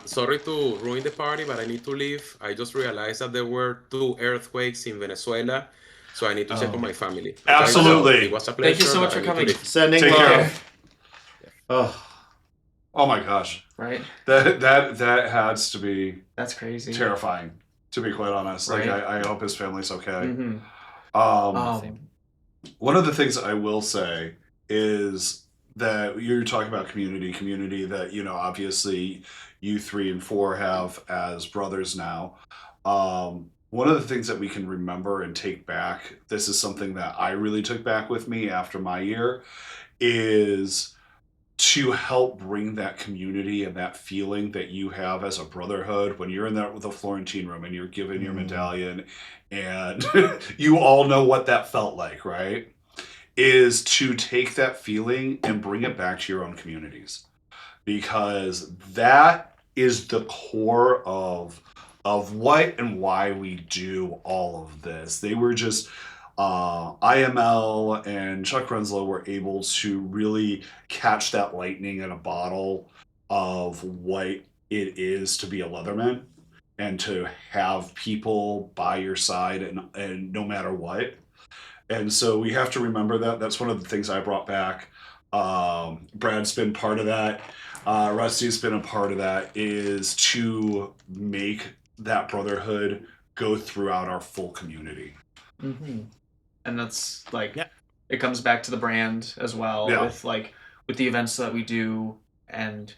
sorry to ruin the party, but I need to leave. I just realized that there were 2 earthquakes in Venezuela, so I need to check on my family. Okay? Absolutely. So it was a pleasure. Thank you so much for coming. Sending Take love. care. Oh, Oh my gosh, Right? that has to be That's crazy. terrifying. To be quite honest, like Right. I hope his family's okay. Mm-hmm. One of the things I will say is that you're talking about community that obviously you 3 and 4 have as brothers now. One of the things that we can remember and take back, this is something that I really took back with me after my year, is to help bring that community and that feeling that you have as a brotherhood when you're in that with a Florentine room and you're given your medallion, and you all know what that felt like, right? Is to take that feeling and bring it back to your own communities, because that is the core of what and why we do all of this. They were just IML and Chuck Renslow were able to really catch that lightning in a bottle of what it is to be a Leatherman and to have people by your side and no matter what. And so we have to remember that. That's one of the things I brought back. Brad's been part of that. Rusty's been a part of that, is to make that brotherhood go throughout our full community. Mm-hmm. And that's like, it comes back to the brand as well, with the events that we do, and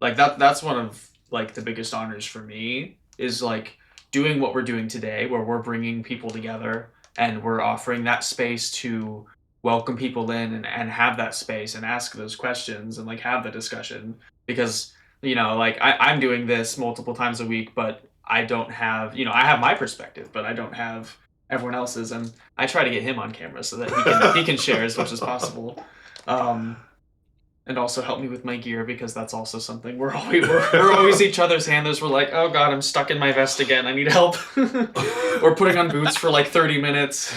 like that's one of like the biggest honors for me, is like doing what we're doing today, where we're bringing people together and we're offering that space to welcome people in and have that space and ask those questions and like have the discussion, because like I'm doing this multiple times a week, but I don't have, I have my perspective, but I don't have everyone else's, and I try to get him on camera so that he can share as much as possible, and also help me with my gear, because that's also something we're always each other's handlers. We're like, oh god, I'm stuck in my vest again, I need help. We're putting on boots for like 30 minutes,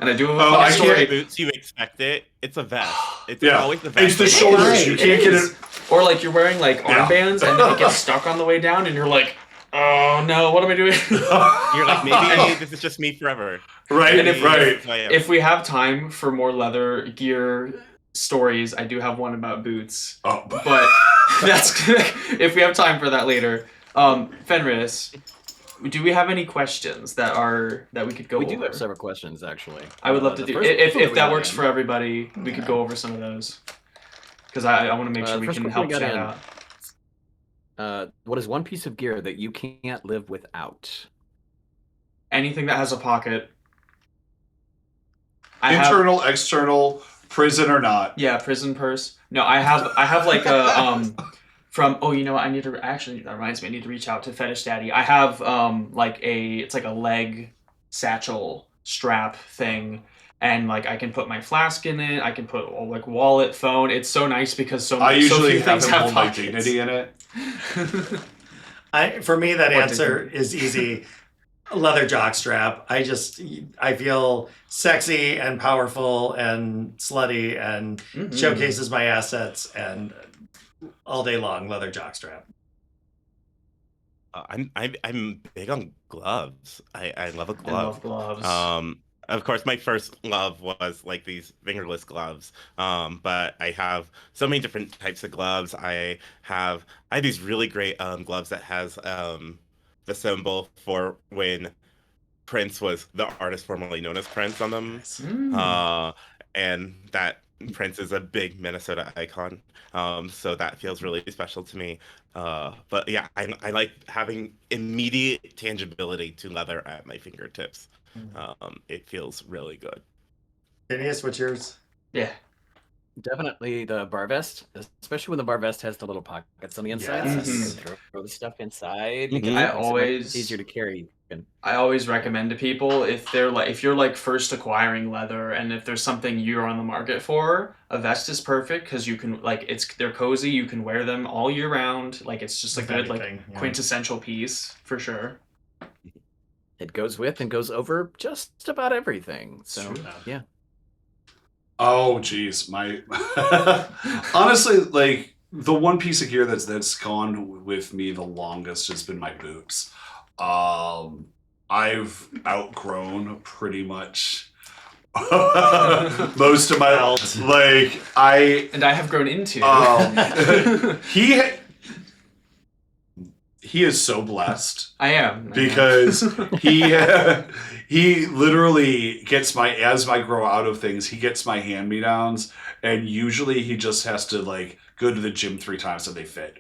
And I do have a Oh, funny I can't- story. Boots, you expect it. It's a vest. It's Yeah. always the vest. It's the on my shoulders. head. Right, You it can't get is. it. Or like you're wearing like Yeah. armbands and then it gets stuck on the way down and you're like, oh no, what am I doing? You're like, maybe this is just me forever. Right, And if- right. If we have time for more leather gear stories, I do have one about boots. Oh. But that's if we have time for that later. Fenris, do we have any questions that we could go We over? do have several questions, actually. I would love to The do first if one if we that got works in- for everybody. We could go over some of those because I want to make sure the we first can question we help got chat in. out. What is one piece of gear that you can't live without? Anything that has a pocket. I have, Internal, external, prison or not. yeah, prison purse. No, I have like a from you know what, that reminds me, I need to reach out to Fetish Daddy. I have it's like a leg satchel strap thing, and like I can put my flask in it, I can put like wallet, phone. It's so nice because I usually few have things him have hold my pockets. dignity in it. For me, that What answer is easy. Leather jockstrap. I feel sexy and powerful and slutty and Mhm. showcases my assets and all day long leather jockstrap. I'm big on gloves. I love a I glove. love gloves. Of course, my first glove was like these fingerless gloves. But I have so many different types of gloves. I have these really great gloves that has the symbol for when Prince was the artist formerly known as Prince on them. Mm. And that Prince is a big Minnesota icon. So that feels really special to me. But yeah, I like having immediate tangibility to leather at my fingertips. It feels really good. Phineas, what's yours? Yeah. Definitely the bar vest, especially when the bar vest has the little pockets on the inside. So you Yes. can throw the stuff inside. Mhm. Because it I makes it much always- easier to carry. I always recommend to people if you're like first acquiring leather and if there's something you're on the market for, a vest is perfect because you can they're cozy, you can wear them all year round. Like it's just a good Anything, yeah. quintessential piece for sure. It goes with and goes over just about everything. So True. yeah. Oh, geez, my honestly, like the one piece of gear that's gone with me the longest has been my boots. I've outgrown pretty much most of my Belt. like I And I have grown into. he is so blessed. I am. Because he literally gets as I grow out of things, he gets my hand-me-downs, and usually he just has to like go to the gym 3 times so they fit.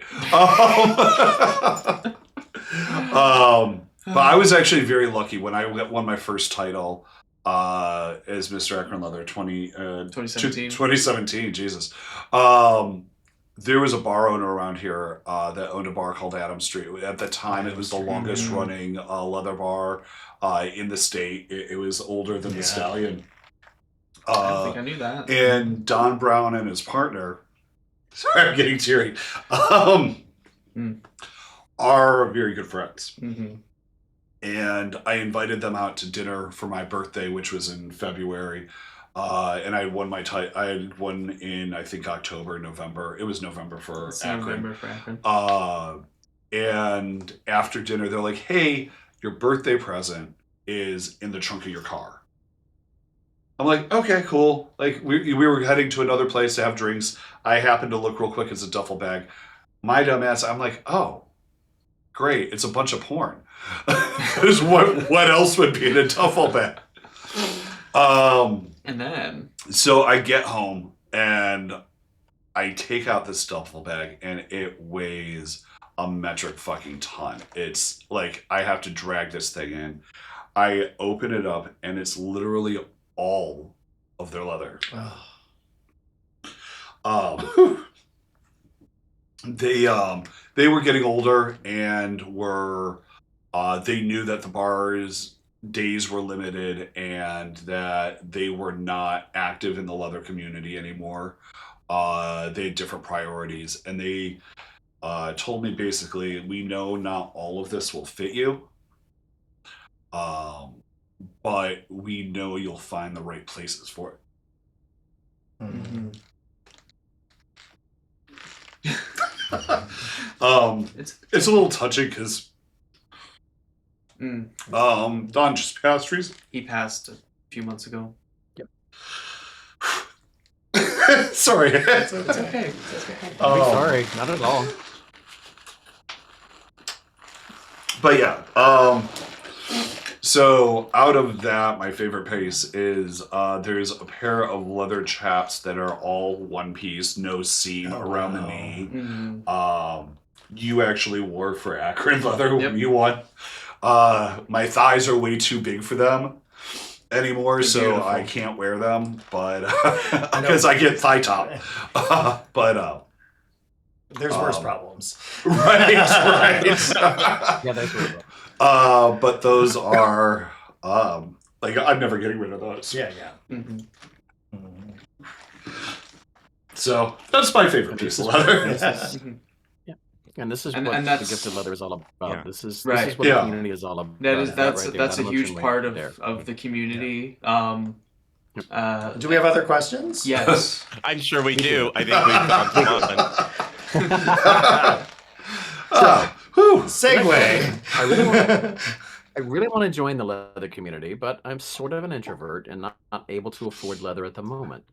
But I was actually very lucky when I won my first title as Mr. Akron Leather 2017, Jesus. There was a bar owner around here that owned a bar called Adam Street. At the time, it was the longest running leather bar in the state. It was older than the Stallion. I don't think I knew that. And Don Brown and his partner, sorry, I'm getting teary, are very good friends. Mm-hmm. And I invited them out to dinner for my birthday, which was in February. And I had won my title. I had won in, I think, October, November. It was November for Akron. November for Akron. And after dinner, they're like, "Hey, your birthday present is in the trunk of your car." I'm like, "Okay, cool." Like we were heading to another place to have drinks. I happened to look real quick. It's a duffel bag. My dumb ass. I'm like, "Oh, great! It's a bunch of porn." Because what else would be in a duffel bag? And then So I get home and I take out this duffel bag and it weighs a metric fucking ton. It's like I have to drag this thing in. I open it up and it's literally all of their leather. They were getting older and were they knew that the bar's days were limited and that they were not active in the leather community anymore. They had different priorities, and they told me basically, we know not all of this will fit you. but we know you'll find the right places for it. Mm-hmm. It's a little touching because Mm. Don just passed recently. He passed a few months ago. Sorry. It's okay. It's okay. Sorry, not at all. But yeah, so out of that, my favorite piece is there's a pair of leather chaps that are all one piece, no seam around the knee. Mm-hmm. You actually wore for Akron leather when Yep. you won. My thighs are way too big for them anymore, They're so beautiful. I can't wear them, but because I get thigh top. But There's worse problems. right. Yeah, that's really But those are like I'm never getting rid of those. Yeah. Mm-hmm. So that's my favorite piece of leather. Mm-hmm. And this is And- what and the that's- gifted leather is all about. Yeah. This is Right. what Yeah. the community is all about. That is That that's right there, that's that a huge emotion part right there. of the community. Do we have other questions? Yes. I'm sure we do. I think we've gone Whew. Segue. I really want to join the leather community, but I'm sort of an introvert and not able to afford leather at the moment.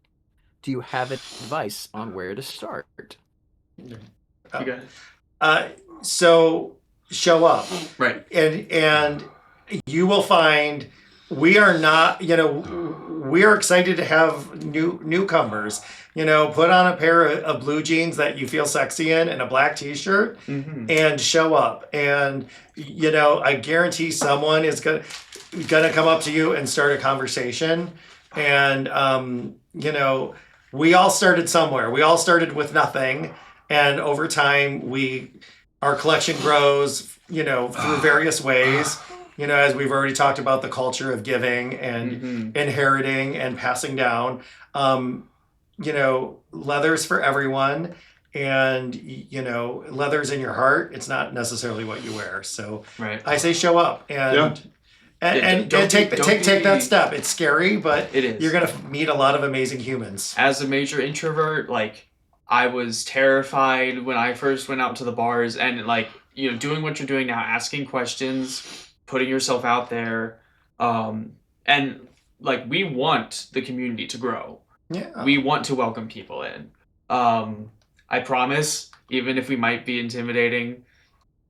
Do you have advice on where to start? You got it. So show up. Right. And you will find we are not, we are excited to have newcomers. Put on a pair of blue jeans that you feel sexy in and a black t-shirt Mm-hmm. and show up. And I guarantee someone is gonna come up to you and start a conversation. And we all started somewhere. We all started with nothing, and over time our collection grows, through various ways. As we've already talked about, the culture of giving and Mm-hmm. inheriting and passing down. Leather's for everyone, and leather's in your heart. It's not necessarily what you wear. So Right. I say show up and Yeah. and Don't take be- don't take be- that step. It's scary, but It is. you're gonna meet a lot of amazing humans. As a major introvert, like I was terrified when I first went out to the bars, and doing what you're doing now, asking questions, putting yourself out there, and we want the community to grow. Yeah. We want to welcome people in. I promise, even if we might be intimidating,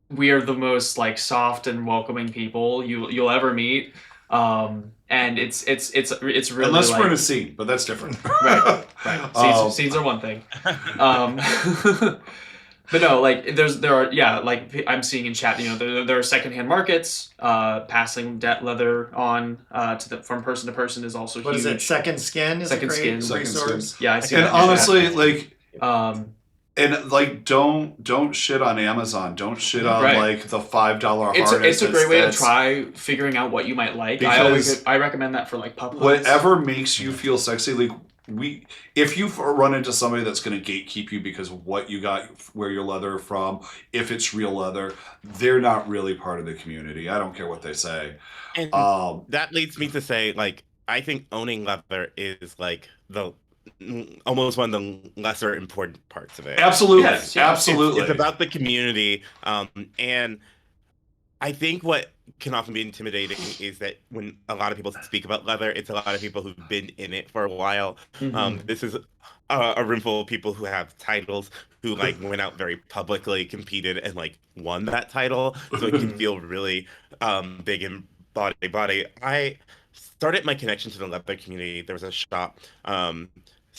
we are the most soft and welcoming people you'll ever meet. And it's really Unless we're in a scene, but that's different. right. Scenes are one thing. But no, I'm seeing in chat, there are secondhand markets. Passing leather on from person to person is also What huge. is it? Second Skin is Second a great Skin. resource. Yeah, I see. And that in chat. honestly, don't shit on Amazon. Don't shit on Right. the $5 it's harness. a great way to that's- try figuring out what you might like. Because I recommend that for pup hunts. Whatever makes you feel sexy, if you run into somebody that's going to gatekeep you because of what you got, where your leather from, if it's real leather, they're not really part of the community. I don't care what they say. And that leads me to say, I think owning leather is the almost one of the lesser important parts of it. Absolutely, Yes, yeah. absolutely. It's about the community, and I think what can often be intimidating is that when a lot of people speak about leather, it's a lot of people who've been in it for a while. Mhm. This is a room full of people who have titles, who went out very publicly, competed, and won that title, so it can feel really big and body. I started my connection to the leather community. There was a shop.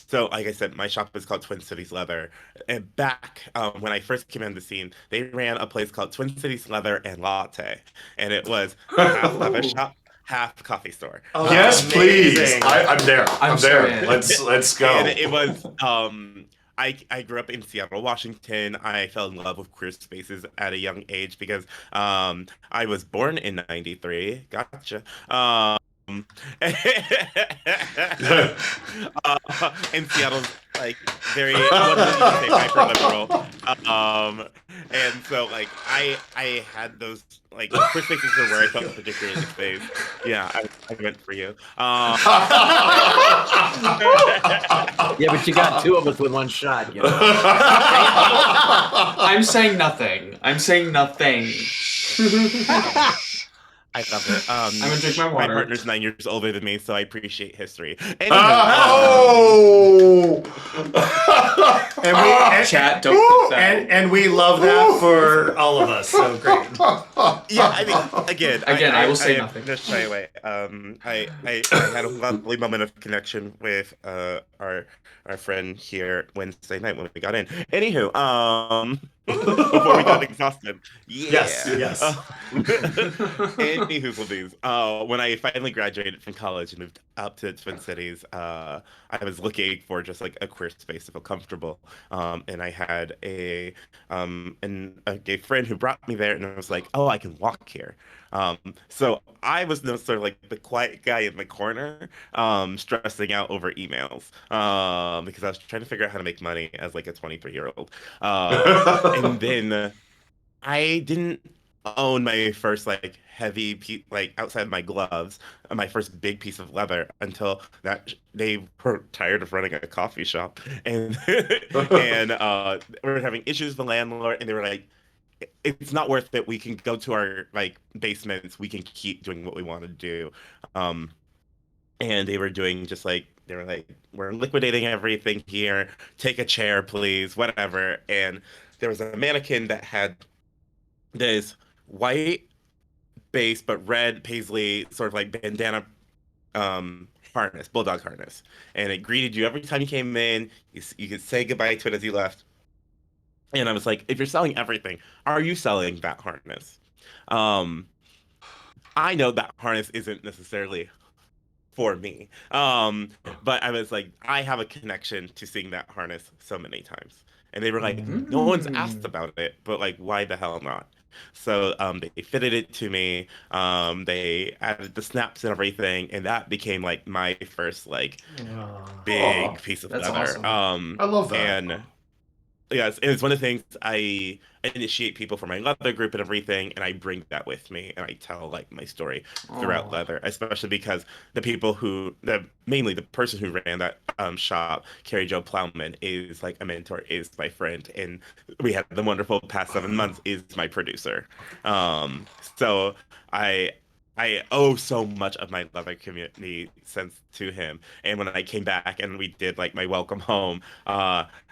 So, like I said, my shop is called Twin Cities Leather. And back when I first came on the scene, they ran a place called Twin Cities Leather and Latte. And it was a half leather shop, half coffee store. Oh, Yes, that's please. amazing. I'm there. I'm so there. in. Let's go. And it was, I grew up in Seattle, Washington. I fell in love with queer spaces at a young age because I was born in '93. Gotcha. and Seattle's like very what did you say hyper liberal. And so like I had those like queer spaces are where I felt particularly safe. Yeah, I went for you. Yeah, but you got two of us with one shot. You know? I'm saying nothing. I'm saying nothing. I love it. I'm gonna drink my My water. partner's 9 years older than me, so I appreciate history. Anywho, Oh! and we Chat, don't clip that. and we love that for all of us. So great. yeah, I mean, again, I will say am nothing. Just shy away. I had a lovely moment of connection with our friend here Wednesday night when we got in. Anywho, before we got exhausted. Yeah. Yes. Anywho, when I finally graduated from college and moved up to Twin Cities, I was looking for just like a queer space to feel comfortable. And I had a gay friend who brought me there, and I was like, oh, I can walk here. So I was no sort of like the quiet guy in the corner, stressing out over emails, because I was trying to figure out how to make money as like a 23-year-old. And then I didn't own my first like like outside my gloves, my first big piece of leather until that they were tired of running a coffee shop, and and we were having issues with the landlord, and they were like, it's not worth it. We can go to our like basements. We can keep doing what we want to do. And they were doing just like they were like, we're liquidating everything here. Take a chair, please, whatever. And there was a mannequin that had this white base but red paisley sort of like bandana harness, bulldog harness, and it greeted you every time you came in. You could say goodbye to it as you left. And I was like, if you're selling everything, are you selling that harness? I know that harness isn't necessarily for me. But I was like, I have a connection to seeing that harness so many times. And they were like, no one's asked about it, but like, why the hell not? So they fitted it to me. They added the snaps and everything, and that became like my first like big piece of that's leather. awesome. I love that. And yes, and it's one of the things I initiate people for my leather group and everything, and I bring that with me, and I tell like my story throughout Aw. leather, especially because mainly the person who ran that shop, Carrie Jo Plowman, is like a mentor, is my friend, and we had the wonderful past 7 months is my producer. So I. I owe so much of my leather community sense to him. And when I came back and we did like my welcome home,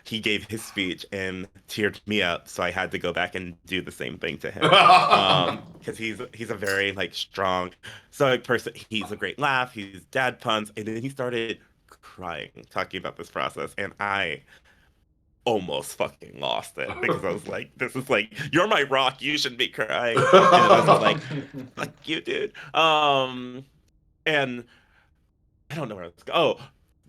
he gave his speech and teared me up, so I had to go back and do the same thing to him. Because he's a very like strong, stoic person. He's a great laugh. He's dad puns, and then he started crying talking about this process, and I almost fucking lost it because I was like, "This is like you're my rock. You shouldn't be crying." And it was like, "Fuck you, dude." And I don't know where it's go. Oh,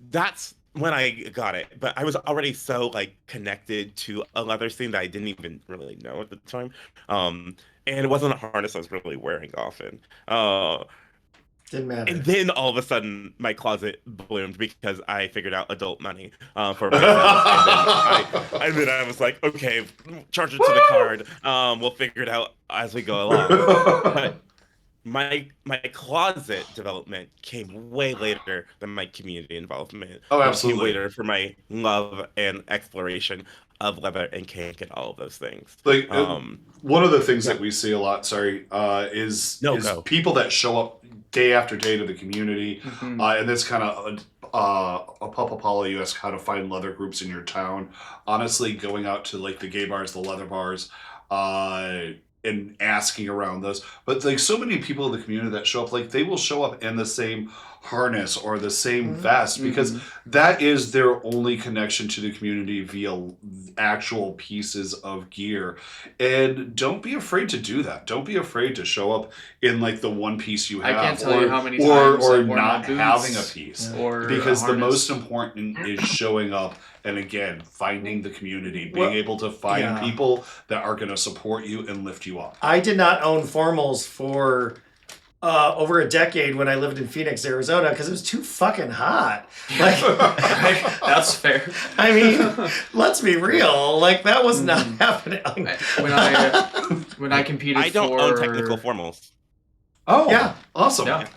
that's when I got it. But I was already so like connected to a leather scene that I didn't even really know at the time. And it wasn't a harness I was really wearing often. Didn't matter. And then all of a sudden, my closet bloomed because I figured out adult money for myself. And then I was like, okay, charge it to the card. We'll figure it out as we go along. But my closet development came way later than my community involvement. Oh, It came absolutely. later for my love and exploration of leather and kink and all of those things. Like one of the things yeah. that we see a lot, is Go. people that show up day after day to the community, Mhm. and this kind of a Papa Paula, you ask how to find leather groups in your town. Honestly, going out to like the gay bars, the leather bars, and asking around those. But like so many people in the community that show up, like they will show up in the same harness or the same vest because that is their only connection to the community via actual pieces of gear. And don't be afraid to do that. Don't be afraid to show up in like the one piece you I have, can't tell you how many or times or I've worn not my boots having a piece. or Because a the harness. most important is showing up and again finding the community, being Well, able to find yeah. people that are going to support you and lift you up. I did not own formals for over a decade when I lived in Phoenix, Arizona, because it was too fucking hot. Like, Right? That's fair. I mean, let's be real. Like, that was not happening. When I competed I don't for own technical formals. Oh, Yeah. awesome. Yeah.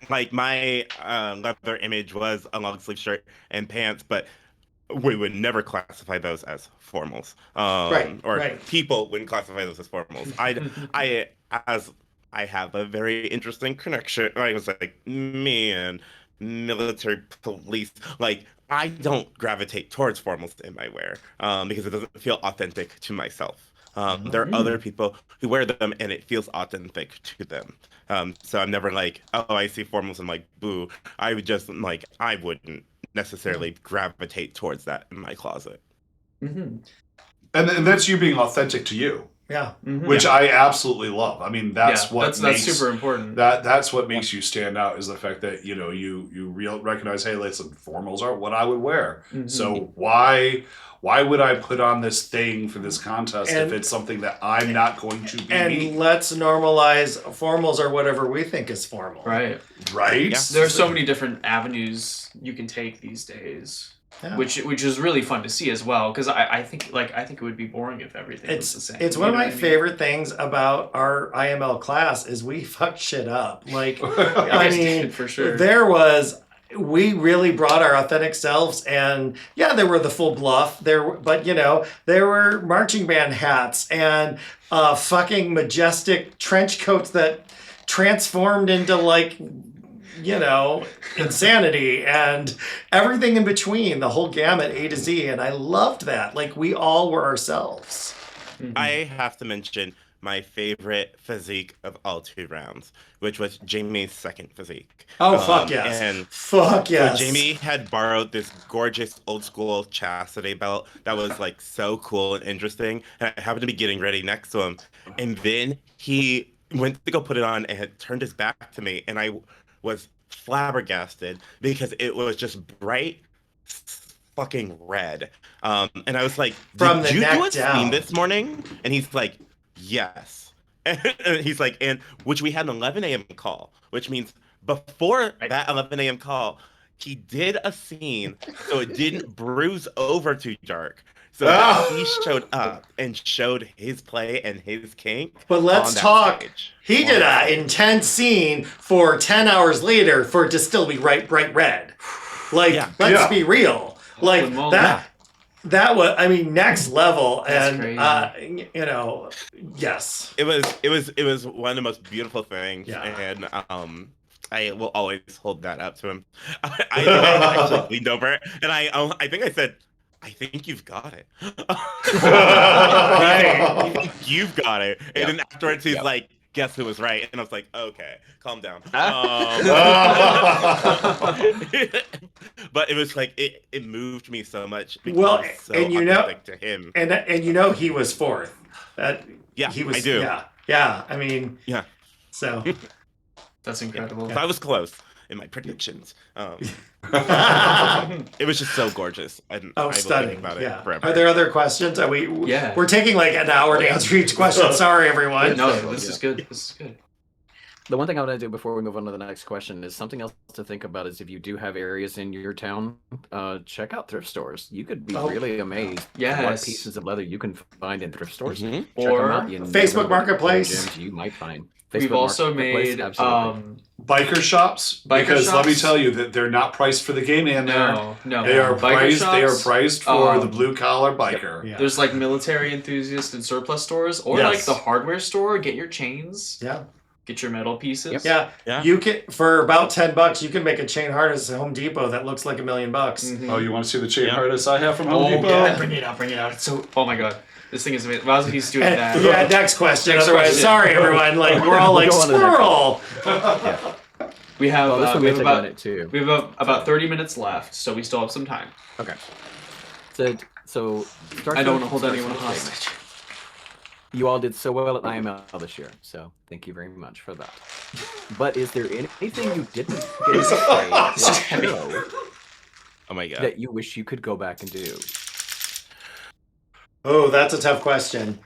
Like my leather image was a long sleeve shirt and pants, but we would never classify those as formals. Right, Or right. people wouldn't classify those as formals. I have a very interesting connection. I was like me and military police. Like I don't gravitate towards formals in my wear because it doesn't feel authentic to myself. There are other people who wear them and it feels authentic to them. So I'm never like, oh, I see formals and like, boo. I would just like, I wouldn't necessarily gravitate towards that in my closet. Mm-hmm. And that's you being authentic to you, Yeah. Mm-hmm. which I absolutely love. I mean, that's what that's super important. that's what makes you stand out is the fact that you recognize, hey, listen, formals are what I would wear. Mhm. So why would I put on this thing for this contest And- if it's something that I'm not going to be And me? let's normalize formals or whatever we think is formal. Right. Right? Yeah. There's so many different avenues you can take these days, Yeah. which is really fun to see as well. Because I think it would be boring if everything was the same. It's You one of know my what I mean? favorite things about our IML class is we fuck shit up. Like, You I guys mean, did, for sure. we really brought our authentic selves, and yeah, there were the full bluff but there were marching band hats and fucking majestic trench coats that transformed into like insanity and everything in between, the whole gamut, A to Z, and I loved that. Like, we all were ourselves. Mhm. I have to mention my favorite physique of all 2 rounds, which was Jamie's second physique. Oh, fuck yes. And Fuck yes. so Jamie had borrowed this gorgeous old school chastity belt that was like so cool and interesting. And I happened to be getting ready next to him. And then he went to go put it on and had turned his back to me. And I was flabbergasted because it was just bright fucking red. And I was like, From did the you neck do a down. scene this morning? And he's like, yes. And he's like, and which we had an 11 a.m. call, which means before that 11 a.m. call, he did a scene so it didn't bruise over too dark. So that he showed up and showed his play and his kink. But let's on that talk. stage. He did an intense scene for 10 hours later for it to still be bright red. Like, Yeah. let's Yeah. be real. Like, the moment. that was, I mean, next level. That's And, yes. It was one of the most beautiful things. Yeah. And I will always hold that up to him. I actually leaned over and I think I said, I think you've got it. I think you've got it. And Yep. then afterwards he's Yep. like, guess who was right? And I was like, okay, calm down. But it was like it moved me so much because Well, it was so and authentic to him. And he was fourth. Yeah, he was, I do. Yeah. I mean, Yeah. so. That's incredible. So I was close in my predictions. It was just so gorgeous. And I will think Stunning. about it Yeah. forever. Are there other questions? Yeah. We're taking like an hour to answer each question. Sorry, everyone. No, this is good. This is good. The one thing I want to do before we move on to the next question is something else to think about is if you do have areas in your town, check out thrift stores. You could be Oh. really amazed at what Yes. pieces of leather you can find in thrift stores. Mhm. Check them Or out. You never Facebook know what Marketplace. gems you might find. We've Facebook also Marketplace, made absolutely. Biker shops, Biker because let me shops? tell you that they're not priced for the gay man there. no. They are Biker priced. They are shops, priced for um, the blue collar biker. Yeah. There's like military enthusiast and surplus stores, or Yes. like the hardware store. Get your chains, Yeah. get your metal pieces. Yeah. Yeah. You can, for about $10, you can make a chain harness at Home Depot that looks like $1 million. Mhm. Oh, you want to see the chain Yeah. harness I have from Home Oh, Depot? yeah, bring it out. It's so. Oh my god, this thing is amazing. While he's doing that. Yeah, next question. Next Otherwise, question. sorry everyone. Like, we're all like, We'll go on to the next squirrel. We have. Well, this one we may have take a about minute too. we have about 30 minutes left, so we still have some time. Okay. So start I don't want to to hold start anyone with a statement. hostage. You all did so well at IML this year, so thank you very much for that. But is there anything you didn't get to say or show Oh my god. that you wish you could go back and do? Oh, that's a tough question.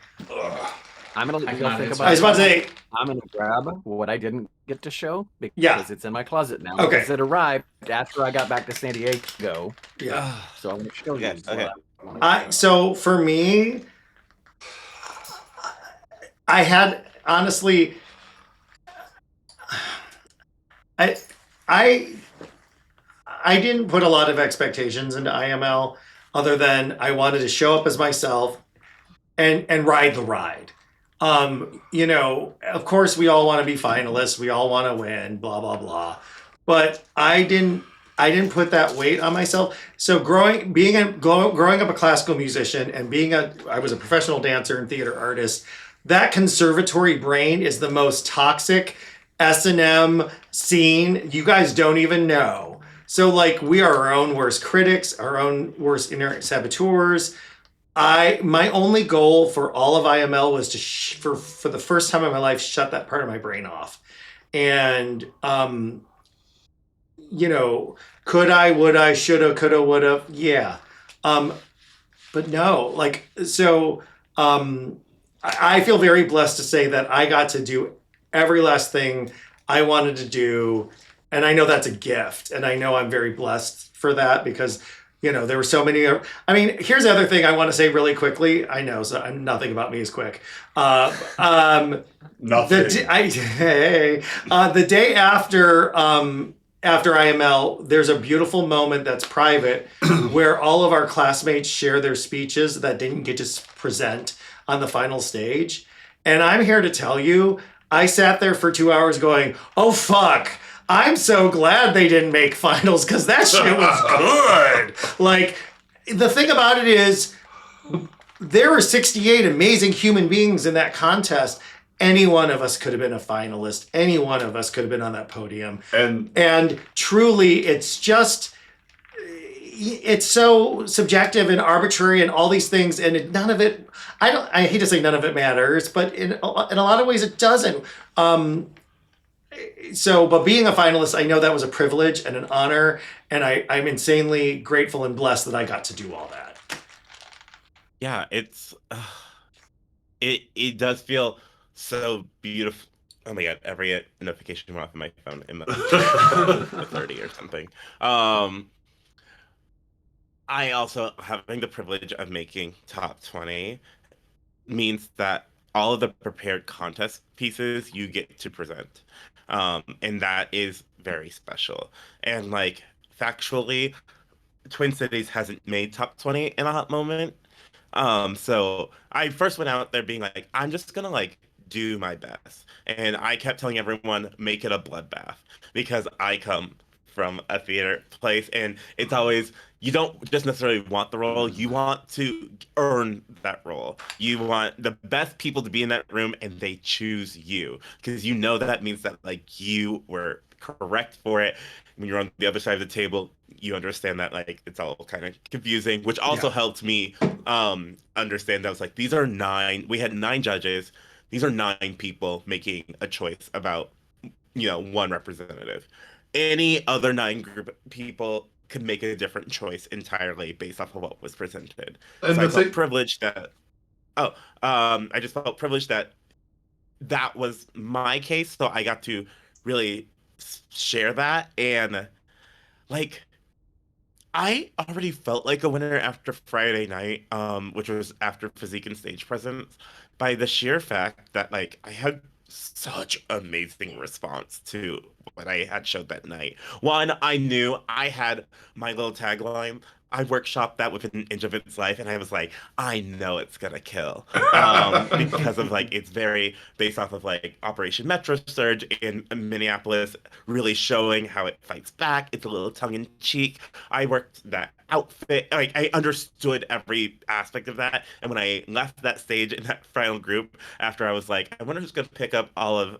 I'm gonna let I you guys cannot think answer about I was it. about to say, I'm gonna grab what I didn't get to show because Yeah. it's in my closet now. Okay. Because it arrived after I got back to San Diego. yeah. So I'm gonna show Okay, you okay. what I wanna show. So for me, I had honestly, I I I didn't put a lot of expectations into IML other than I wanted to show up as myself and ride the ride. You know, of course we all want to be finalists, we all want to win, blah blah blah. But I didn't put that weight on myself. So growing up a classical musician and I was a professional dancer and theater artist, that conservatory brain is the most toxic S&M scene. You guys don't even know. So like we are our own worst critics, our own worst inner saboteurs. My only goal for all of IML was to for the first time in my life shut that part of my brain off. And you know, could I, would I, shoulda, coulda, woulda, yeah. But no, like so I feel very blessed to say that I got to do every last thing I wanted to do. And I know that's a gift. And I know I'm very blessed for that because, you know, there were so many. I mean, here's the other thing I want to say really quickly. I know, so nothing about me is quick. Nothing. The day after IML, there's a beautiful moment that's private where all of our classmates share their speeches that didn't get to present on the final stage. And I'm here to tell you, I sat there for 2 hours going, oh, fuck. I'm so glad they didn't make finals because that shit was good. Like, the thing about it is, there were 68 amazing human beings in that contest. Any one of us could have been a finalist. Any one of us could have been on that podium. And truly, it's so subjective and arbitrary and all these things. And none of it, I hate to say none of it matters, but in a lot of ways it doesn't. But being a finalist, I know that was a privilege and an honor. And I'm insanely grateful and blessed that I got to do all that. Yeah, it does feel so beautiful. Oh my god, every notification went off of my phone in 30 or something. I also having the privilege of making top 20 means that all of the prepared contest pieces you get to present. And that is very special. And like factually, Twin Cities hasn't made top 20 in a hot moment. So I first went out there being like, I'm just gonna like do my best. And I kept telling everyone, make it a bloodbath because I come from a theater place and it's always you don't just necessarily want the role, you want to earn that role. You want the best people to be in that room and they choose you because you know that means that like you were correct for it. When you're on the other side of the table, you understand that like it's all kind of confusing, which also helped me understand that I was like, we had 9 judges. These are 9 people making a choice about, one representative. Any other 9 group of people could make a different choice entirely based off of what was presented. And so I felt privileged that. I just felt privileged that that was my case, so I got to really share that and like. I already felt like a winner after Friday night, which was after Physique and Stage Presence, by the sheer fact that like I had such amazing response to what I had showed that night. One, I knew I had my little tagline. I workshopped that within an inch of its life, and I was like, I know it's gonna kill, because of like it's very based off of like Operation Metro Surge in Minneapolis, really showing how it fights back. It's a little tongue in cheek. I worked that outfit, like I understood every aspect of that, and when I left that stage in that final group, after I was like, I wonder who's gonna pick up all of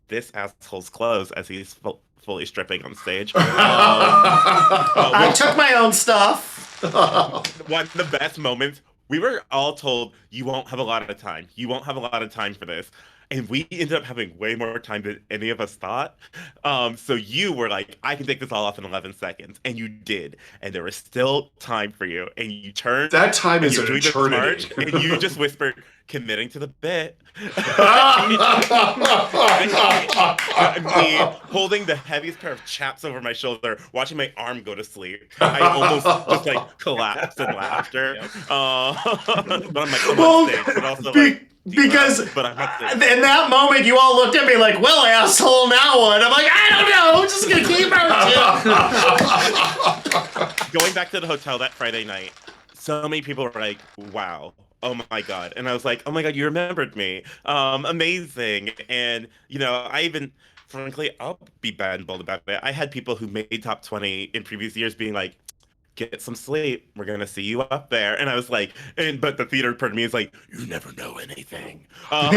this asshole's clothes as he's fully stripping on stage. I took my own stuff. One of the best moments, we were all told, you won't have a lot of time. You won't have a lot of time for this. And we ended up having way more time than any of us thought. So you were like, I can take this all off in 11 seconds. And you did. And there was still time for you. And you turned. That time is you an were doing the eternity. march, and you just whispered, committing to the bit. Me holding the heaviest pair of chaps over my shoulder, watching my arm go to sleep. I almost just like collapsed in laughter. But I'm like, I'm on stage, but also like. Because but I'm not in that moment, you all looked at me like, well, asshole, now what? I'm like, I don't know. I'm just going to keep our Going back to the hotel that Friday night, so many people were like, wow. Oh my God. And I was like, oh my God, you remembered me. Amazing. And, you know, I even, frankly, I'll be bad and bold about it. I had people who made top 20 in previous years being like, get some sleep. We're gonna see you up there. And I was like, but the theater part of me is like, you never know anything. I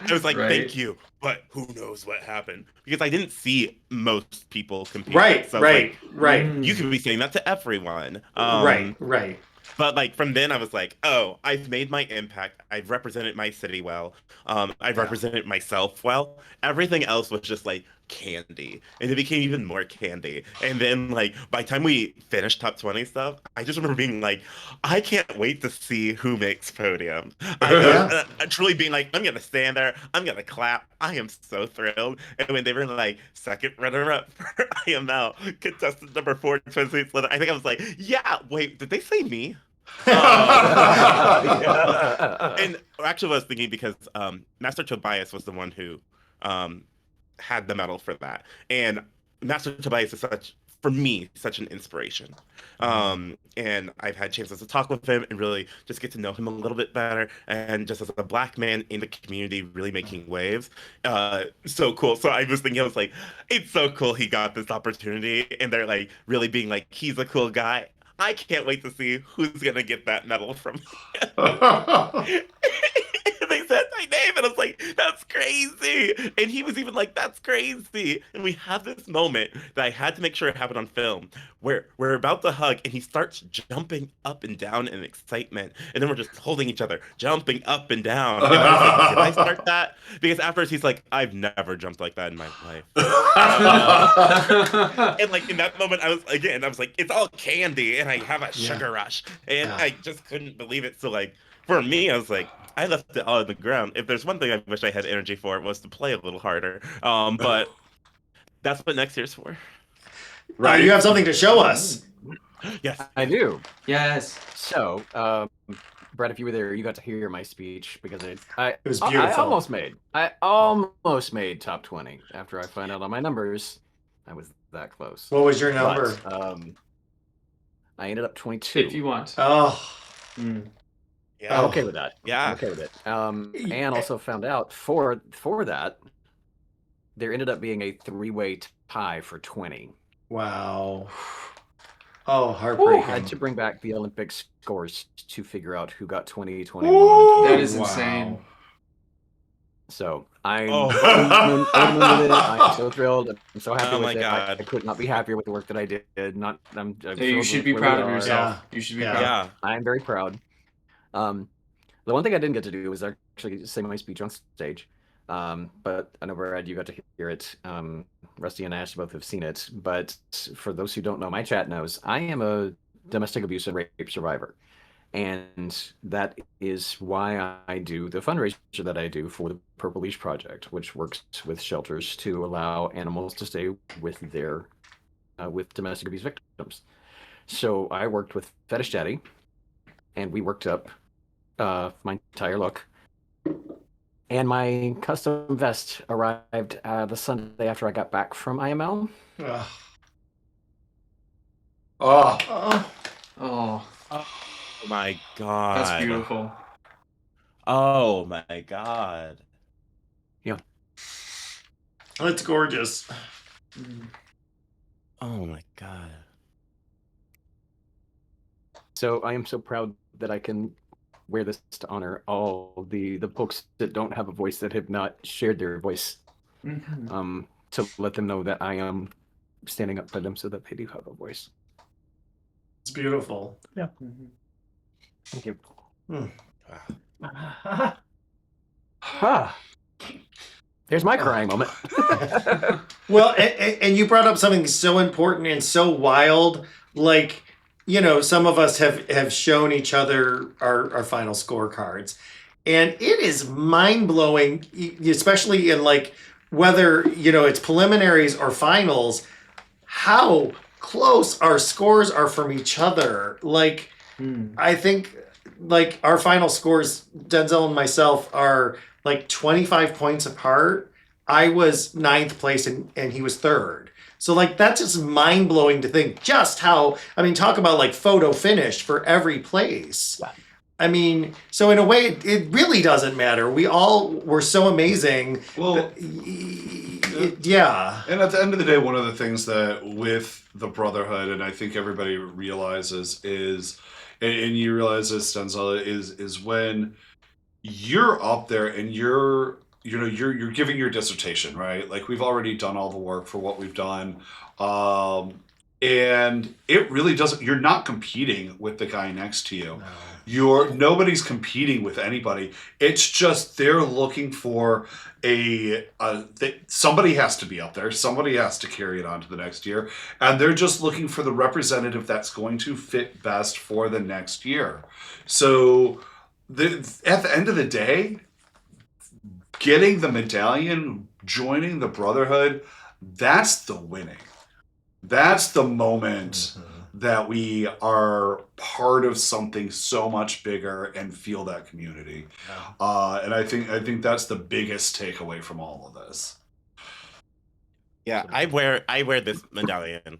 was like, Right. thank you, but who knows what happened? Because I didn't see most people compete. Right, so right, like, right. You could be saying that to everyone. Right. But like from then I was like, oh, I've made my impact. I've represented my city well. I've represented myself well. Everything else was just like candy. And it became even more candy. And then like by the time we finished top 20 stuff, I just remember being like, I can't wait to see who makes podium. I truly being like, I'm gonna stand there, I'm gonna clap. I am so thrilled. And when they were like second runner-up for IML, contestant number 4, 20 later, I think I was like, yeah, wait, did they say me? And actually, I was thinking because Master Tobias was the one who had the medal for that, and Master Tobias is for me, such an inspiration. And I've had chances to talk with him and really just get to know him a little bit better, and just as a Black man in the community, really making waves. So cool. So I was thinking, I was like, it's so cool he got this opportunity, and they're like really being like, he's a cool guy. I can't wait to see who's gonna get that medal from him. They said my name, and I was like, that's crazy. And he was even like, that's crazy. And we have this moment that I had to make sure it happened on film, where we're about to hug, and he starts jumping up and down in excitement. And then we're just holding each other, jumping up and down. And I was like, did I start that? Because afterwards he's like, I've never jumped like that in my life. And like in that moment, I was like, it's all candy, and I have a sugar rush. And I just couldn't believe it. So like, for me, I was like, I left it all on the ground. If there's one thing I wish I had energy for, it was to play a little harder. But that's what next year's for. Right, you have something to show us. Yes, I do. Yes. So, Brett, if you were there, you got to hear my speech because it was beautiful. I almost made top 20 after I found out on my numbers. I was that close. What was your number? But, I ended up 22. If you want. Oh. yeah, I'm okay with that. yeah. I'm okay with it. And also found out for that, there ended up being a 3-way tie for 20. Wow. Oh, heartbreaking. I had to bring back the Olympic scores to figure out who got 20, 21, and 20. That is insane. So I'm Oh. over with it. I'm so thrilled. I'm so happy Oh with my it. God. I could not be happier with the work that I did. I'm You thrilled should with be where proud we of are. yourself. Yeah. You should be Yeah. proud. Yeah. I'm very proud. The one thing I didn't get to do was actually say my speech on stage. But I know, Brad, you got to hear it. Rusty and Ash both have seen it. But for those who don't know, my chat knows I am a domestic abuse and rape survivor. And that is why I do the fundraiser that I do for the Purple Leash Project, which works with shelters to allow animals to stay with their with domestic abuse victims. So I worked with Fetish Daddy, and we worked up my entire look. And my custom vest arrived the Sunday after I got back from IML. Oh. Oh, Oh my God. that's beautiful. Oh my God. It's gorgeous. Oh my God. So I am so proud that I can wear this to honor all the folks that don't have a voice, that have not shared their voice, to let them know that I am standing up for them so that they do have a voice. It's beautiful. Yeah. Thank you. There's my crying moment. Well, and you brought up something so important and so wild. Like, some of us have shown each other our final scorecards, and it is mind blowing, especially in like whether it's preliminaries or finals, how close our scores are from each other. Like, I think like our final scores, Denzel and myself, are like 25 points apart. I was ninth place and he was third. So like that's just mind blowing to think just how, talk about like photo finish for every place. So in a way, it really doesn't matter. We all were so amazing. Well, yeah. And at the end of the day, one of the things that with the Brotherhood, and I think everybody realizes is, and you realize this, Denzel, is when you're up there and you're giving your dissertation, right? Like we've already done all the work for what we've done. And it really doesn't, you're not competing with the guy next to you. No. Nobody's competing with anybody. It's just they're looking for somebody has to be up there. Somebody has to carry it on to the next year. And they're just looking for the representative that's going to fit best for the next year. So at the end of the day, getting the medallion, joining the Brotherhood, that's the winning. That's the moment that we are part of something so much bigger and feel that community. And I think that's the biggest takeaway from all of this. Yeah, I wear this medallion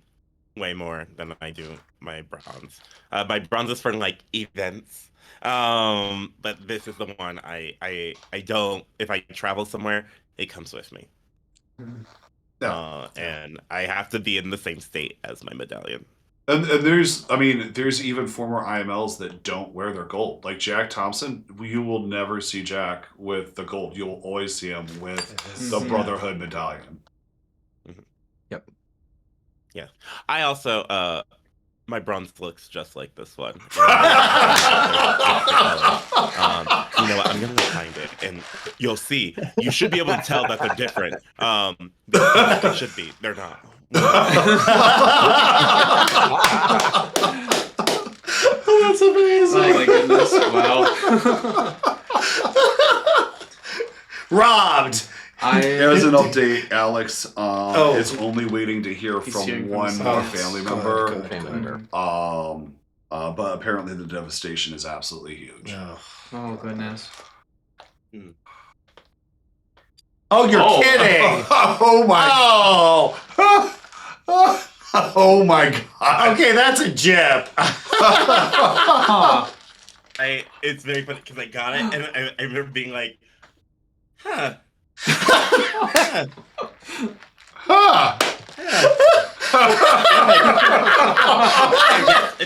way more than I do my bronze. My bronze is for like events. But this is the one I don't, if I travel somewhere, it comes with me. And I have to be in the same state as my medallion. And there's even former IMLs that don't wear their gold. Like Jack Thompson, you will never see Jack with the gold. You'll always see him with the Brotherhood medallion. Yep. Yeah. I also, my bronze looks just like this one. You know what? I'm gonna find it, and you'll see. You should be able to tell that they're different. They should be. They're not. That's amazing. Oh my goodness! Wow. Robbed. As an update, Alex is only waiting to hear from one more family member. But apparently the devastation is absolutely huge. Oh goodness. Oh, you're kidding! Oh my! Oh my god! Okay, that's a jip. It's very funny because I got it, and I remember being like, huh. If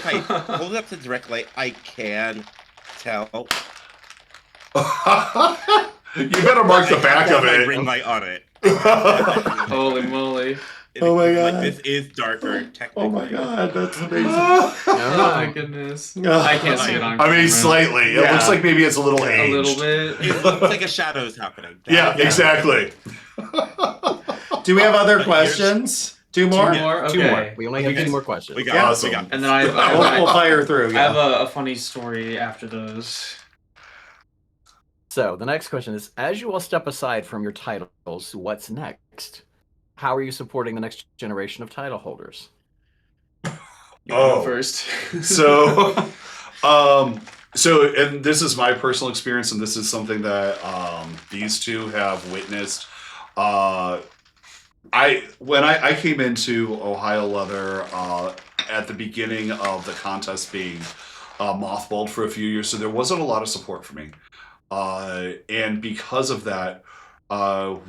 I hold it up to direct light, I can tell. You better mark the back of it. Ring light on it. Holy moly! Oh my god! Like, this is darker, technically. Oh my god, that's amazing. Oh my goodness! I can't see it on camera. Slightly. It looks like maybe it's a little aged. A little bit. It looks like a shadow is happening. Yeah, exactly. Do we have other questions? Two more? Two more. Okay. Two more. We only have two more questions. We got Awesome. we got And then I We'll fire through. I have a funny story after those. So the next question is: as you all step aside from your titles, what's next? How are you supporting the next generation of title holders? You go first. So, and this is my personal experience, and this is something that these two have witnessed. When I came into Ohio Leather at the beginning of the contest being mothballed for a few years, so there wasn't a lot of support for me, and because of that, I've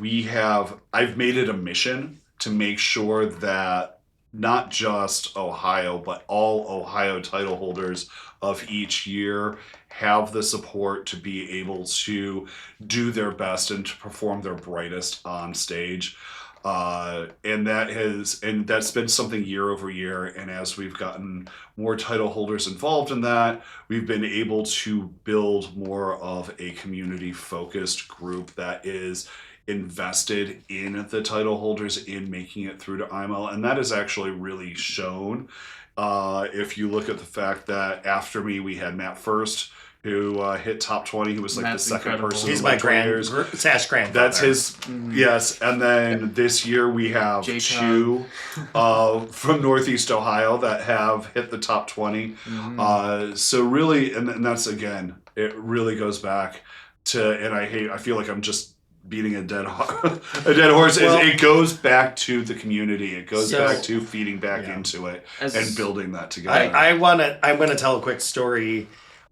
made it a mission to make sure that not just Ohio, but all Ohio title holders of each year have the support to be able to do their best and to perform their brightest on stage. And that's been something year over year. And as we've gotten more title holders involved in that, we've been able to build more of a community focused group that is invested in the title holders in making it through to IML, and that is actually really shown. If you look at the fact that after me, we had Matt First, who hit top 20. He was like Matt's the second incredible. person. He's in my like 20 years. Sash grandfather. That's his, yes. And then this year we have J-Tug. two from Northeast Ohio that have hit the top 20. So really, and that's again, it really goes back to, and I feel like I'm just beating a dead horse. Well, it goes back to the community. It goes So- back to feeding back Yeah. into it As- and building that together. I'm gonna tell a quick story.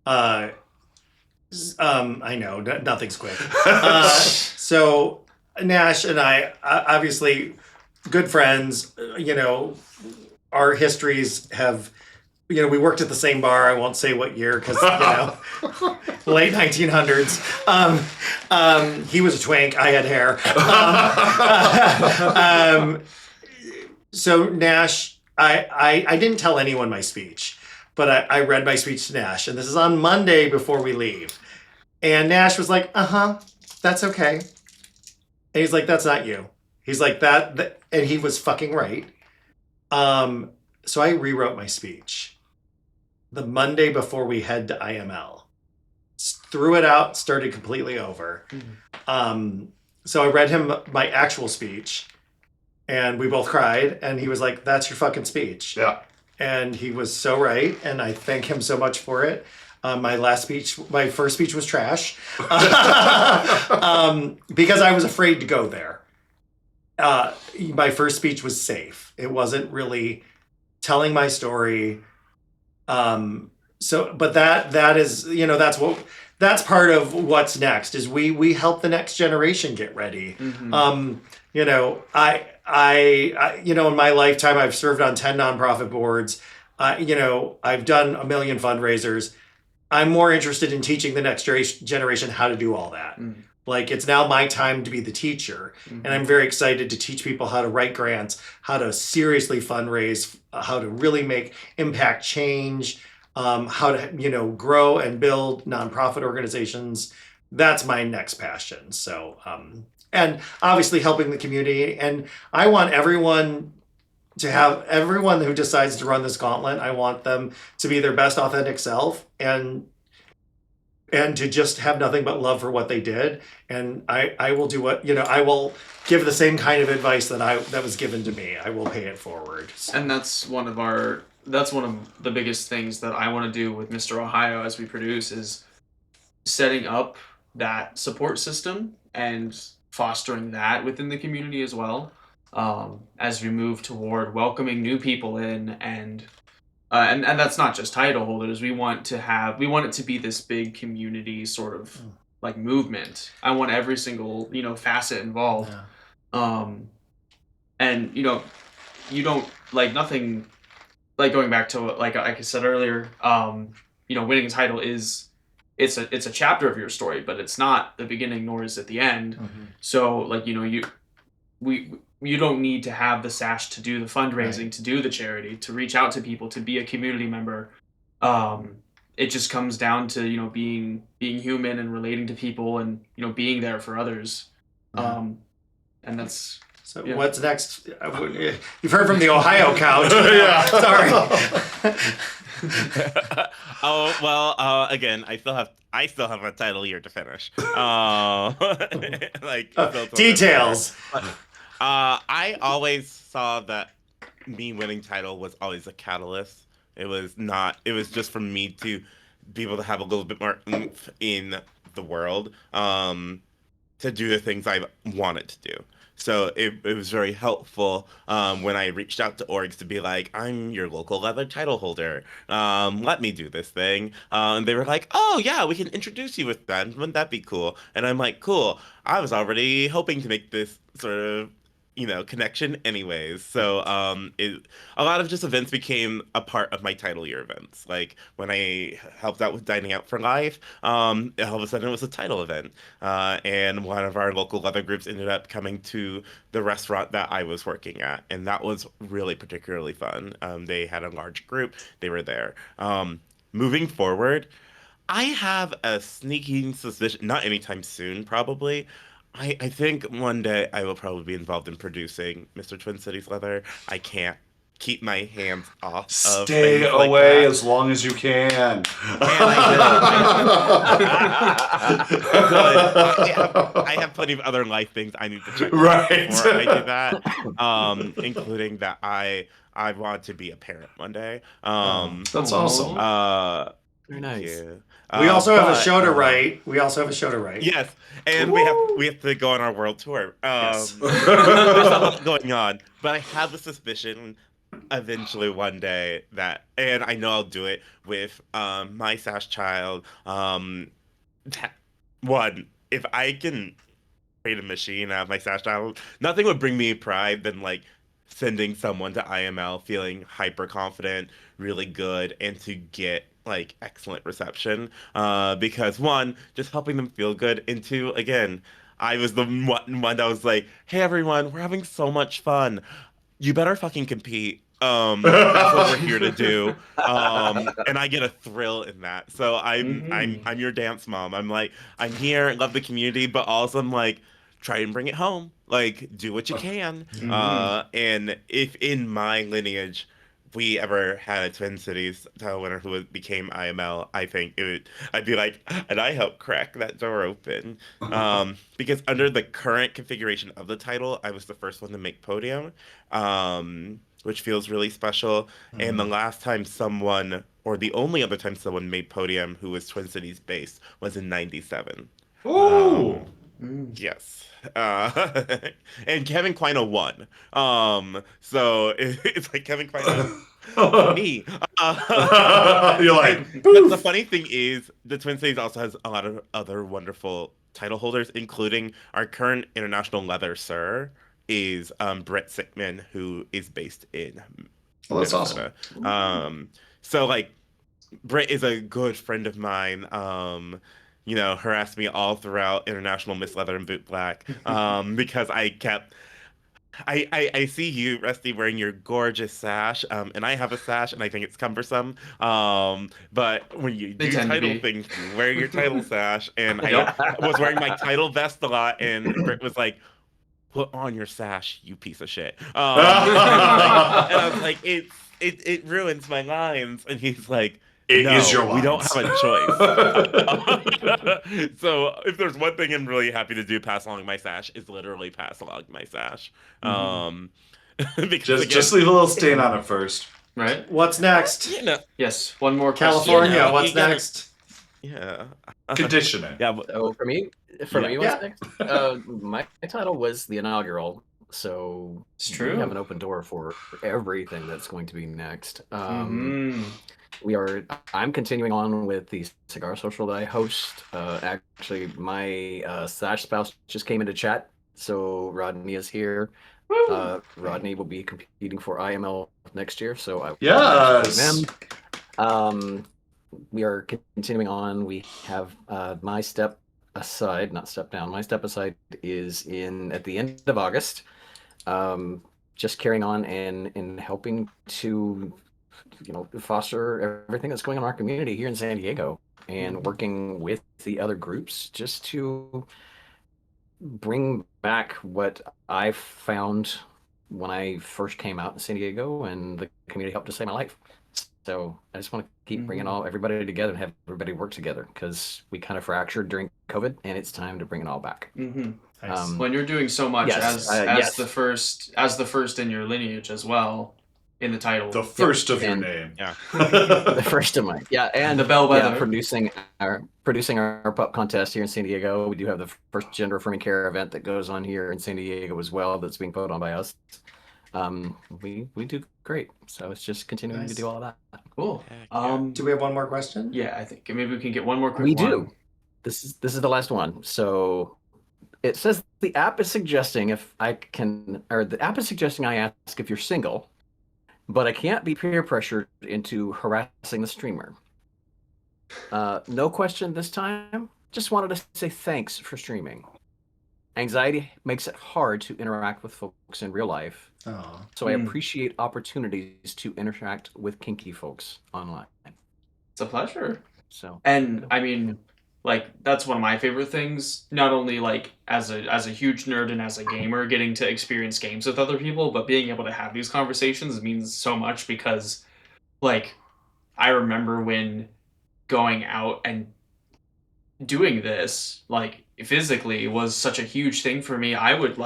I know nothing's quick. So Nash and I, obviously good friends. You know, our histories have. You know, we worked at the same bar. I won't say what year because late 1900s. He was a twink. I had hair. So Nash, I didn't tell anyone my speech, but I read my speech to Nash, and this is on Monday before we leave. And Nash was like, that's okay. And he's like, that's not you. He's like, that and he was fucking right. So I rewrote my speech the Monday before we head to IML. Threw it out, started completely over. So I read him my actual speech, and we both cried, and he was like, that's your fucking speech. Yeah. And he was so right, and I thank him so much for it. My first speech was trash because I was afraid to go there. My first speech was safe. It wasn't really telling my story. But that is, you know, that's part of what's next is we help the next generation get ready. You know, I you know, in my lifetime, I've served on 10 nonprofit boards. You know, I've done a million fundraisers. I'm more interested in teaching the next generation how to do all that. Like, it's now my time to be the teacher. And I'm very excited to teach people how to write grants, how to seriously fundraise, how to really make impact change, how to, you know, grow and build nonprofit organizations. That's my next passion. So, and obviously helping the community. And I want everyone who decides to run this gauntlet, I want them to be their best authentic self and to just have nothing but love for what they did. And I will do what, you know, I will give the same kind of advice that was given to me. I will pay it forward. So. And that's one of the biggest things that I want to do with Mr. Ohio as we produce is setting up that support system and fostering that within the community as well. As we move toward welcoming new people in and that's not just title holders. We want it to be this big community sort of like movement. I want every single, you know, facet involved. Yeah. And you know, you don't like nothing like going back to like I said earlier, you know, winning a title it's a chapter of your story, but it's not the beginning nor is it the end. So like, you know, you don't need to have the sash to do the fundraising, to do the charity, to reach out to people, to be a community member. It just comes down to, you know, being human and relating to people and, you know, being there for others. And that's... So what's next? You've heard from the Ohio couch. Yeah. Sorry. Oh well. Again, I still have a title year to finish. Like Details. I always saw that me winning title was always a catalyst. It was just for me to be able to have a little bit more oomph in the world, to do the things I wanted to do. So it was very helpful when I reached out to orgs to be like, I'm your local leather title holder. Let me do this thing. And they were like, oh, yeah, we can introduce you with that. Wouldn't that be cool? And I'm like, cool. I was already hoping to make this sort of, you know, connection anyways. So a lot of just events became a part of my title year events. Like when I helped out with Dining Out for Life, all of a sudden it was a title event. And one of our local leather groups ended up coming to the restaurant that I was working at. And that was really particularly fun. They had a large group. They were there. Moving forward, I have a sneaking suspicion, not anytime soon probably, I think one day I will probably be involved in producing Mr. Twin Cities Leather. I can't keep my hands off of Stay things like away that. as long as you can. And I have plenty of other life things I need to check off Right. before I do that. Including that I want to be a parent one day. That's awesome. Very Thank nice. you. We also have a But, show to write. We also have a show to write. Yes, and we have to go on our world tour. Yes. There's a lot going on, but I have a suspicion eventually one day that, and I know I'll do it with my Sash child. That, one, if I can create a machine out of my Sash child, nothing would bring me pride than like sending someone to IML feeling hyper confident, really good, and to get like excellent reception. Because one, just helping them feel good, and two, again, I was the one that was like, "Hey everyone, we're having so much fun. You better fucking compete. That's what we're here to do." And I get a thrill in that. So I'm your dance mom. I'm like, I'm here, love the community, but also I'm like, try and bring it home. Like, do what you can. And if in my lineage we ever had a Twin Cities title winner who became IML, I think I'd be like, and I helped crack that door open. Because under the current configuration of the title, I was the first one to make podium, which feels really special. And the last time someone, or the only other time someone made podium who was Twin Cities based was in '97. Ooh. Yes. And Kevin Quino won. So it's like Kevin Quino, me. You're like, But the funny thing is, the Twin Cities also has a lot of other wonderful title holders, including our current international leather sir is Brett Sickman, who is based in well, that's awesome. Minnesota. So like Britt is a good friend of mine. Harassed me all throughout International Miss Leather and Boot Black. Because I see you, Rusty, wearing your gorgeous sash. And I have a sash, and I think it's cumbersome. But when you They do tend to title be. things, you wear your title sash, and Yep. I was wearing my title vest a lot, and Britt was like, "Put on your sash, you piece of shit." And I was like, it ruins my lines. And he's like, It "No, is your we don't lines." have a choice." So if there's one thing I'm really happy to do, pass along my sash, is literally pass along my sash. Because Just leave a little stain on it first. Right? What's next? Yes. One more question. California, You know, what's you gotta- next? yeah, Condition it. yeah. But, So for me, Yeah. what's next? My title was the inaugural, so It's we true. have an open door for everything that's going to be next. Mhm. I'm continuing on with the cigar social that I host. Actually, my Sash spouse just came into chat, so Rodney is here. Rodney will be competing for IML next year, so I will be Yes. supporting them. We are continuing on. We have my step aside, not step down. My step aside is at the end of August. Just carrying on and helping to foster everything that's going on in our community here in San Diego, and working with the other groups just to bring back what I found when I first came out in San Diego, and the community helped to save my life. So I just want to keep bringing everybody together and have everybody work together, because we kind of fractured during COVID, and it's time to bring it all back. Nice. When you're doing so much yes, as yes. the first in your lineage as well, in the title. The first of your and- name. Yeah. The first of mine, and The bellwether. producing our pup contest here in San Diego. We do have the first gender affirming care event that goes on here in San Diego as well, that's being put on by us. We do great, so it's just continuing to do all of that. Cool. Heck yeah. Do we have one more question? Yeah, I think maybe we can get one more quick We one. do. This is the last one. So it says the app is suggesting I ask if you're single, but I can't be peer pressured into harassing the streamer. No question this time. Just wanted to say thanks for streaming. Anxiety makes it hard to interact with folks in real life, Oh. so I appreciate opportunities to interact with kinky folks online. It's a pleasure. So And I mean, like that's one of my favorite things. Not only like as a huge nerd and as a gamer, getting to experience games with other people, but being able to have these conversations means so much because like I remember when going out and doing this like physically was such a huge thing for me. I would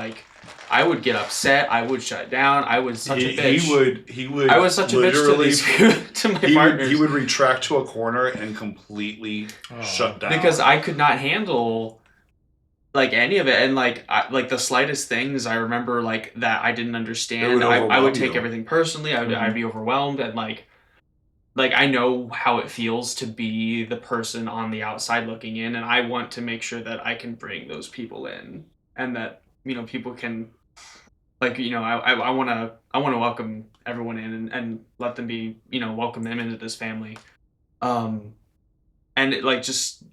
get upset. I would shut down. I was such a bitch. He would. I was such a bitch to these to my partners. He would retract to a corner and completely shut down because I could not handle like any of it, and like like the slightest things. I remember like that I didn't understand. I would take everything personally. I'd be overwhelmed, and like I know how it feels to be the person on the outside looking in, and I want to make sure that I can bring those people in, and that people can like I want to welcome everyone in and let them be welcome them into this family, and like just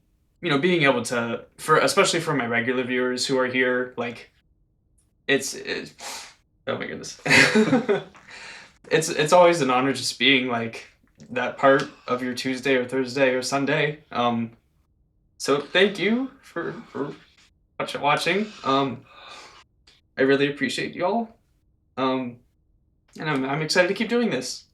being able to especially for my regular viewers who are here, like it's oh my goodness. It's always an honor just being like that part of your Tuesday or Thursday or Sunday. So thank you for watching. I really appreciate y'all. And I'm excited to keep doing this.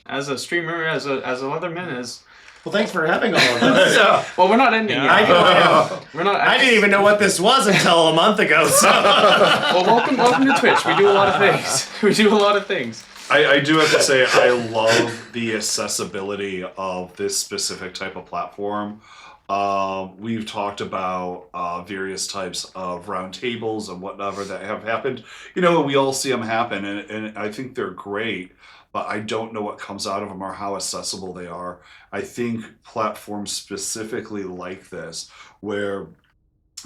As a streamer, as a leatherman, as Well, thanks for having all of us. well, we're not ending yet. I didn't even know what this was until a month ago. So. Well, welcome to Twitch. We do a lot of things. I do have to say, I love the accessibility of this specific type of platform. We've talked about various types of roundtables and whatever that have happened. We all see them happen, and I think they're great, but I don't know what comes out of them or how accessible they are. I think platforms specifically like this, where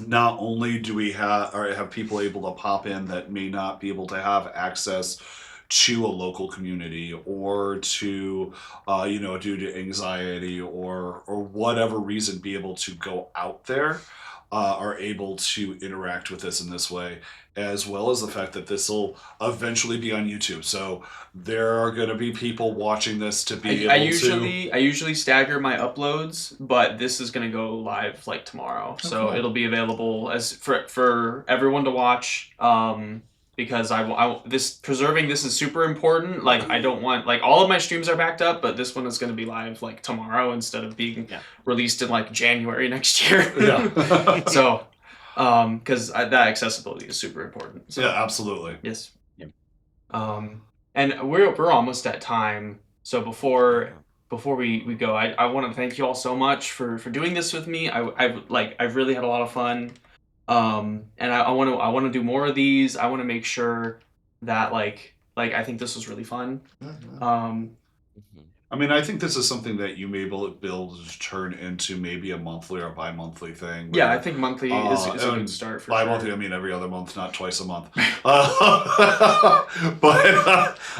not only do we have people able to pop in that may not be able to have access to a local community or to due to anxiety or whatever reason be able to go out there, are able to interact with this in this way, as well as the fact that this will eventually be on YouTube. So there are going to be people watching this to be I usually stagger my uploads, but this is going to go live like tomorrow. Oh, so cool. it'll be available as for everyone to watch. Because preserving this is super important. Like I don't want like all of my streams are backed up, but this one is going to be live like tomorrow instead of being released in like January next year. Yeah. So, because that accessibility is super important. So, Yeah, absolutely. yes. Yeah. And we're almost at time. So before we go, I want to thank you all so much for doing this with me. I've really had a lot of fun. And I want to do more of these. I want to make sure that like I think this was really fun. I mean, I think this is something that you may be able to turn into maybe a monthly or bi-monthly thing. Yeah, I think monthly is a good start for bi-monthly, sure. I mean every other month, not twice a month. Math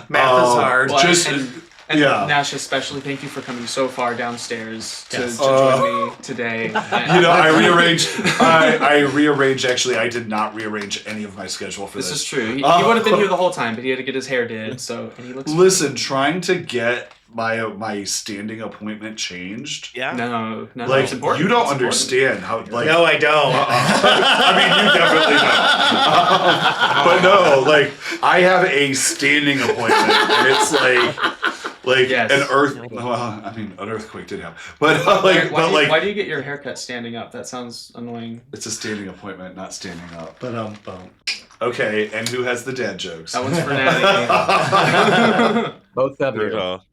is hard. Well, and yeah. Nash, especially, thank you for coming so far downstairs to join me today. I rearranged. I rearranged. Actually, I did not rearrange any of my schedule for this. This is true. He would have been here the whole time, but he had to get his hair did. So, and he looks. Listen, trying to get my standing appointment changed. Yeah. No, Like it's important. you don't It's understand how. Like, No, I don't. I mean, you definitely don't. But no, like I have a standing appointment, and it's like Yes. an earth. Well, I mean, an earthquake did happen, but Why do you get your haircut standing up? That sounds annoying. it's a standing appointment, not standing up. But Okay, and who has the dad jokes? That one's for Natty. Both of you. Brutal.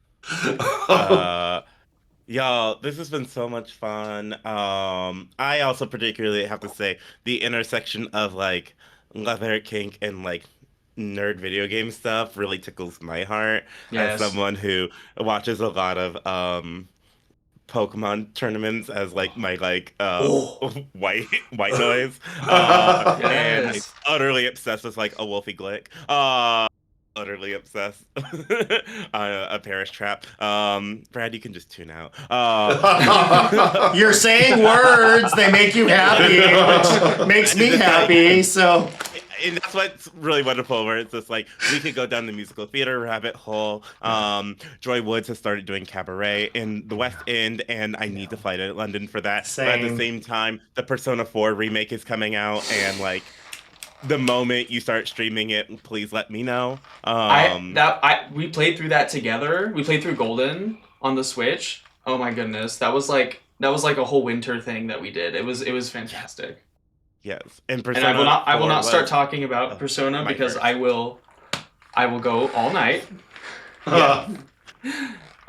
Y'all, this has been so much fun. I also particularly have to say the intersection of like leather kink and like nerd video game stuff really tickles my heart Yes. as someone who watches a lot of Pokemon tournaments as like my like white noise. And I'm Yes. utterly obsessed with like a Wolfie Glick. Utterly obsessed. A Parish Trap. Brad, you can just tune out. you're saying words, they make you happy, which makes me happy. So and that's what's really wonderful, where it's just like we could go down the musical theater rabbit hole. Joy Woods has started doing cabaret in the West End, and I need to fly to London for that. But at the Same. same time, the Persona 4 remake is coming out, and like the moment you start streaming it, please let me know. We played through that together. We played through Golden on the Switch. Oh my goodness, that was like a whole winter thing that we did. It was fantastic. Yes, and And I will not 4 start was- talking about Persona my because first. I will go all night. Yeah.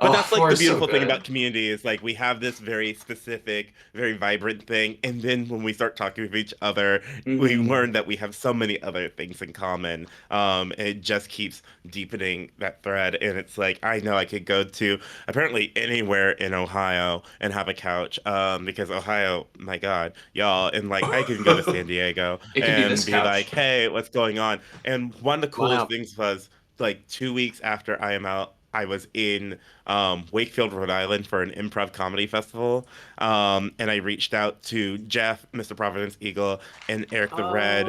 But that's like 4 the is so beautiful thing good. about community is like we have this very specific, very vibrant thing, and then when we start talking with each other, we Mhm. learn that we have so many other things in common. And it just keeps deepening that thread. And it's like I know I could go to apparently anywhere in Ohio and have a couch, because Ohio, my God, y'all, and like I can go to San Diego It can be and this be couch. like, hey, what's going on? And one of the Come on coolest out. things was like 2 weeks after I am out, I was in Wakefield, Rhode Island for an improv comedy festival. And I reached out to Jeff, Mr. Providence Eagle, and Eric the Red,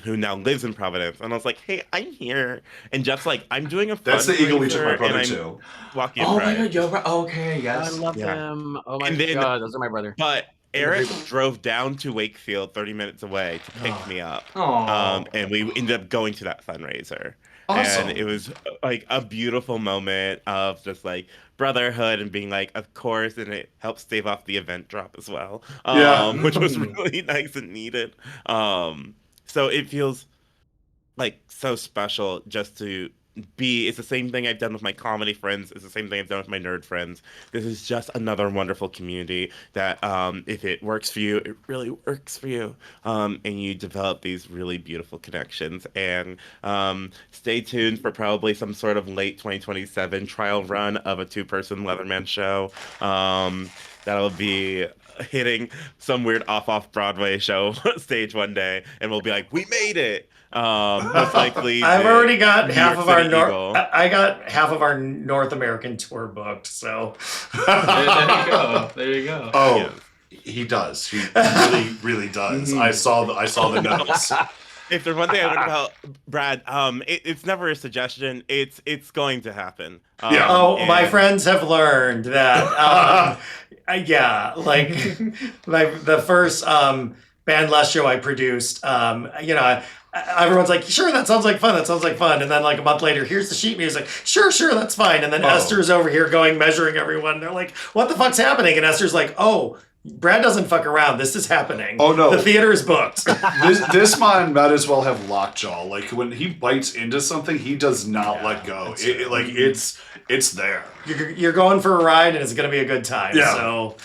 who now lives in Providence. And I was like, hey, I'm here. And Jeff's like, I'm doing a That's the eagle we took my fundraiser, brother and I'm to. walking Oh my Pride. god, yo, okay, I yes. love Yeah. them. Oh my And then- god, those are my brother. But Eric drove down to Wakefield 30 minutes away to pick Oh. me up. Oh, And we ended up going to that fundraiser. Awesome. And it was like a beautiful moment of just like brotherhood and being like, of course, and it helped stave off the event drop as well, Yeah. which was really nice and needed. So it feels like so special just to be. It's the same thing I've done with my comedy friends. It's the same thing I've done with my nerd friends. This is just another wonderful community that, if it works for you, it really works for you. And you develop these really beautiful connections. And stay tuned for probably some sort of late 2027 trial run of a 2-person Leatherman show. That'll be hitting some weird off Broadway show stage one day, and we'll be like, we made it. Most likely I've the already got New half York of our City Eagle. I got half of our North American tour booked. So there you go. There you go. Oh, Yeah. he does. He really, really does. I saw the notes. If there's one thing I learned about Brad, it's never a suggestion. It's going to happen. Yeah. oh, my and- friends have learned that. Yeah, like the first band less show I produced. Everyone's like, sure, that sounds like fun. That sounds like fun. And then like a month later, here's the sheet music. Sure, that's fine. And then Oh. Esther's over here measuring everyone. They're like, what the fuck's happening? And Esther's like, oh, Brad doesn't fuck around. This is happening. Oh, no. The theater is booked. This man might as well have lockjaw. Like when he bites into something, he does not let go. It's there. You're going for a ride, and it's gonna be a good time. Yeah. So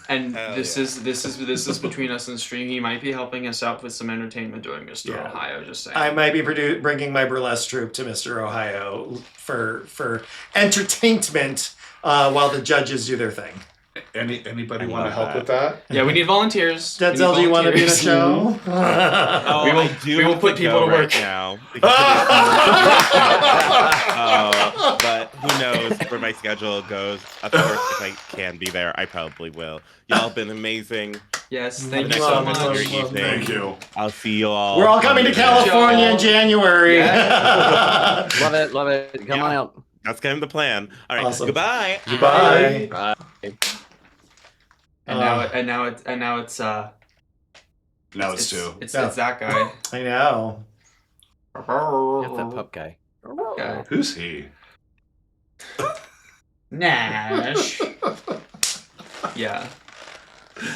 And Hell this yeah. is between us and stream. He might be helping us out with some entertainment doing Mr. Yeah. Ohio. Just saying. I might be bringing my burlesque troupe to Mr. Ohio for entertainment while the judges do their thing. Anybody I want to love help that. with that? Yeah, we need volunteers. We need Denzel, do you want to be in a volunteers. show? Oh, We will- I do we will have put to people go to right work. now. But who knows where my schedule goes? Of course, if I can be there, I probably will. Y'all have been amazing. Yes, Have thank a you nice so rest of much. your evening. Thank you. I'll see you all. We're all coming to California in January. Yeah. Love it. Come on out. That's kind of the plan. All right. Awesome. Goodbye. Goodbye. Bye. And now it's Now it's two. It's Yeah. that guy. I know. That's that pup guy. guy. Who's he? Nash. Yeah.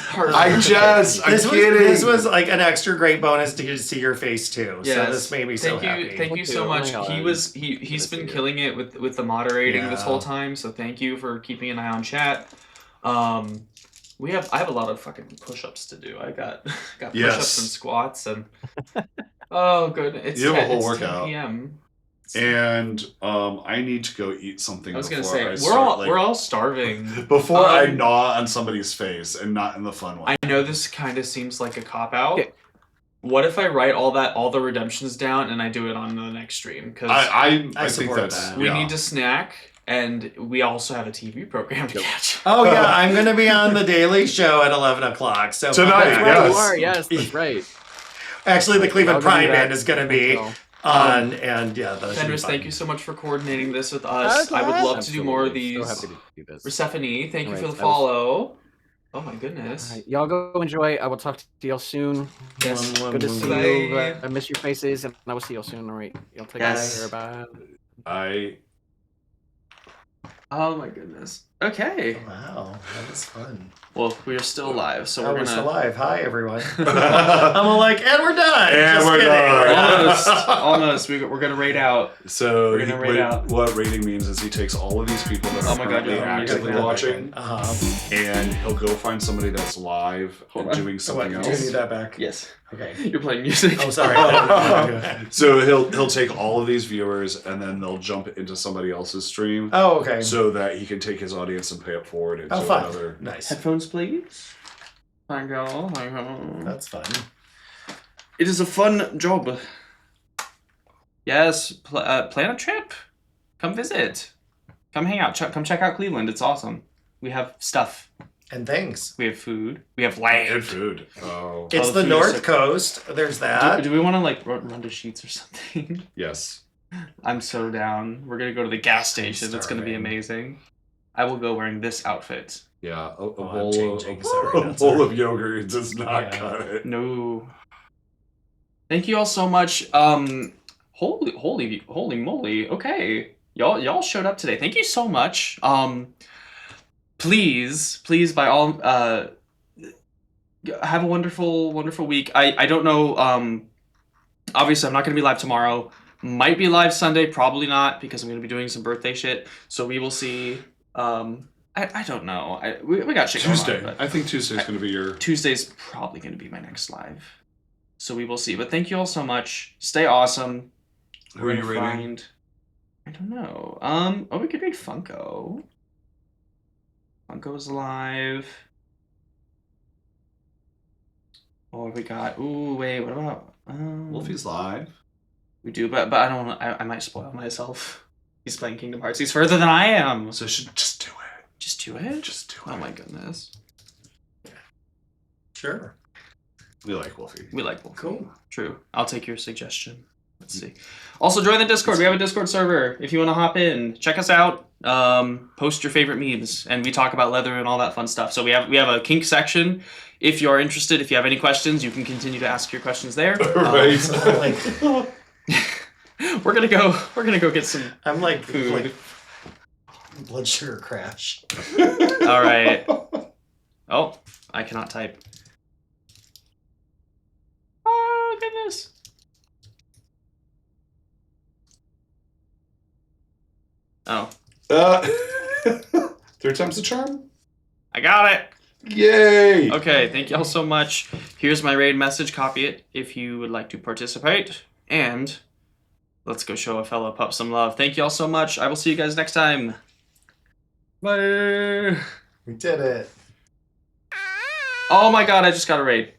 I'm kidding. This was like an extra great bonus to get to see your face too. So Yes. this made me so happy. Thank you so Oh my much. God. He's Nice been to killing it with the moderating this Yeah. whole time. So thank you for keeping an eye on chat. I have a lot of fucking push-ups to do. I got push-ups Yes. and squats and oh good. It's You have a 10 whole it's workout. 10 p.m. And I need to go eat something. I was before gonna say I we're start, all we're all starving. before I Um, gnaw on somebody's face and not in the fun way. I know this kind of seems like a cop out. Okay. What if I write all the redemptions down and I do it on the next stream? Because I think support that's that. we yeah. need to snack, and we also have a TV program to catch. Oh yeah, I'm gonna be on the Daily Show at 11 o'clock. So Tonight, come back. yes. You are, yes, that's right. Actually, the Cleveland I'll give you Pride that. Band is going to be So, on, and yeah, that should be Fenris, fun. thank you so much for coordinating this with us. I would love to do more of absolutely. these. So happy to do this. Persephone, thank you Alright, for the that was- follow. Oh my goodness. Alright, y'all go enjoy. I will talk to y'all soon. Yes. Good to see Bye. you. I miss your faces, and I will see y'all soon. All right, y'all take Yes. care. Bye. Oh my goodness. Okay. Wow, that was fun. Well, we are still alive, so Oh, we're we're gonna still live. Hi, everyone. I'm all like, and we're done. And Just we're kidding. done. almost. We're gonna raid out. So We're gonna rate out. what rating means is he takes all of these people that are Oh my God, currently you're on actively music now. watching, Uh-huh. and he'll go find somebody that's live Hold and on. doing Oh, something what, do you else. need that back? Yes. Okay. You're playing music. Oh, sorry. So he'll take all of these viewers and then they'll jump into somebody else's stream Oh, okay. so that he can take his audience and pay it forward into Oh, fun. another. Nice. Headphones, please. Thank you. Thank you. That's fun. It is a fun job. Yes, plan a trip. Come visit. Come hang out. Come check out Cleveland. It's awesome. We have stuff. And things. We have food. We have And land. food. Oh, It's Oh, the food is North so- Coast. There's that. Do we want to like run to Sheets or something? yes. I'm so down. We're gonna go to the gas station. It's gonna be starving. amazing. I will go wearing this outfit. Yeah, a I'm bowl, changing. of, Sorry, a not bowl sorry. of yogurt does not Yeah. cut it. No. Thank you all so much. Holy moly. Okay. Y'all showed up today. Thank you so much. Please by all have a wonderful week. I don't know, obviously I'm not gonna be live tomorrow. Might be live Sunday, probably not, because I'm gonna be doing some birthday shit. So we will see. I don't know. We got shit going on, Tuesday. but- I think Tuesday's going to be your. Tuesday's probably going to be my next live. So we will see. But thank you all so much. Stay awesome. Who are We're you gonna rating? find- I don't know. Oh, we could read Funko. Funko's live. Oh, we got. Ooh, wait. What about? Wolfie's live. We do, but I don't. I might spoil myself. He's playing Kingdom Hearts. He's further than I am. So should just do it. Just do it. Just do it. Oh my goodness. Sure. We like Wolfie. We like Wolf. Cool. True. I'll take your suggestion. Let's see. Also, join the Discord. We have a Discord server. If you want to hop in, check us out. Post your favorite memes, and we talk about leather and all that fun stuff. So we have a kink section. If you are interested, if you have any questions, you can continue to ask your questions there. Right. Like, We're gonna go get some. I'm like Food. blood sugar crash. All right. Oh, I cannot type. Oh goodness. Oh, Third time's the charm. I got it. Yay! Okay, thank y'all so much. Here's my raid message. Copy it if you would like to participate. And let's go show a fellow pup some love. Thank y'all so much. I will see you guys next time. Bye. We did it. Oh my god, I just got a raid.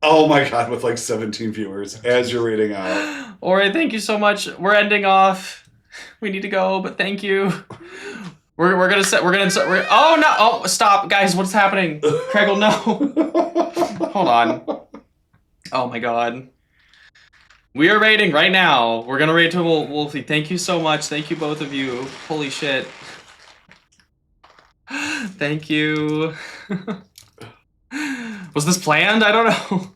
Oh my god, with like 17 viewers as you're reading out. Alright, thank you so much. We're ending off. We need to go, but thank you. We're gonna oh no! Oh, stop, guys! What's happening? Craigle, no! Hold on. Oh my god. We are raiding right now. We're gonna raid to Wolfie. Thank you so much. Thank you, both of you. Holy shit. Thank you. Was this planned? I don't know.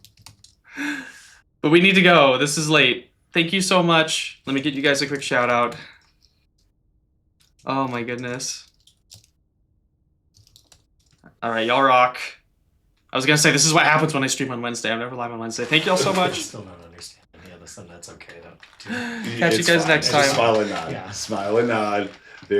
But we need to go. This is late. Thank you so much. Let me get you guys a quick shout out. Oh my goodness. Alright, y'all rock. I was gonna say, this is what happens when I stream on Wednesday. I'm never live on Wednesday. Thank y'all so I much. still don't understand any of this, and that's okay. Catch you It's guys fine. next Just time. smile and nod. Yeah. Smile and nod.